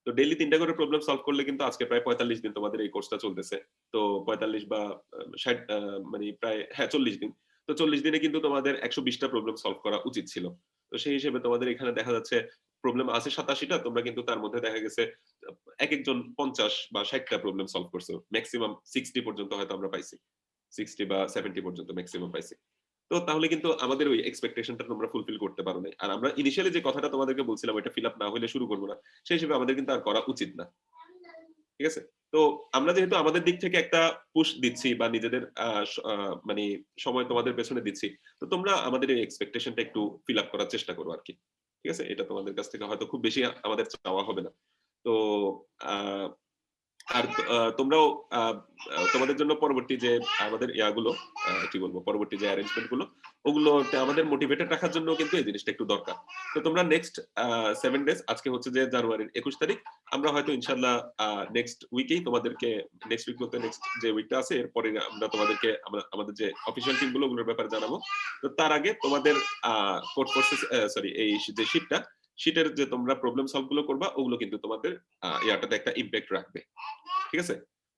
তো ডেইলি 3টা করে প্রবলেম সলভ করলে কিন্তু আজকে প্রায় 45 দিন তোমাদের এই কোর্সটা চলতেছে। তো 45 বা 60 মানে প্রায়, হ্যাঁ, 40 দিন। তো 40 দিনে কিন্তু তোমাদের 120টা প্রবলেম সলভ করা উচিত ছিল। তো সেই হিসেবে তোমাদের এখানে দেখা যাচ্ছে প্রবলেম আছে 87টা, তোমরা কিন্তু তার মধ্যে দেখা গেছে এক একজন 50 বা 60টা প্রবলেম সলভ করছো। ম্যাক্সিমাম 60 পর্যন্ত হয়তো আমরা পাইছি, 60 বা 70 পর্যন্ত ম্যাক্সিমাম পাইছি। তো তাহলে কিন্তু আমাদের ওই এক্সপেকটেশনটা তোমরা ফুলফিল করতে পারো না। আর আমরা ইনিশিয়ালি যে কথাটা তোমাদেরকে বলছিলাম ওটা ফিল আপ না হলে শুরু করবো না, সেই হিসেবে আমাদের কিন্তু আর করা উচিত না, ঠিক আছে? তো আমরা যেহেতু আমাদের দিক থেকে একটা পুশ দিচ্ছি বা নিজেদের মানে সময় তোমাদের পেছনে দিচ্ছি, তো তোমরা আমাদের এই এক্সপেকটেশনটা একটু ফিল আপ করার চেষ্টা করো আর কি, ঠিক আছে? এটা তোমাদের কাছ থেকে হয়তো খুব বেশি আমাদের চাওয়া হবে না। তো আর তোমরাও তোমাদের জন্য পরবর্তী যে আমাদের ইয়াগুলো, কি বলবো, পরবর্তী যে অ্যারেঞ্জমেন্ট গুলো, ওগুলোতে আমাদের মোটিভেটেড রাখার জন্য কিন্তু এই জিনিসটা একটু দরকার। তো তোমরা নেক্সট 7 ডেজ, আজকে হচ্ছে যে জানুয়ারির 21 তারিখ, আমরা হয়তো ইনশাল্লাহ নেক্সট উইকেই তোমাদেরকে, নেক্সট উইক বলতে নেক্সট যে উইকটা আছে এরপরে আমরা তোমাদেরকে আমাদের যে অফিসিয়াল টিম গুলো ওগুলোর ব্যাপারে জানাবো। তো তার আগে তোমাদের কোড কোর্সেস, সরি, এই যে শীটের যে তোমরা প্রবলেম সলভ গুলো করবা ওগুলো কিন্তু তোমাদের ইয়াটাতে একটা ইমপ্যাক্ট রাখবে, ঠিক আছে?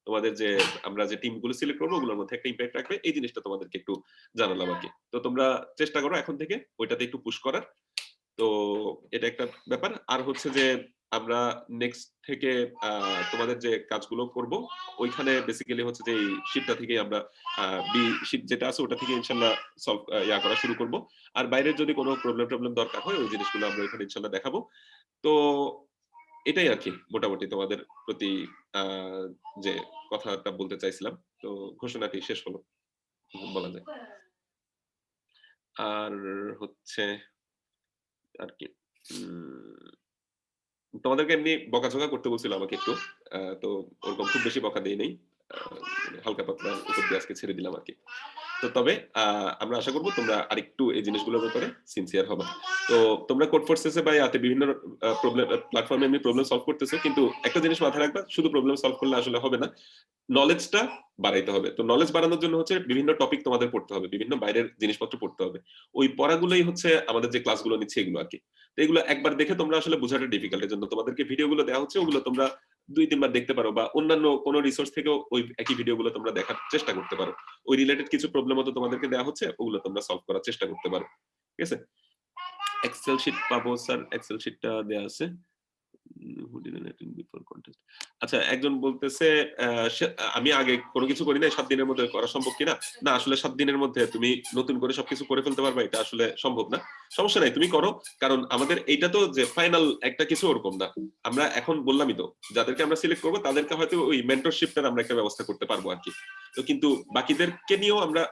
তোমাদের যে আমরা যে টিম গুলো সিলেক্ট করবো ওগুলোর মধ্যে একটা ইমপ্যাক্ট রাখবে, এই জিনিসটা তোমাদেরকে একটু জানালাম আর কি। তো তোমরা চেষ্টা করো এখন থেকে ওইটাতে একটু পুশ করার। তো এটা একটা ব্যাপার। আর হচ্ছে যে আমরা নেক্সট থেকে তোমাদের যে কাজগুলো করব ওইখানে বেসিক্যালি হচ্ছে যে এই শীটটা থেকে আমরা বি শীট যেটা আছে ওটা থেকে ইনশাআল্লাহ সলভ ইয়া করা শুরু করব। আর বাইরের যদি কোনো প্রবলেম দরকার হয় ওই জিনিসগুলো আমরা ওইখানে ইনশাআল্লাহ দেখাবো। তো এটাই আর কি মোটামুটি তোমাদের প্রতি যে কথাটা বলতে চাইছিলাম। তো ঘোষণাটি শেষ হলো বলা যায়। আর হচ্ছে আর কি, তোমাদেরকে এমনি বকাঝকা করতে বলছিল আমাকে একটু, তো ওরকম খুব বেশি বকা দেই নেই, হালকা পাতলা উপর দিয়ে আজকে ছেড়ে দিলাম আর কি। তো তবে আমরা আশা করবো তোমরা আরেকটু এই জিনিসগুলোর ব্যাপারে সিনসিয়ার হবে। তো তোমরা কোড ফোর্সেসে বা ইয়াতে বিভিন্ন প্রবলেম প্ল্যাটফর্মে এমনি প্রবলেম সলভ করতেছো, কিন্তু একটা জিনিস মাথায় রাখবা, শুধু প্রবলেম সলভ করলে আসলে হবে না, নলেজটা বাড়াইতে হবে। তো নলেজ বাড়ানোর জন্য হচ্ছে বিভিন্ন টপিক তোমাদের পড়তে হবে, বিভিন্ন বাইরের জিনিসপত্র পড়তে হবে। ওই পড়াগুলোই হচ্ছে আমাদের যে ক্লাসগুলো নিচ্ছে এগুলো আর কি। তো এগুলো একবার দেখে তোমরা আসলে বোঝাটা ডিফিকাল্ট, এর জন্য তোমাদেরকে ভিডিওগুলো দেওয়া হচ্ছে, ওগুলো তোমরা 2-3 বার দেখতে পারো, বা অন্যান্য কোনো রিসোর্স থেকেও ওই একই ভিডিওগুলো তোমরা দেখার চেষ্টা করতে পারো। ওই রিলেটেড কিছু প্রবলেমও তো তোমাদেরকে দেওয়া হচ্ছে, ওগুলো তোমরা সলভ করার চেষ্টা করতে পারো, ঠিক আছে? এক্সেল শিট পাবো স্যার, এক্সেল শিটটা দেয়া আছে। আচ্ছা, একজন বলতেছে আমি আগে কোনো কিছু করি না, 7 দিনের মধ্যে করা সম্ভব কিনা? না, আসলে 7 দিনের মধ্যে তুমি নতুন করে সবকিছু করে ফেলতে পারবা এটা আসলে সম্ভব না। সমস্যা নাই, তুমি করো, কারণ আমাদের এইটা তো যে ফাইনাল একটা কিছু ওরকম না। আমরা এখন বললামই তো, যাদেরকে আমরা সিলেক্ট করবো তাদেরকে হয়তো ওই মেন্টরশিপটার আমরা একটা ব্যবস্থা করতে পারবো আর কি। তো কিন্তু বাকিদেরকে নিয়েও আমরা,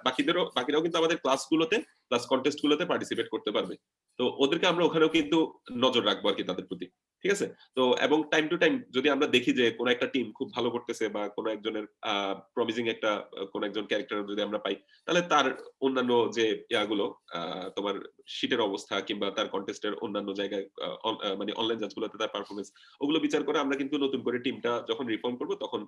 বাকিরাও কিন্তু আমাদের ক্লাসগুলোতে, ক্লাস কন্টেস্ট গুলোতে পার্টিসিপেট করতে পারবে। তো ওদেরকে আমরা ওখানেও কিন্তু নজর রাখবো আর কি তাদের প্রতি, ঠিক ঠিক আছে? তো এবং টাইম টু টাইম যদি আমরা দেখি যে কোন একটা টিম খুব ভালো করতেছে বা কোন একজনের প্রমিজিং একটা কোন একজন ক্যারেক্টার যদি আমরা পাই, তাহলে তার অন্যান্য যে ইয়াগুলো তোমার শীটের অবস্থা কিংবা তার কন্টেস্টের অন্যান্য জায়গায় মানে অনলাইন জাজগুলোতে তার পারফরমেন্স, ওগুলো বিচার করে আমরা কিন্তু নতুন করে টিমটা যখন রিফর্ম করব তখন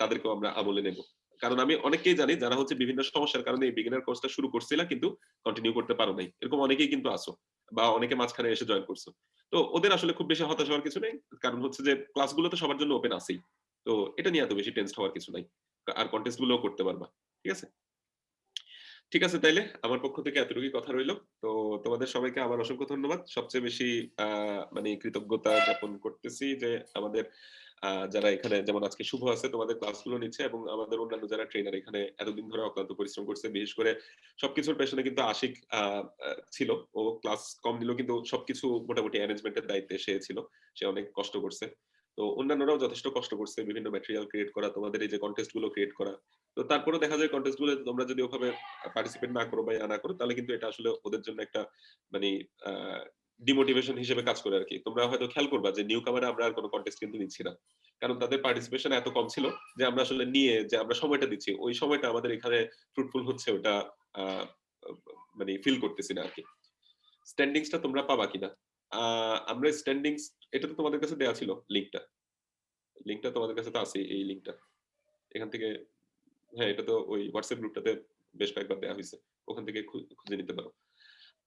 তাদেরকেও আমরা আমলে নেব। কারণ আমি অনেককেই জানি যারা হচ্ছে বিভিন্ন সমস্যার কারণে এই বিগিনার কোর্সটা শুরু করছিল কিন্তু কন্টিনিউ করতে পারো নাই, এরকম অনেকেই কিন্তু আসো বা অনেকে মাঝখানে এসে জয়েন করছো। তো ওদের আসলে খুব বেশি হতাশ হওয়ার কিছু নেই, কারণ হচ্ছে যে ক্লাসগুলো তো সবার জন্য ওপেন আছেই। তো এটা নিয়ে এত বেশি টেনসড হওয়ার কিছু নাই, আর কন্টেস্ট গুলোও করতে পারবা। ঠিক আছে, ঠিক আছে, তাইলে আমার পক্ষ থেকে এতটুকুই কথা রইলো। তো তোমাদের সবাইকে আমার অসংখ্য ধন্যবাদ। সবচেয়ে বেশি মানে কৃতজ্ঞতা জ্ঞাপন করতেছি যে আমাদের যারা এখানে, যেমন আজকে শুভ আছে, তোমাদের ক্লাসগুলো নিচ্ছে, এবং আমাদের অন্যান্য যারা ট্রেনার এখানে এতদিন ধরে অক্লান্ত পরিশ্রম করছে, বিশেষ করে সবকিছুর পেছনে কিন্তু আশিক ছিল। ও ক্লাস কম নিল কিন্তু সবকিছু মোটামুটি অ্যারেঞ্জমেন্টের দায়িত্বে সে ছিল, সে অনেক কষ্ট করছে। তো অন্যান্যরাও যথেষ্ট কষ্ট করছে, বিভিন্ন ম্যাটেরিয়াল ক্রিয়েট করা, তোমাদের এই যে কন্টেস্ট গুলো ক্রিয়েট করা। তো তারপরে দেখা যায় কন্টেস্ট গুলো তোমরা যদি ওভাবে পার্টিসিপেট না করো বা না করো, তাহলে কিন্তু এটা আসলে ওদের জন্য একটা মানে ডিমোটিভেশন হিসেবে কাজ করে আর কি। তোমরা হয়তো খেয়াল করবা যে নিউ কামারে আমরা আর কোনো কন্টেস্ট কিন্তু নিচ্ছি না, কারণ তাদের পার্টিসিপেশন এত কম ছিল যে আমরা আসলে নিয়ে যে আমরা সময়টা দিচ্ছি, ওই সময়টা আমাদের এখানে ফ্রুটফুল হচ্ছে ওটা মানে ফিল করতেছি না আর কি। স্ট্যান্ডিংসটা তোমরা পাবা কিনা, আমরা স্ট্যান্ডিংস, এটা তো তোমাদের কাছে দেয়া ছিল, লিংকটা তোমাদের কাছে তো আছে, এই লিংকটা এখান থেকে, হ্যাঁ এটা তো ওই হোয়াটসঅ্যাপ গ্রুপটাতে বেশ কয়েকবার দেওয়া হয়েছে, ওখান থেকে খুঁজে নিতে পারো।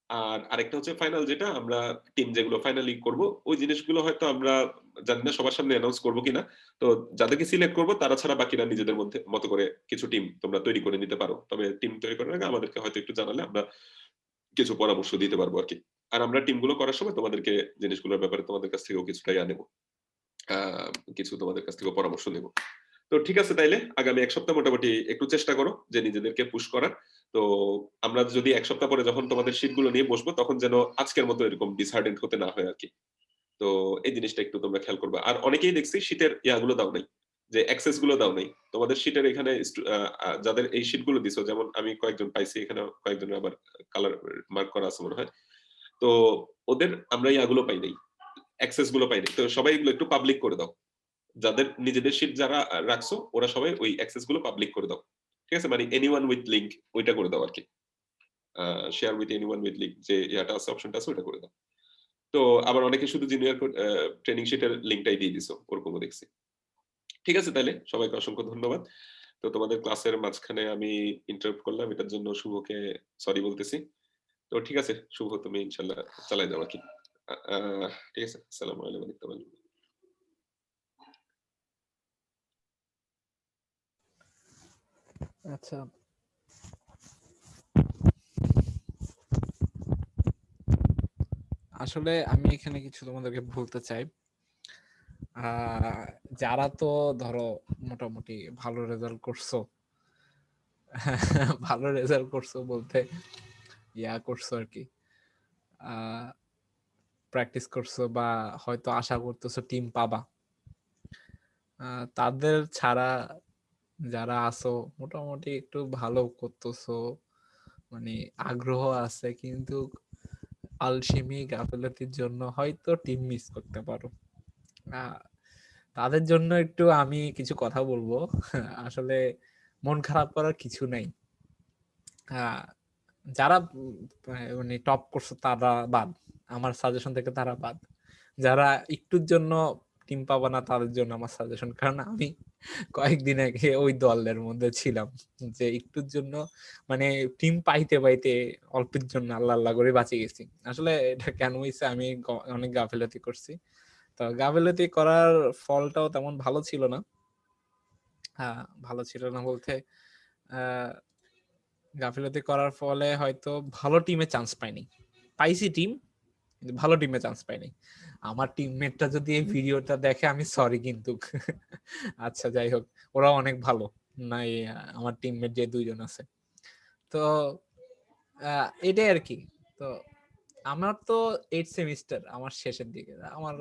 আর আরেকটা হচ্ছে ফাইনাল, যেটা আমরা টিম যেগুলো ফাইনালি করব, ওই জিনিসগুলো হয়তো আমরা জানি না সবার সামনে অ্যানাউন্স করবো কিনা। তো যাদেরকে সিলেক্ট করবো তারা ছাড়া বাকিরা নিজেদের মধ্যে মতো করে কিছু টিম তোমরা তৈরি করে নিতে পারো। তবে টিম তৈরি করার আগে আমাদেরকে হয়তো একটু জানালে আমরা কিছু পরামর্শ দিতে পারবো আর কি। আর আমরা টিমগুলো করার সময় তোমাদেরকে জিনিসগুলোর ব্যাপারে তোমাদের কাছ থেকেও কিছুটা নেবো, কিছু তোমাদের কাছ থেকে পরামর্শ নেব। তো ঠিক আছে, তাইলে আগামী এক সপ্তাহ মোটামুটি একটু চেষ্টা করো যে নিজেদেরকে পুশ করার। তো আমরা যদি এক সপ্তাহ পরে যখন তোমাদের শীটগুলো নিয়ে বসবো, তখন যেন আজকের মতো এরকম ডিসহার্টেন্ড হতে না হয় আর কি। তো এই জিনিসটা একটু তোমরা খেয়াল করবা। আর অনেকেই দেখছি শীটের ইয়াগুলো দাও নাই, যে অ্যাক্সেস গুলো দাও নাই তোমাদের শীটের এখানে। যাদের এই শীট গুলো দিছো, যেমন আমি কয়েকজন পাইছি এখানে, কয়েকজনের আবার কালার মার্ক করা আছে মনে হয়, তো ওদের আমরা ইয়াগুলো পাই নাই, অ্যাক্সেস গুলো পাই নাই। তো সবাই এগুলো একটু পাবলিক করে দাও, যাদের নিজেদের শীট যারা রাখছো ওরা সবাই ওই অ্যাক্সেস গুলো পাবলিক করে দাও। ঠিক আছে, মানে এনিওয়ান উইথ লিংক ওইটা করে দাও আর কি, share with anyone with link যে ইয়াটা আছে, অপশনটা আছে, ওইটা করে দাও। তো আবার অনেকে শুধু জুনিয়র ট্রেনিং শীটের লিংকটাই দিয়ে দিছো, ওরকমও দেখছি। ঠিক আছে, তাহলে সবাইকে অসংখ্য ধন্যবাদ। তো তোমাদের ক্লাসের মাঝখানে আমি ইন্টারাপ্ট করলাম, এটার জন্য শুভকে সরি বলতেছি। তো ঠিক আছে শুভ, তুমি ইনশাআল্লাহ চালাই যাও আর কি। ঠিক আছে, আসসালামু আলাইকুম। আচ্ছা, আসলে আমি এখানে কিছু তোমাদেরকে বলতে চাই। যারা তো ধরো মোটামুটি ভালো রেজাল্ট করছো, ভালো রেজাল্ট করছো বলতে ইয়া করছো আর কি, প্র্যাকটিস করছো বা হয়তো আশা করতেছো টিম পাবা, তাদের ছাড়া যারা আছো মোটামুটি একটু ভালো করতেছো, মানে আগ্রহ আছে, কিন্তু আলসেমি গাফিলতির জন্য হয়তো টিম মিস করতে পারো। তাদের জন্য একটু আমি কিছু কথা বলবো। আসলে মন খারাপ করার কিছু নাই। যারা মানে টপ করছে তারা বাদ, আমার সাজেশন থেকে তারা বাদ। যারা একটুর জন্য টিম পাবা না তাদের জন্য আমার সাজেশন, কারণ আমি কয়েকদিন আগে ওই দলের মধ্যে ছিলাম যে একটুর জন্য মানে টিম পাইতে পাইতে অল্পের জন্য আল্লাহ আল্লাহ করে বাঁচে গেছি। আসলে এটা কেন হয়েছে, আমি অনেক গাফিলতি করছি। তো গাফিলতি করার ফলটাও তেমন ভালো ছিল না। ভালো ছিল না বলতে গাফিলতি করার ফলে হয়তো ভালো টিমে চান্স পাইনি, পাইছি টিম কিন্তু ভালো টিমে চান্স পাইনি। আমার টিমমেটটা যদি এই ভিডিওটা দেখে আমি সরি কিন্তু। আচ্ছা যাই হোক, ওরা অনেক ভালো নাই, আমার টিমমেট যে দুইজন আছে। তো এটাই আর কি। তো আমার তো 8 সেমিস্টার আমার শেষের দিকে, আমার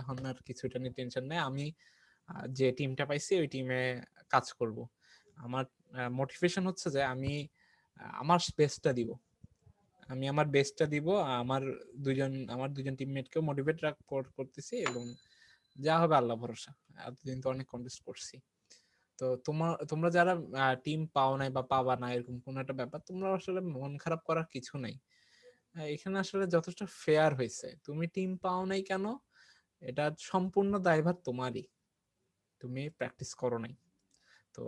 এখন আর কিছুটা নিয়ে টেনশন নেই। আমি যে টিমটা পাইছি ওই টিমে কাজ করব। আমার মোটিভেশন হচ্ছে যে আমি আমার বেস্টটা দিব, আমি আমার বেস্টটা দিব, আমার দুজন টিমমেটকেও মোটিভেট করতেছি, এবং যা হবে আল্লাহ ভরসা। এতদিন তো অনেক কন্টেস্ট করছি। তো তোমরা যারা টিম পাও নাই বা পাবা না এরকম কোন একটা ব্যাপার, তোমরা আসলে মন খারাপ করার কিছু নাই। এখানে আসলে যথেষ্ট ফেয়ার হয়েছে। তুমি টিম পাও নাই কেন, এটা সম্পূর্ণ দায়ভার তোমারই, তুমি প্র্যাকটিস করো নাই। তো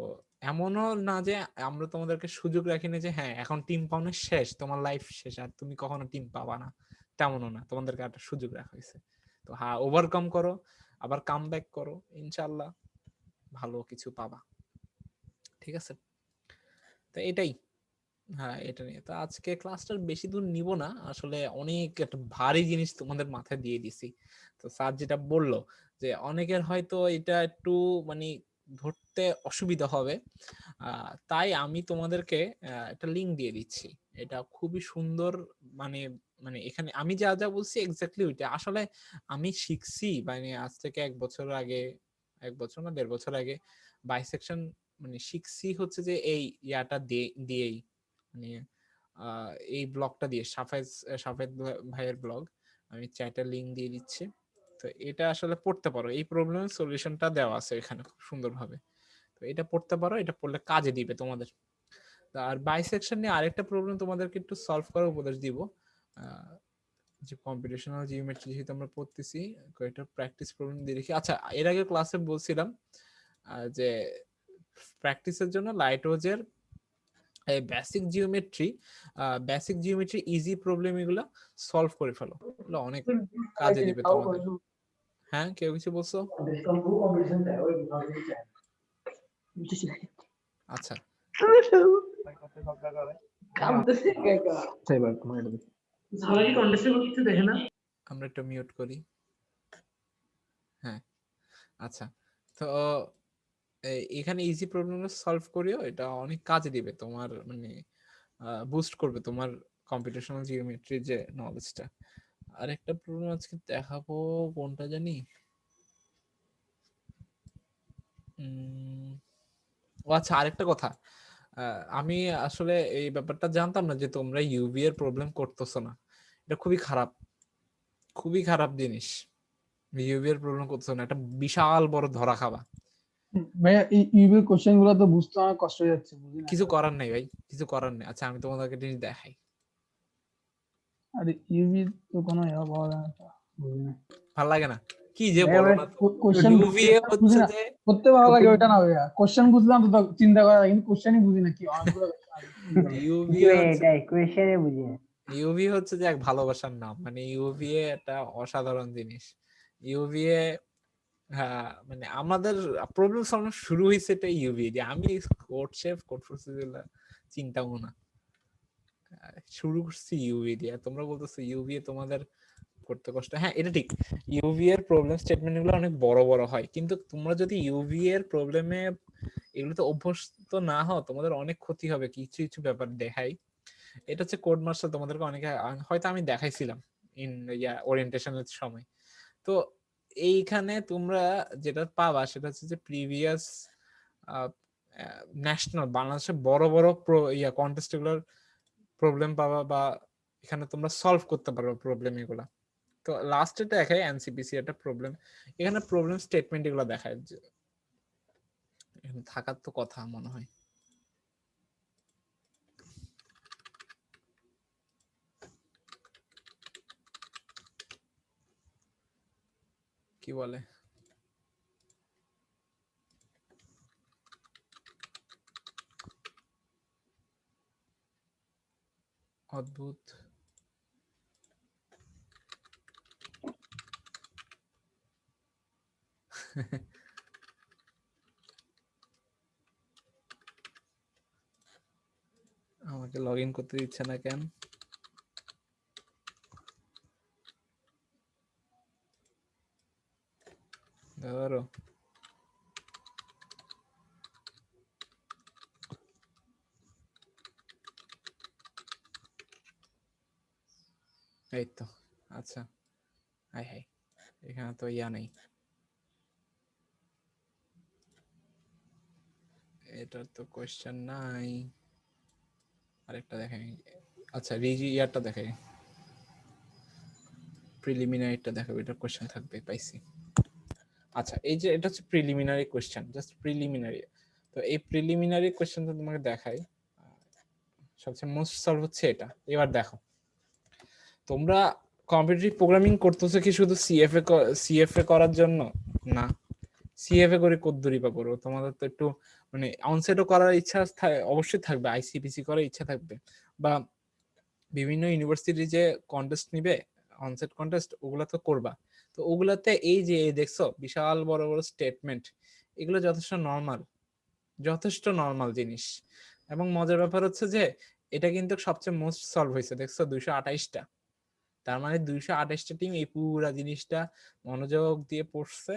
এমনও না যে আমরা তোমাদেরকে সুযোগ রাখিনি যে হ্যাঁ এখন টিম পাওয়া শেষ, তোমার লাইফ শেষ আর তুমি কখনো টিম পাবা না, তেমনও না। তোমাদেরকে একটা সুযোগ রাখা হয়েছে। তো হ্যাঁ, ওভারকাম করো, আবার কাম ব্যাক করো, ইনশাল্লাহ ভালো কিছু পাবা। ঠিক আছে, তো এটাই। হ্যাঁ, এটা নিয়ে তো আজকে ক্লাসটার বেশি দূর নিব না, আসলে অনেক একটা ভারী জিনিস তোমাদের মাথায় দিয়ে দিছি। তো স্যার যেটা বললো যে অনেকের হয়তো এটা একটু মানে ধরতে অসুবিধা হবে, তাই আমি তোমাদেরকে একটা লিংক দিয়ে দিচ্ছি। এটা খুবই সুন্দর, মানে মানে এখানে আমি যা যা বলছি এক্স্যাক্টলি ওইটা আসলে আমি শিখছি, মানে আজ থেকে 1 বছর আগে, 1 বছর না 1.5 বছর আগে বাইসেকশন মানে শিখছি হচ্ছে যে এই ইয়াটা দিয়েই, মানে এই ব্লগটা দিয়ে, সাফেদ ভাইয়ের ব্লগ, আমি চ্যাটে লিংক দিয়ে দিচ্ছি। তো এটা আসলে পড়তে পারো, এই প্রবলেমের সলিউশনটা দেওয়া আছে এখানে খুব সুন্দরভাবে। তো এটা পড়তে পারো, এটা পড়লে কাজে দিবে তোমাদের। আর বাইসেকশন নিয়ে আরেকটা প্রবলেম তোমাদেরকে একটু সলভ করার উপদেশ দিব, যে কম্পিটিশনাল জিওমেট্রি যেহেতু আমরা পড়তেছি, কয়েকটা প্র্যাকটিস প্রবলেম দিয়ে রেখি। আচ্ছা, এর আগে ক্লাসে বলছিলাম যে প্র্যাকটিসের জন্য লাইটওয়েজের বেসিক জিওমেট্রি ইজি প্রবলেম এগুলো সলভ করে ফেলো, এগুলো অনেক কাজে দিবে তোমাদের। হ্যাঁ, কেউ কিছু বলছো? আচ্ছা, আমরা একটু মিউট করি। হ্যাঁ, আচ্ছা, তো এখানে ইজি প্রবলেমগুলো সলভ করিও, এটা অনেক কাজে দিবে তোমার, মানে বুস্ট করবে তোমার কম্পিটিশনাল জিওমেট্রির যে নলেজটা। আরেকটা প্রবলেম আজকে দেখাবো, কোনটা জানি, ও আচ্ছা, আরেকটা কথা, আমি আসলে এই ব্যাপারটা জানতাম না যে তোমরা ইউভি এর প্রবলেম করতেছো না। এটা খুবই খারাপ, খুবই খারাপ জিনিস। ইউভি এর প্রবলেম করতেছো না, এটা বিশাল বড় ধরা খাবা। ভাইয়া এই ইউবির কোশ্চেন গুলো তো বুঝতে আমার কষ্ট হয়ে যাচ্ছে, বুঝি না। কিছু করার নেই ভাই, কিছু করার নেই। আচ্ছা, আমি তোমাদেরকে জিনিস দেখাই। আরে ইউবি তো কোনো ইয়া পাওয়া যায় না, বুঝি না। ভালো লাগে না, কি যে ভাইয়া বলো ভাই না তো। কোশ্চেন ইউভি হচ্ছে যে করতে ভালো লাগে ওইটা না ভাইয়া, কোশ্চেন বুঝলাম তো চিন্তা করা যায়, কিন্তু কোশ্চেনই বুঝি না কি অনেকগুলো ইউভি হচ্ছে কোয়েশ্চেনে বুঝি না। ইউভি হচ্ছে যে এক ভালোবাসার নাম, মানে ইউভিএ একটা অসাধারণ জিনিস। ইউভিএ, হ্যাঁ, মানে আমাদের প্রবলেম সলভ শুরু হয়েছে এটা ইউভি দিয়ে। আমি কোড শেফ কোড প্রসেস চিন্তাও না, শুরু করছি ইউভি দিয়ে। তোমরা বলতেছো ইউভি তোমাদের করতে কষ্ট। হ্যাঁ, এটা ঠিক, ইউভি এর প্রবলেম স্টেটমেন্ট গুলো অনেক বড় বড় হয়, কিন্তু তোমরা যদি ইউভি এর প্রবলেমে এগুলোতে অভ্যস্ত না হও, তোমাদের অনেক ক্ষতি হবে। কিছু কিছু ব্যাপার দেখাই, এটা হচ্ছে কোড মাস্টার, তোমাদেরকে অনেকে হয়তো আমি দেখাইছিলাম ইন ওরিয়েন্টেশনের সময়। তো এইখানে তোমরা যেটা পাবা সেটা হচ্ছে যে প্রিভিয়াস ন্যাশনাল বাংলাদেশের বড় বড় কন্টেস্ট গুলোর প্রবলেম পাবা, বা এখানে তোমরা সলভ করতে পারবে প্রবলেম এগুলা। তো লাস্টে দেখায় এনসিপিসি একটা প্রবলেম, এখানে প্রবলেম স্টেটমেন্ট এগুলো দেখায়, এখানে থাকার তো কথা মনে হয়। কি বলে, অদ্ভুত। আমাকে লগ ইন করতে দিচ্ছে না কেন? ধরো, এই তো, আচ্ছা, হাই হাই, এখানে তো ইয়া নেই, এটার তো কোয়েশ্চেন নাই। আরেকটা দেখেন, আচ্ছা ইয়ারটা দেখাই, প্রিলিমিনারিটা দেখাবো, এটা কোশ্চেন থাকবে পাইছি। আচ্ছা এই যে এটা হচ্ছে প্রিলিমিনারি কোশ্চেন, জাস্ট প্রিলিমিনারি। তো এই প্রিলিমিনারি কোশ্চেনটা তোমাকে দেখাই, সবচেয়ে মোস্ট সলভ হচ্ছে এটা। এবার দেখো, তোমরা কম্পিটিটিভ প্রোগ্রামিং করতেছো কি শুধু সিএফএ করার জন্য? না, সিএফএ করে কদ্দুরি বা করো, তোমাদের তো একটু মানে অনসেটও করার ইচ্ছা অবশ্যই থাকবে, আইসিপিসি করার ইচ্ছা থাকবে, বা বিভিন্ন ইউনিভার্সিটি যে কন্টেস্ট নিবে অনসেট কন্টেস্ট, ওগুলা তো করবা। তো ওগুলাতে এই যে দেখছো বিশাল বড় বড় স্টেটমেন্ট, এগুলো যথেষ্ট নর্মাল জিনিস। এবং মজার ব্যাপার হচ্ছে যে এটা কিন্তু সবচেয়ে মোস্ট সলভ হয়েছে, দেখছো 228টা। তার মানে 228টা টিম এই পুরা জিনিসটা মনোযোগ দিয়ে পড়ছে,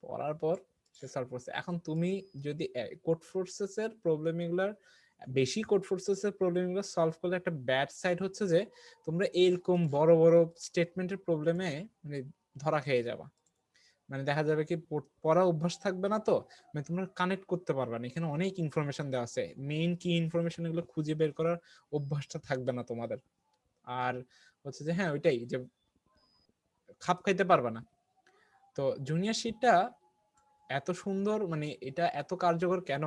পড়ার পর সে সলভ করছে। এখন তুমি যদি কোড ফোর্সেস এর প্রবলেম এগুলার বেশি কোড ফোর্সেস এর প্রবলেম গুলো সলভ করলে একটা ব্যাড সাইড হচ্ছে যে তোমরা এরকম বড় বড় স্টেটমেন্টের প্রবলেমে মানে ধরা খেয়ে যাবা। মানে দেখা যাবে কি পড়া অভ্যাস থাকবে না, তো মানে তোমরা কানেক্ট করতে পারবে না। এখানে অনেক ইনফরমেশন দেওয়া আছে, মেইন কি ইনফরমেশন এগুলো খুঁজে বের করার অভ্যাসটা থাকবে না তোমাদের। আর হচ্ছে যে হ্যাঁ ওইটাই যে খাপ খাইতে পারবে না। তো জুনিয়র শিটটা এত সুন্দর, মানে এটা এত কার্যকর কেন?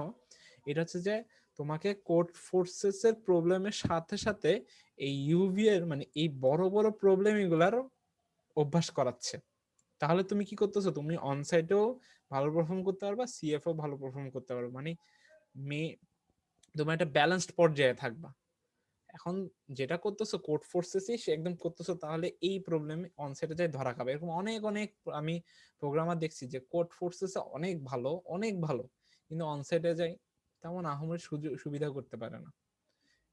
এটা হচ্ছে যে তোমাকে কোড ফোর্সেস এর প্রবলেমের সাথে সাথে এই ইউভি এর মানে এই বড় বড় প্রবলেম এগুলার অভ্যাস করাচ্ছে। তাহলে তুমি কি করতেছো, তুমি অনসাইটেও ভালো পারফর্ম করতে পারবা, সিএফও ভালো পারফর্ম করতে পারবা, মানে তোমার একটা ব্যালেন্সড পর্যায়ে থাকবা। এখন যেটা করতেছো কোড ফোর্সেসই সে একদম করতেছো, তাহলে এই প্রবলেম অনসাইটে যাই ধরা খাবে। এরকম অনেক আমি প্রোগ্রামার দেখছি যে কোড ফোর্সেসে অনেক ভালো কিন্তু অনসাইটে যাই তেমন আহামরি সুবিধা করতে পারে না।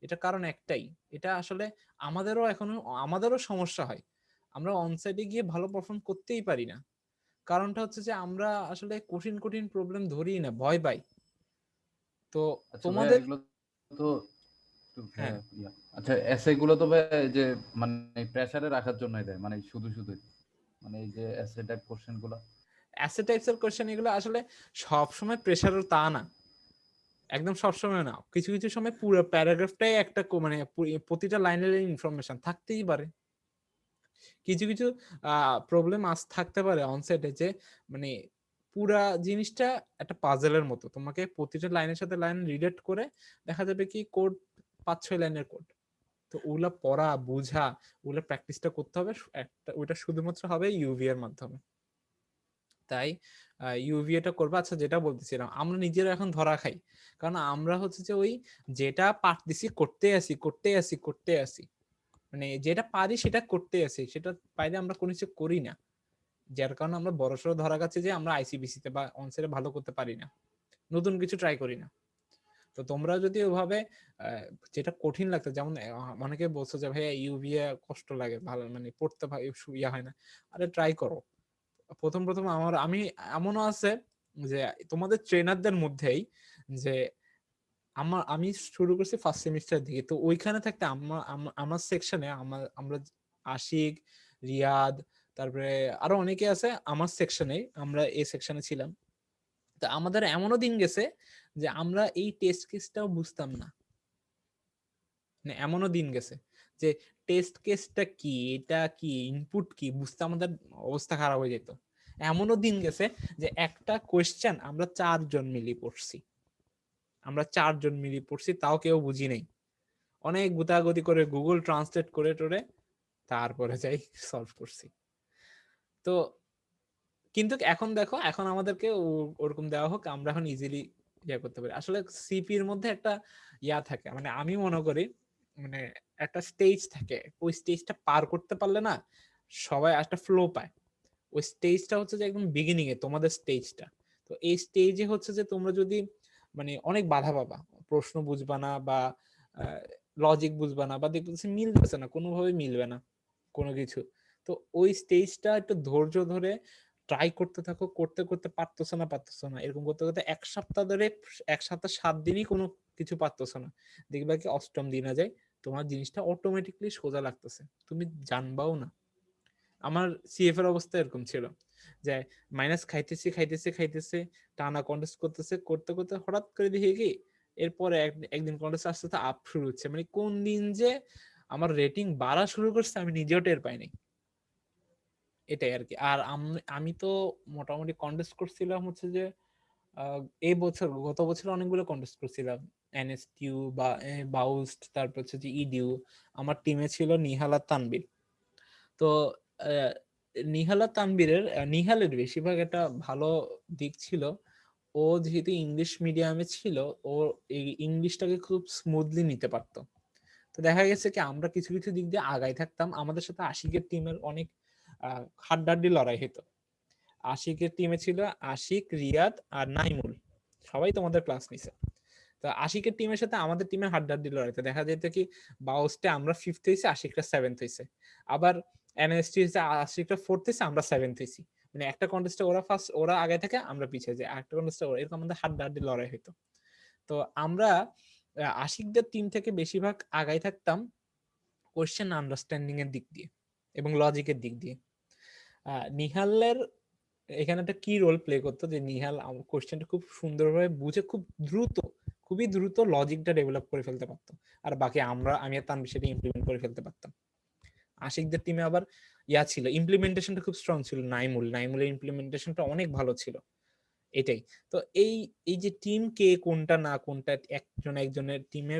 এটা কারণ একটাই, এটা আসলে আমাদেরও সমস্যা হয়, আমরা অনসাইটে গিয়ে ভালো পারফর্ম করতেই পারি না। কারণটা হচ্ছে যে আমরা আসলে কঠিন প্রবলেম ধরি না, ভয় পাই। তো তোমাদের এগুলো তো আচ্ছা এসে গুলো তো যে মানে প্রেসারে রাখার জন্যই দেয়, মানে শুধু মানে এই যে এসে টাইপ কোশ্চেন গুলো, অ্যাসে টাইপস এর কোশ্চেন এগুলো আসলে সব সময় প্রেসারের তা না, একদম সব সময় না। কিছু কিছু সময় পুরো প্যারাগ্রাফটাই একটা মানে প্রতিটা লাইনের ইনফরমেশন থাকতেই পারে। কিছু কিছু প্রবলেম থাকতে পারে অনসাইটে যে মানে পুরা জিনিসটা একটা পাজলের মতো, তোমাকে প্রতিটা লাইনের সাথে লাইন রিলেট করে দেখা যাবে কি কোড 5-6 লাইনের কোড। তো ওগুলা পড়া বুঝা ওগুলা প্র্যাকটিসটা করতে হবে, ওইটা শুধুমাত্র হবে ইউভি এর মাধ্যমে। তাই ইউভি এটা করবে। আচ্ছা যেটা বলতেছিলাম, আমরা নিজেরা এখন ধরা খাই, কারণ আমরা হচ্ছে যে ওই যেটা পারতেছি করতে আসি, মানে যেটা পারি সেটা করতে আসি, সেটা বাইরে আমরা কোনো কিছু করি না, যার কারণে আমরা বড়সড় ধরা গেছে যে আমরা আইসিবিসি তে বা অনসাইটে ভালো করতে পারি না, নতুন কিছু ট্রাই করি না। তো তোমরা যদি ওভাবে যেটা কঠিন লাগতো, যেমন অনেকে বলছো যে ভাই ইউভিএ কষ্ট লাগে, ভালো মানে পড়তে ইয়া হয় না, আরে ট্রাই করো। প্রথম আমি এমনও আছে যে তোমাদের ট্রেনারদের মধ্যেই যে আমি শুরু করছি ফার্স্ট সেমিস্টার দিকে, তো ওইখানে থাকতে আমার সেকশনে আমরা আশিক, রিয়াদ, তারপরে আরো অনেকে আছে আমার সেকশনে, আমরা এই সেকশনে ছিলাম। তো আমাদের এমনও দিন গেছে যে আমরা এই টেস্ট কেসটাও বুঝতাম না, মানে এমনও দিন গেছে যে টেস্ট কেসটা কি, এটা কি, ইনপুট কি বুঝতে আমাদের অবস্থা খারাপ হয়ে যেত। এমনও দিন গেছে যে একটা কোয়েশ্চেন আমরা 4 জন মিলি পড়ছি, তাও কেউ বুঝি নাই, অনেক গুতাগুতি করে গুগল ট্রান্সলেট করে টোরে তারপরে যাই সলভ করছি। তো কিন্তু এখন দেখো, এখন আমাদেরকে ওরকম দেওয়া হোক, আমরা এখন ইজিলি ইয়া করতে পারি। আসলে সিপির মধ্যে একটা ইয়া থাকে, মানে আমি মনে করি মানে একটা স্টেজ থাকে, ওই স্টেজটা পার করতে পারলে না সবাই একটা ফ্লো পায়। ওই স্টেজটা হচ্ছে যে একদম বিগিনিং এ তোমাদের স্টেজটা। তো এই স্টেজে হচ্ছে যে তোমরা যদি মানে অনেক বাধা পাবা, প্রশ্ন বুঝবা না বা লজিক বুঝবা না, বা দেখতেছি মিলতেছে না, কোনোভাবে মিলবে না কোনো কিছু। তো ওই স্টেজটা একটু ধৈর্য ধরে ট্রাই করতে থাকো, করতে করতে পারতেছো না, এরকম করতে করতে 1 সপ্তাহ ধরে, 1 সপ্তাহ 7 দিনই কোনো কিছু পারতেছো না, দেখবা কি 8ম দিনে যায় তোমার জিনিসটা অটোমেটিকলি সোজা লাগতেছে, তুমি জানবাও না। আমার সিএফ এর অবস্থা এরকম ছিল যে মাইনাস খাইতেছে টানা কন্টেস্ট করতে করতে হঠাৎ করে দেখি কি এরপরে একদিন কন্টেস্ট আস্তে আস্তে আপ শুরু হচ্ছে, মানে কোন দিন যে আমার রেটিং বাড়া শুরু করছে, আমি নিজেও টের পাইনি। এটাই আর কি। আর আমি তো মোটামুটি কন্টেস্ট করছিলাম হচ্ছে যে এই বছর, গত বছর অনেকগুলো কন্টেস্ট করছিলাম, এনএসটিউ বা বাউস্ট, তারপর হচ্ছে যে ইডিউ। আমার টিমে ছিল নিহাল আর তানবীর। তো আহ, নিহাল আর তানবীরের নিহালের বেশিরভাগ একটা ভালো দিক ছিল, ও যেহেতু ইংলিশ মিডিয়ামে ছিল, ও এই ইংলিশটাকে খুব স্মুথলি নিতে পারতো। তো দেখা গেছে কি আমরা কিছু কিছু দিক দিয়ে আগাই থাকতাম, আমাদের সাথে আশিকের টিমের অনেক হাড্ডাহাড্ডি লড়াই হতো। আশিকের টিমে ছিল আশিক, রিয়াদ আর নাইমুল, সবাই তোমাদের ক্লাস নিছে। তো আশিকের টিমের সাথে আমাদের টিমের হাড্ডাহাড্ডি লড়াইতে দেখা যেত কি বাউস্টে আমরা 5th হয়েছি, আশিকটা 7th হয়েছে। আবার এনএসটি হয়েছে, আশিকটা 4th হয়েছে, আমরা 7th হয়েছি। মানে একটা কন্টেস্টে ওরা ফার্স্ট, ওরা আগে থেকে আমরা পিছিয়ে যাই, একটা কন্টেস্টে ওরা, এরকম আমাদের হাড্ডাহাড্ডি লড়াই হতো। তো আমরা আশিকদের টিম থেকে বেশিরভাগ আগাই থাকতাম কোয়েশ্চেন আন্ডারস্ট্যান্ডিং এর দিক দিয়ে এবং লজিকের দিক দিয়ে। নিহালের এখানে একটা কি রোল প্লে করতো যে নিহাল কোয়েশ্চেনটা খুব সুন্দরভাবে বুঝে খুবই দ্রুত লজিকটা ডেভেলপ করে ফেলতে পারতো, আর বাকি আমি আর তানভীর সেটা ইমপ্লিমেন্ট করে ফেলতে পারতাম। আশিকদের টিমে আবার ছিল, ইমপ্লিমেন্টেশনটা খুব স্ট্রং ছিল, নাইমুলের ইমপ্লিমেন্টেশনটা অনেক ভালো ছিল। এটাই তো, এই এই যে টিম কে কোনটা না কোনটা, একজনের টিমে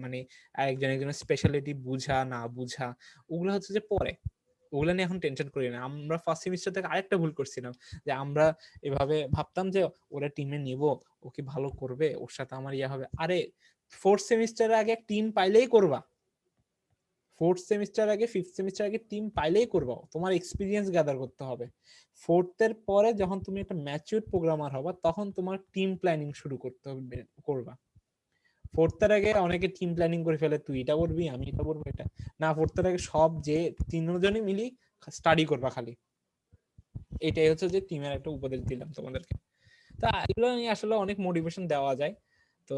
মানে একজনের স্পেশালিটি বুঝা না বুঝা, ওগুলো হচ্ছে যে পরে, ওগুলো নিয়ে এখন টেনশন করি না। আমরা ফার্স্ট সেমিস্টার থেকে আরেকটা ভুল করছিলাম, যে আমরা এভাবে ভাবতাম যে ওরা টিমে নিব, ও কি ভালো করবে, ওর সাথে আমার ইয়া হবে। আরে 4th সেমিস্টারের আগে টিম পাইলেই করবা, 4th সেমিস্টার আগে 5th সেমিস্টার আগে টিম পাইলেই করবা, তোমার এক্সপিরিয়েন্স গ্যাদার করতে হবে। 4th এর পরে যখন তুমি একটা ম্যাচিউর প্রোগ্রামার হবা, তখন তোমার টিম প্ল্যানিং শুরু করবা। 4th এর আগে অনেকে টিম প্ল্যানিং করে ফেলে, তুই এটা করবি, আমি এটা করবো, এটা না। 4th এর আগে সব যে 3জনই মিলি স্টাডি করবা খালি। এটাই হচ্ছে যে টিমের একটা উপদেশ দিলাম তোমাদেরকে। তা এগুলো নিয়ে আসলে অনেক মোটিভেশন দেওয়া যায়, তো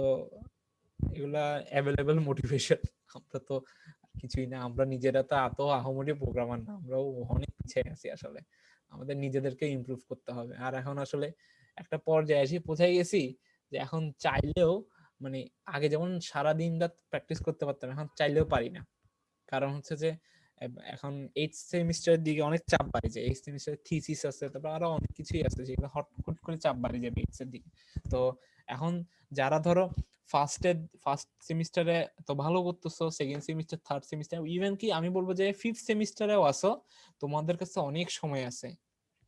এগুলা অ্যাভেলেবল মোটিভেশন। আমরা তো কিছুই না, আমরা নিজেরা তো এত আহামরি প্রোগ্রামার না, আমরাও অনেক পিছিয়ে আছি আসলে। আমাদের নিজেদেরকে ইমপ্রুভ করতে হবে। আর এখন আসলে একটা পর্যায়ে এসে পৌঁছে গেছি যে এখন চাইলেও, মানে আগে যেমন সারা দিন রাত প্র্যাকটিস করতে পারতাম, এখন চাইলেও পারি না। কারণ হচ্ছে যে এখন 8th সেমিস্টারের দিকে অনেক চাপ বাড়ে যায়, 8th সেমিস্টারে থিসিস আছে, তারপর আরো অনেক কিছুই আছে, যেগুলো হট করে চাপ বাড়ে যাবে 8th এর দিকে। তো এখন যারা ধরো ফার্স্ট সেমিস্টারে তো ভালো করতেছো, second semester, third semester, even কি আমি বলবো যে 5th সেমিস্টারেও আসো, তোমাদের কাছে অনেক সময় আছে,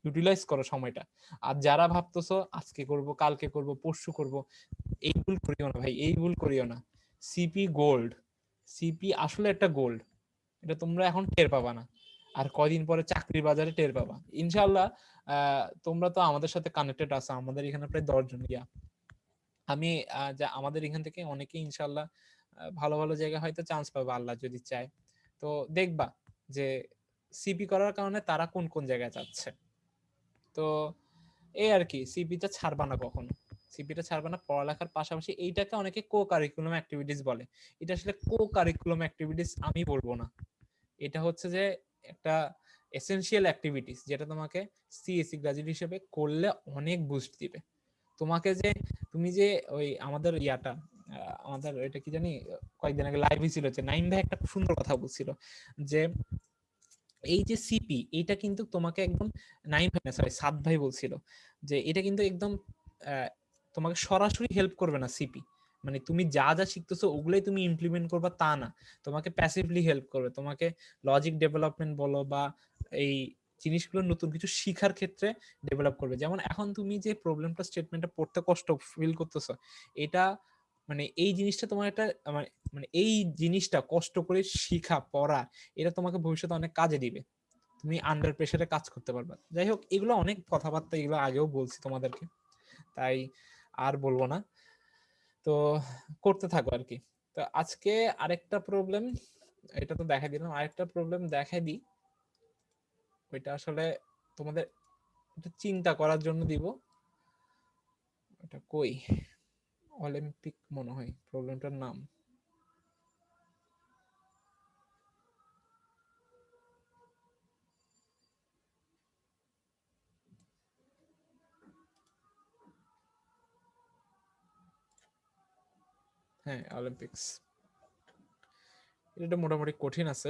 ইউটিলাইজ করো সময়টা। আর যারা ভাবতেছো আজকে করব, কালকে করব, পরশু করব, এই ভুল করিও না ভাই, এই ভুল করিও না। সিপি গোল্ড, সিপি আসলে একটা গোল্ড, এটা তোমরা এখন টের পাবা না, আর কয়দিন পরে চাকরির বাজারে টের পাবা ইনশাআল্লাহ। তোমরা তো আমাদের সাথে কানেক্টেড আছো, আমাদের এখানে প্রায় 10 জন ইয়া। আমি যা আমাদের এখান থেকে অনেকে ইনশাআল্লাহ ভালো ভালো জায়গায় হয়তো চান্স পাবে আল্লাহ যদি চায়। তো দেখবা যে সিপি করার কারণে তারা কোন কোন জায়গায় যাচ্ছে। তো এই আর কি, সিপিটা ছাড়বা না কখনো, সিপিটা ছাড়বা না। পড়ালেখার পাশাপাশি এইটাকে অনেকে কো কারিকুলাম অ্যাক্টিভিটিস বলে, এটা আসলে কো কারিকুলাম অ্যাক্টিভিটিস আমি বলবো না, এটা হচ্ছে যে একটা এসেনশিয়াল অ্যাক্টিভিটিস, যেটা তোমাকে সিএসসি গ্রাজুয়েট হিসেবে করলে অনেক বুস্ট দিবে তোমাকে। যে তুমি যে ওই আমাদের ইয়াটা আমাদের এটা কি জানি কয়েকদিন আগে লাইভ ছিল, যে নাইম ভাই একটা সুন্দর কথা বলছিল, যে এই যে সিপি, এটা কিন্তু তোমাকে একদম, নাইম ভাই না সরি সাদ ভাই বলছিল, যে এটা কিন্তু একদম তোমাকে সরাসরি হেল্প করবে না সিপি। মানে তুমি যা যা শিখতেছো ওগুলাই তুমি ইমপ্লিমেন্ট করবা তা না, তোমাকে প্যাসিভলি হেল্প করবে, তোমাকে লজিক ডেভেলপমেন্ট বলো বা এই জিনিসগুলো নতুন কিছু শিখার ক্ষেত্রে ডেভেলপ করবে। যেমন এখন তুমি যে প্রবলেমটা স্টেটমেন্টটা পড়তে কষ্ট ফিল করতেছো, এটা মানে এই জিনিসটা তোমার একটা মানে এই জিনিসটা কষ্ট করে শিখা পড়া, এটা তোমাকে ভবিষ্যতে অনেক কাজে দিবে, তুমি আন্ডার প্রেসারে কাজ করতে পারবা। যাই হোক, এগুলো অনেক কথাবার্তা, এগুলো আগেও বলছি তোমাদেরকে, তাই আর বলবো না। তো করতে থাকো আর কি। তো আজকে আরেকটা প্রবলেম, এটা তো দেখাই দিলাম, আরেকটা প্রবলেম দেখাই দিই, ওইটা আসলে তোমাদের একটু চিন্তা করার জন্য দিব। এটা কই, অলিম্পিক মনে হয় প্রবলেমটার নাম। হ্যাঁ অলিম্পিক্স, এটা মোটামুটি কঠিন আছে।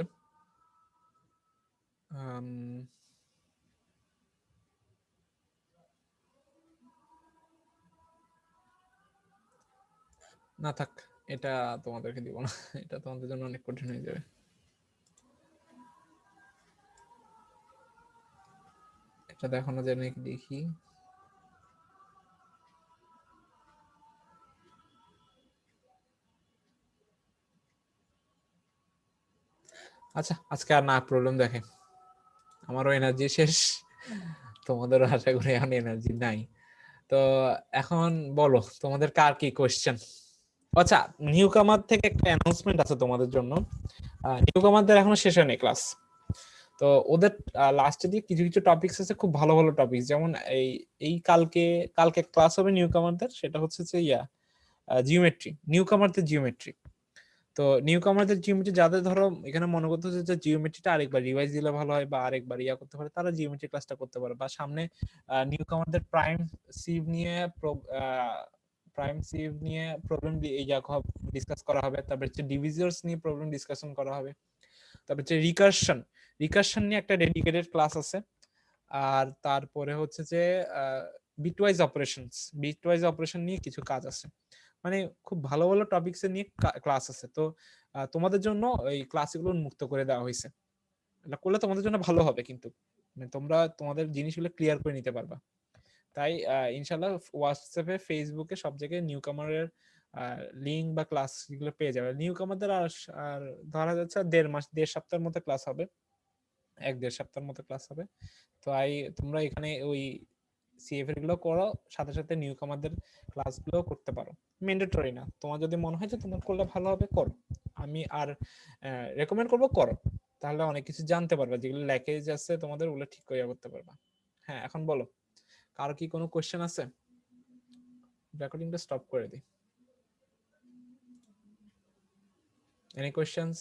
না থাক, এটা তোমাদেরকে দিব না, এটা তোমাদের জন্য অনেক কঠিন হয়ে যাবে। এটা দেখানো যায় নাকি দেখি। আচ্ছা, আজকে আর না প্রবলেম দেখে, আমারও এনার্জি শেষ, তোমাদেরও আশা করি এখন এনার্জি নাই। তো এখন বলো তোমাদের কার কি কোয়েশ্চেন। আচ্ছা, নিউ কামার থেকে একটা অ্যানাউন্সমেন্ট আছে তোমাদের জন্য। নিউ কামারদের এখনো শেষ হয়নি ক্লাস, তো ওদের লাস্টে দিয়ে কিছু কিছু টপিকস আছে খুব ভালো ভালো টপিক, যেমন এই কালকে ক্লাস হবে নিউ কামারদের, সেটা হচ্ছে যে জিওমেট্রি, নিউ কামারদের জিওমেট্রি। তো নিউ কামারদের জিওমেট্রি যাদের ধরো এখানে মনে করতে হচ্ছে যে জিওমেট্রিটা আরেকবার রিভাইজ দিলে ভালো হয় বা আরেকবার করতে পারে, তারা জিওমেট্রি ক্লাসটা করতে পারে। বা সামনে নিউ কামারদের প্রাইম সিভ নিয়ে প্রবলেম ডিসকাস করা হবে, তারপর হচ্ছে ডিভিজর্স নিয়ে প্রবলেম ডিসকাশন করা হবে, তারপর হচ্ছে রিকারশন নিয়ে একটা ডেডিকেটেড ক্লাস আছে। আর তারপরে হচ্ছে যে বিটওয়াইজ অপারেশন নিয়ে কিছু কাজ আছে, মানে খুব ভালো ভালো টপিকস নিয়ে ক্লাস আছে। তো তোমাদের জন্য এই ক্লাসগুলো উন্মুক্ত করে দেওয়া হয়েছে, এটা করলে তোমাদের জন্য ভালো হবে, কিন্তু তোমরা তোমাদের জিনিসগুলো ক্লিয়ার করে নিতে পারবা। তাই ইনশাল্লাহ হোয়াটসঅ্যাপে, ফেসবুকে সব জায়গায় নিউ কামারের লিঙ্ক বা ক্লাস গুলো পেয়ে যাবে। নিউ কামারদের আর ধরা যাচ্ছে 1.5 সপ্তাহের মতো ক্লাস হবে, 1-1.5 সপ্তাহের মতো ক্লাস হবে। তো তোমরা এখানে ওই সিএফ এর গুলো করো, সাথে সাথে নিউ কামারদের ক্লাস গুলো করতে পারো, ম্যান্ডেটরি না। তোমার যদি মনে হয় যে তোমার করলে ভালো হবে করো, আমি আর রেকমেন্ড করবো করো, তাহলে অনেক কিছু জানতে পারবে, যেগুলো ল্যাকেজ আছে তোমাদের ওগুলো ঠিক করে করতে পারবা। হ্যাঁ, এখন বলো কারো কি কোনো কোশ্চেন আছে? রেকর্ডিংটা স্টপ করে দিই। Any questions?